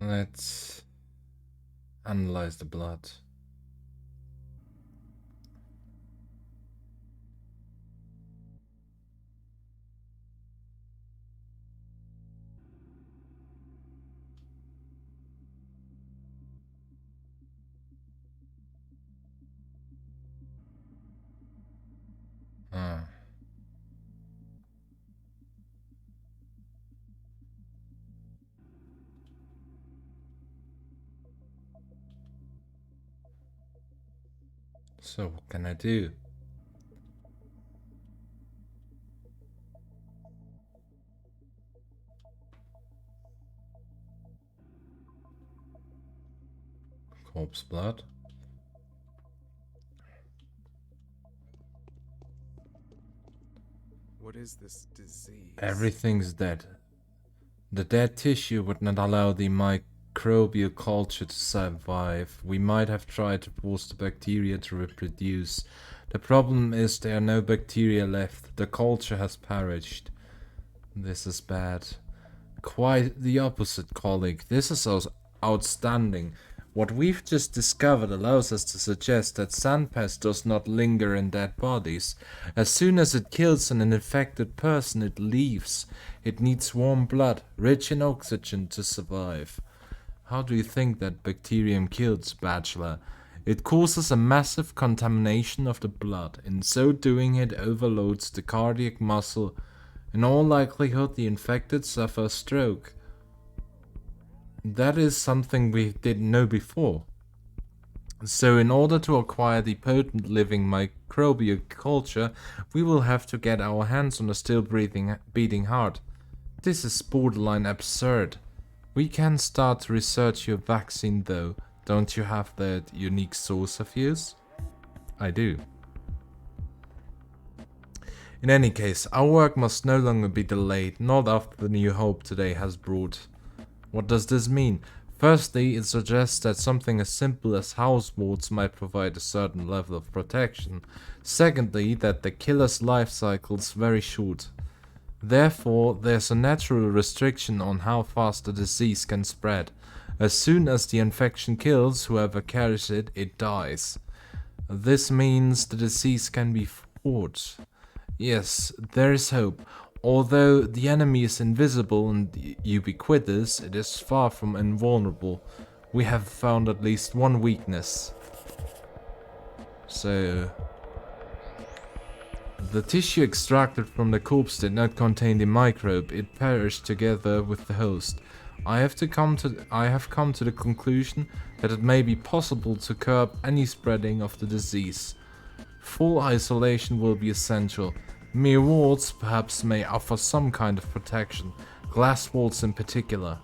Let's analyze the blood. Ah. So what can I do? Corpse blood. What is this disease? Everything's dead. The dead tissue would not allow the microbial culture to survive. We might have tried to force the bacteria to reproduce. The problem is there are no bacteria left. The culture has perished. This is bad. Quite the opposite, colleague. This is outstanding. What we've just discovered allows us to suggest that sandpest does not linger in dead bodies. As soon as it kills an infected person, it leaves. It needs warm blood, rich in oxygen, to survive. How do you think that bacterium kills, Bachelor? It causes a massive contamination of the blood. In so doing, it overloads the cardiac muscle. In all likelihood, the infected suffer a stroke. That is something we didn't know before. So in order to acquire the potent living microbial culture, we will have to get our hands on a still beating heart. This is borderline absurd. We can start to research your vaccine though. Don't you have that unique source of yours? I do. In any case, our work must no longer be delayed, not after the new hope today has brought. What does this mean? Firstly, it suggests that something as simple as house wards might provide a certain level of protection. Secondly, that the killer's life cycle is very short. Therefore, there's a natural restriction on how fast the disease can spread. As soon as the infection kills whoever carries it, it dies. This means the disease can be fought. Yes, there is hope. Although the enemy is invisible and ubiquitous, it is far from invulnerable. We have found at least one weakness. So... the tissue extracted from the corpse did not contain the microbe, it perished together with the host. I have come to the conclusion that it may be possible to curb any spreading of the disease. Full isolation will be essential. Mere walls perhaps may offer some kind of protection, glass walls in particular.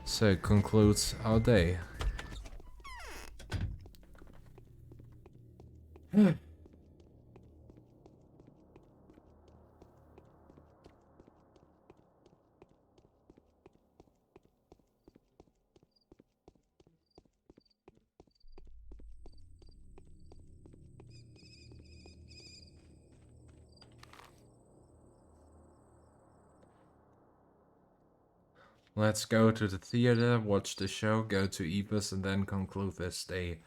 So concludes our day. Let's go to the theater, watch the show, go to Ebus, and then conclude this day.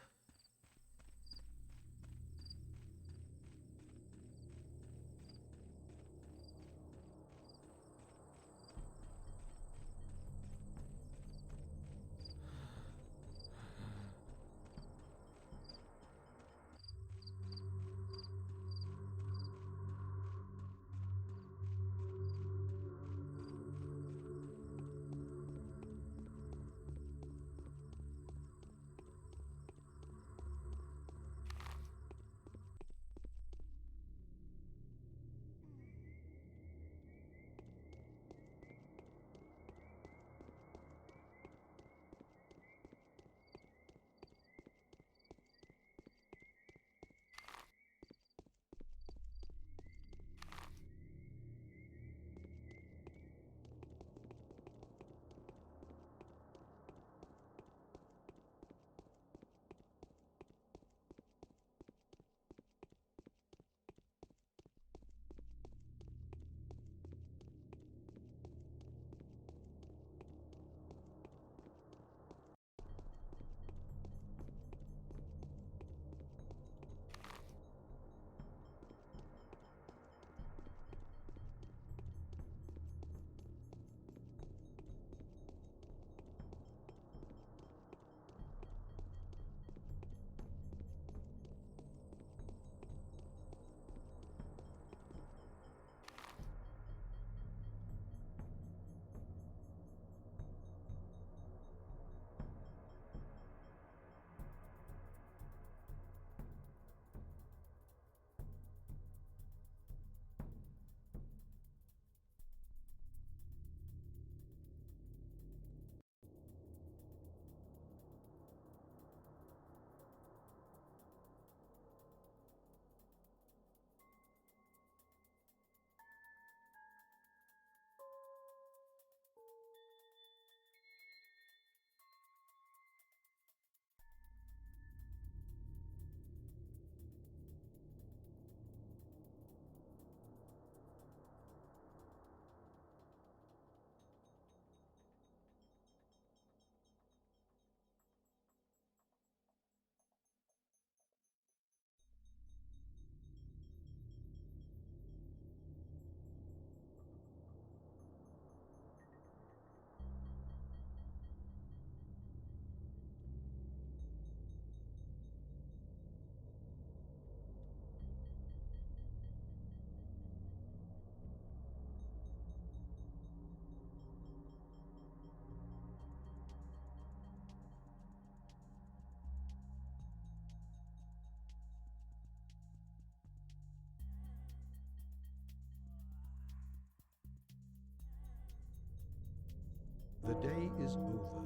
The day is over.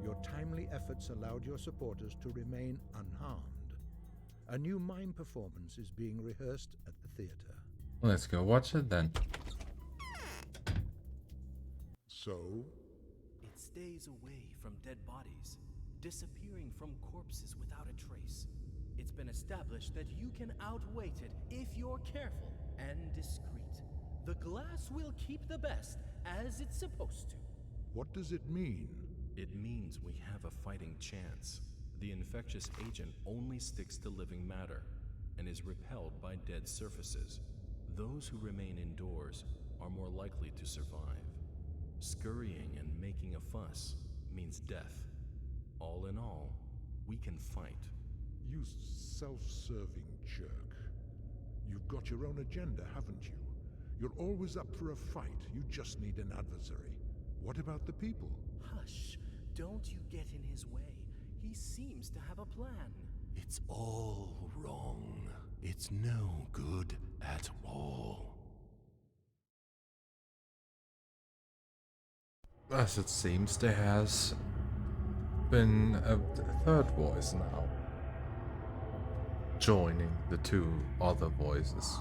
Your timely efforts allowed your supporters to remain unharmed. A new mime performance is being rehearsed at the theater. Let's go watch it then. So? It's stays away from dead bodies, disappearing from corpses without a trace. It's been established that you can outweight it if you're careful and discreet. The glass will keep the best, as it's supposed to. What does it mean? It means we have a fighting chance. The infectious agent only sticks to living matter and is repelled by dead surfaces. Those who remain indoors are more likely to survive. Scurrying and making a fuss means death. All in all, we can fight. You self-serving jerk. You've got your own agenda, haven't you? You're always up for a fight. You just need an adversary. What about the people? Hush, don't you get in his way. He seems to have a plan. It's all wrong. It's no good at all. As it seems, there has been a third voice now, joining the two other voices.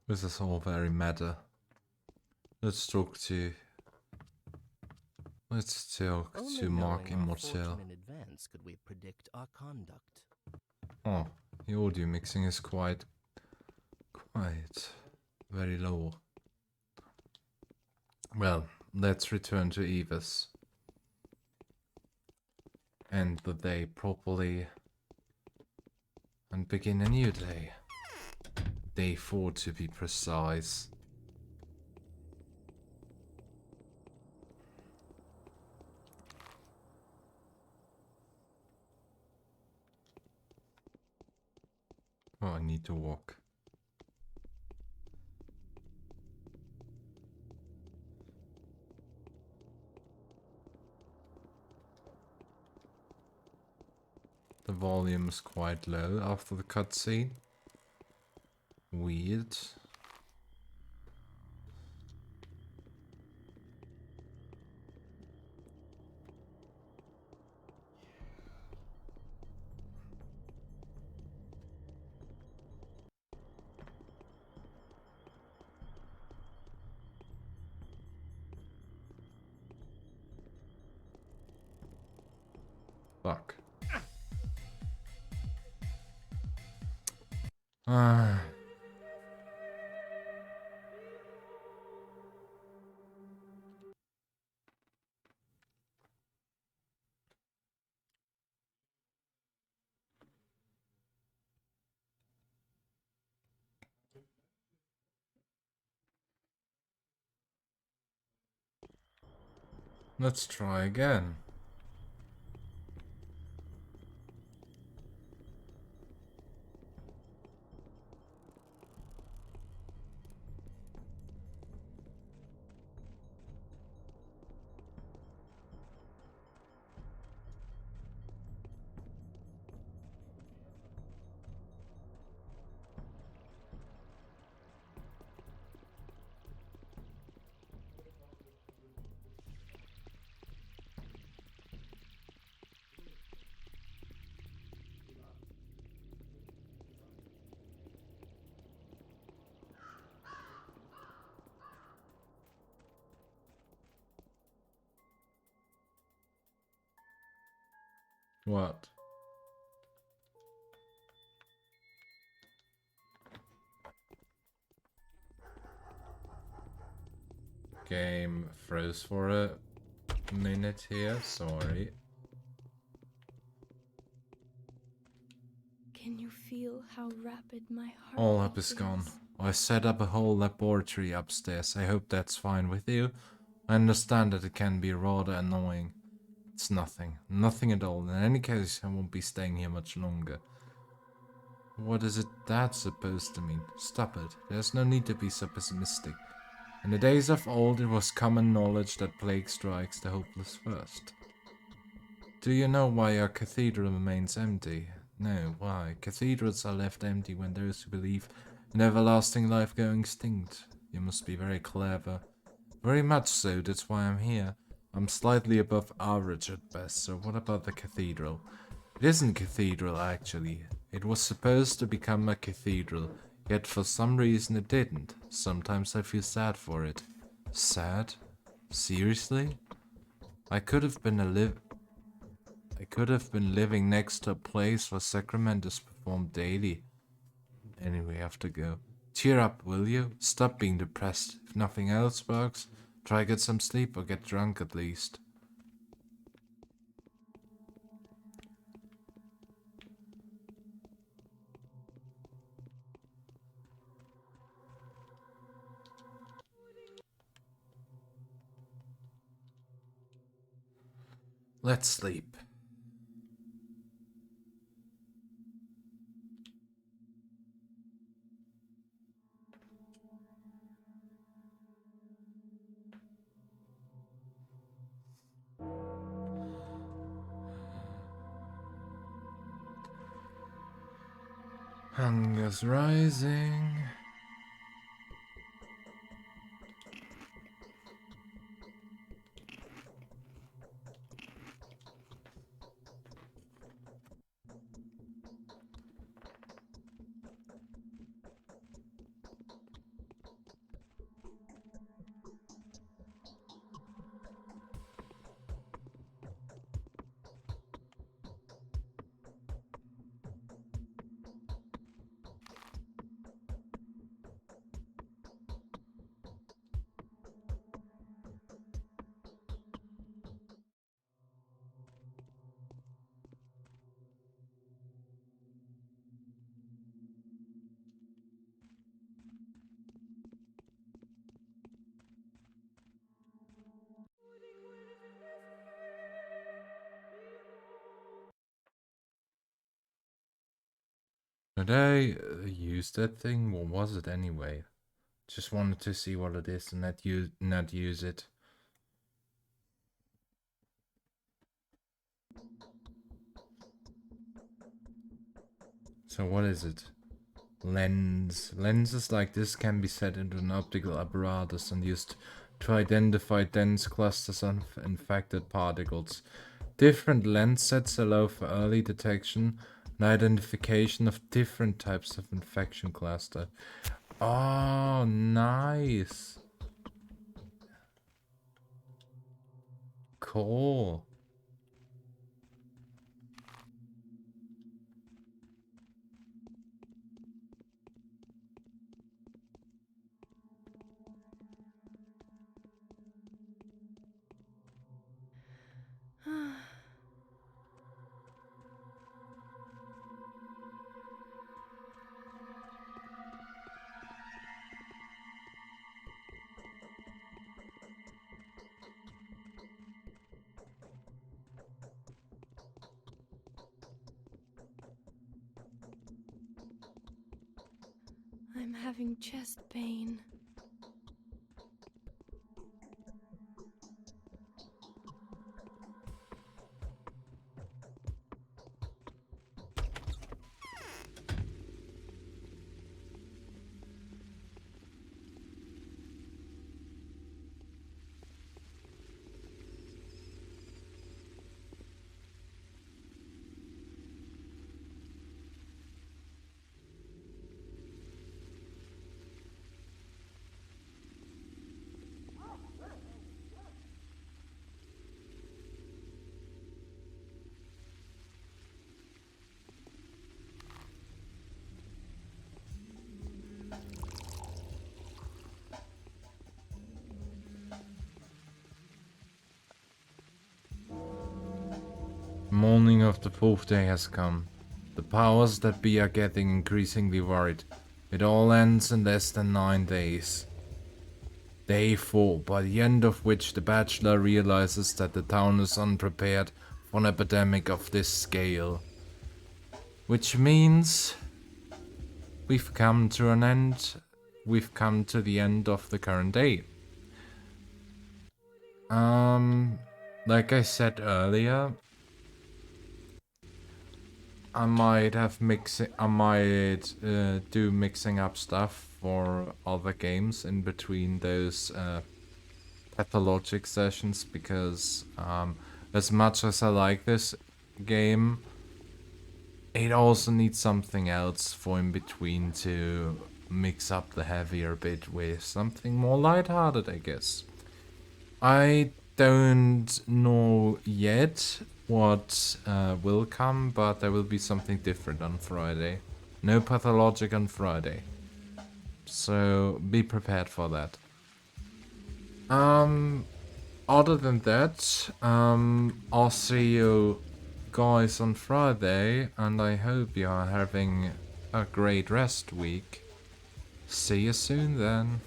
This is all very meta. Let's talk to Mark Immortal. In advance could we predict our conduct. Oh, the audio mixing is quite very low. Well, let's return to Eva's. End the day properly and begin a new day. Day 4 to be precise. Oh, I need to walk. The volume is quite low after the cutscene. Weird. Fuck. Let's try again. What? Game froze for a minute here, sorry. Can you feel how rapid my heart All up is gone. I set up a whole laboratory upstairs. I hope that's fine with you. I understand that it can be rather annoying. It's nothing. Nothing at all. In any case, I won't be staying here much longer. What is it that's supposed to mean? Stop it. There's no need to be so pessimistic. In the days of old, it was common knowledge that plague strikes the hopeless first. Do you know why our cathedral remains empty? No, why? Cathedrals are left empty when those who believe in everlasting life go extinct. You must be very clever. Very much so, that's why I'm here. I'm slightly above average at best, so what about the cathedral? It isn't a cathedral, actually. It was supposed to become a cathedral, yet for some reason it didn't. Sometimes I feel sad for it. Sad? Seriously? I could have been living next to a place where sacrament is performed daily. Anyway, I have to go. Cheer up, will you? Stop being depressed. If nothing else works, try get some sleep or get drunk at least. Let's sleep. Hunger's rising. Did I use that thing? What was it anyway? Just wanted to see what it is and not use it. So what is it? Lens. Lenses like this can be set into an optical apparatus and used to identify dense clusters of infected particles. Different lens sets allow for early detection and identification of different types of infection cluster. Oh, nice. Cool. I'm having chest pain. Morning of the 4th day has come. The powers that be are getting increasingly worried. It all ends in less than 9 days. Day 4, by the end of which the Bachelor realizes that the town is unprepared for an epidemic of this scale. Which means we've come to an end. We've come to the end of the current day. Like I said earlier, I might have I might do mixing up stuff for other games in between those Pathologic sessions, because as much as I like this game, it also needs something else for in between to mix up the heavier bit with something more lighthearted, I guess. I don't know yet what will come, but there will be something different on Friday. No Pathologic on Friday. So be prepared for that. Other than that, I'll see you guys on Friday, and I hope you are having a great rest week. See you soon then.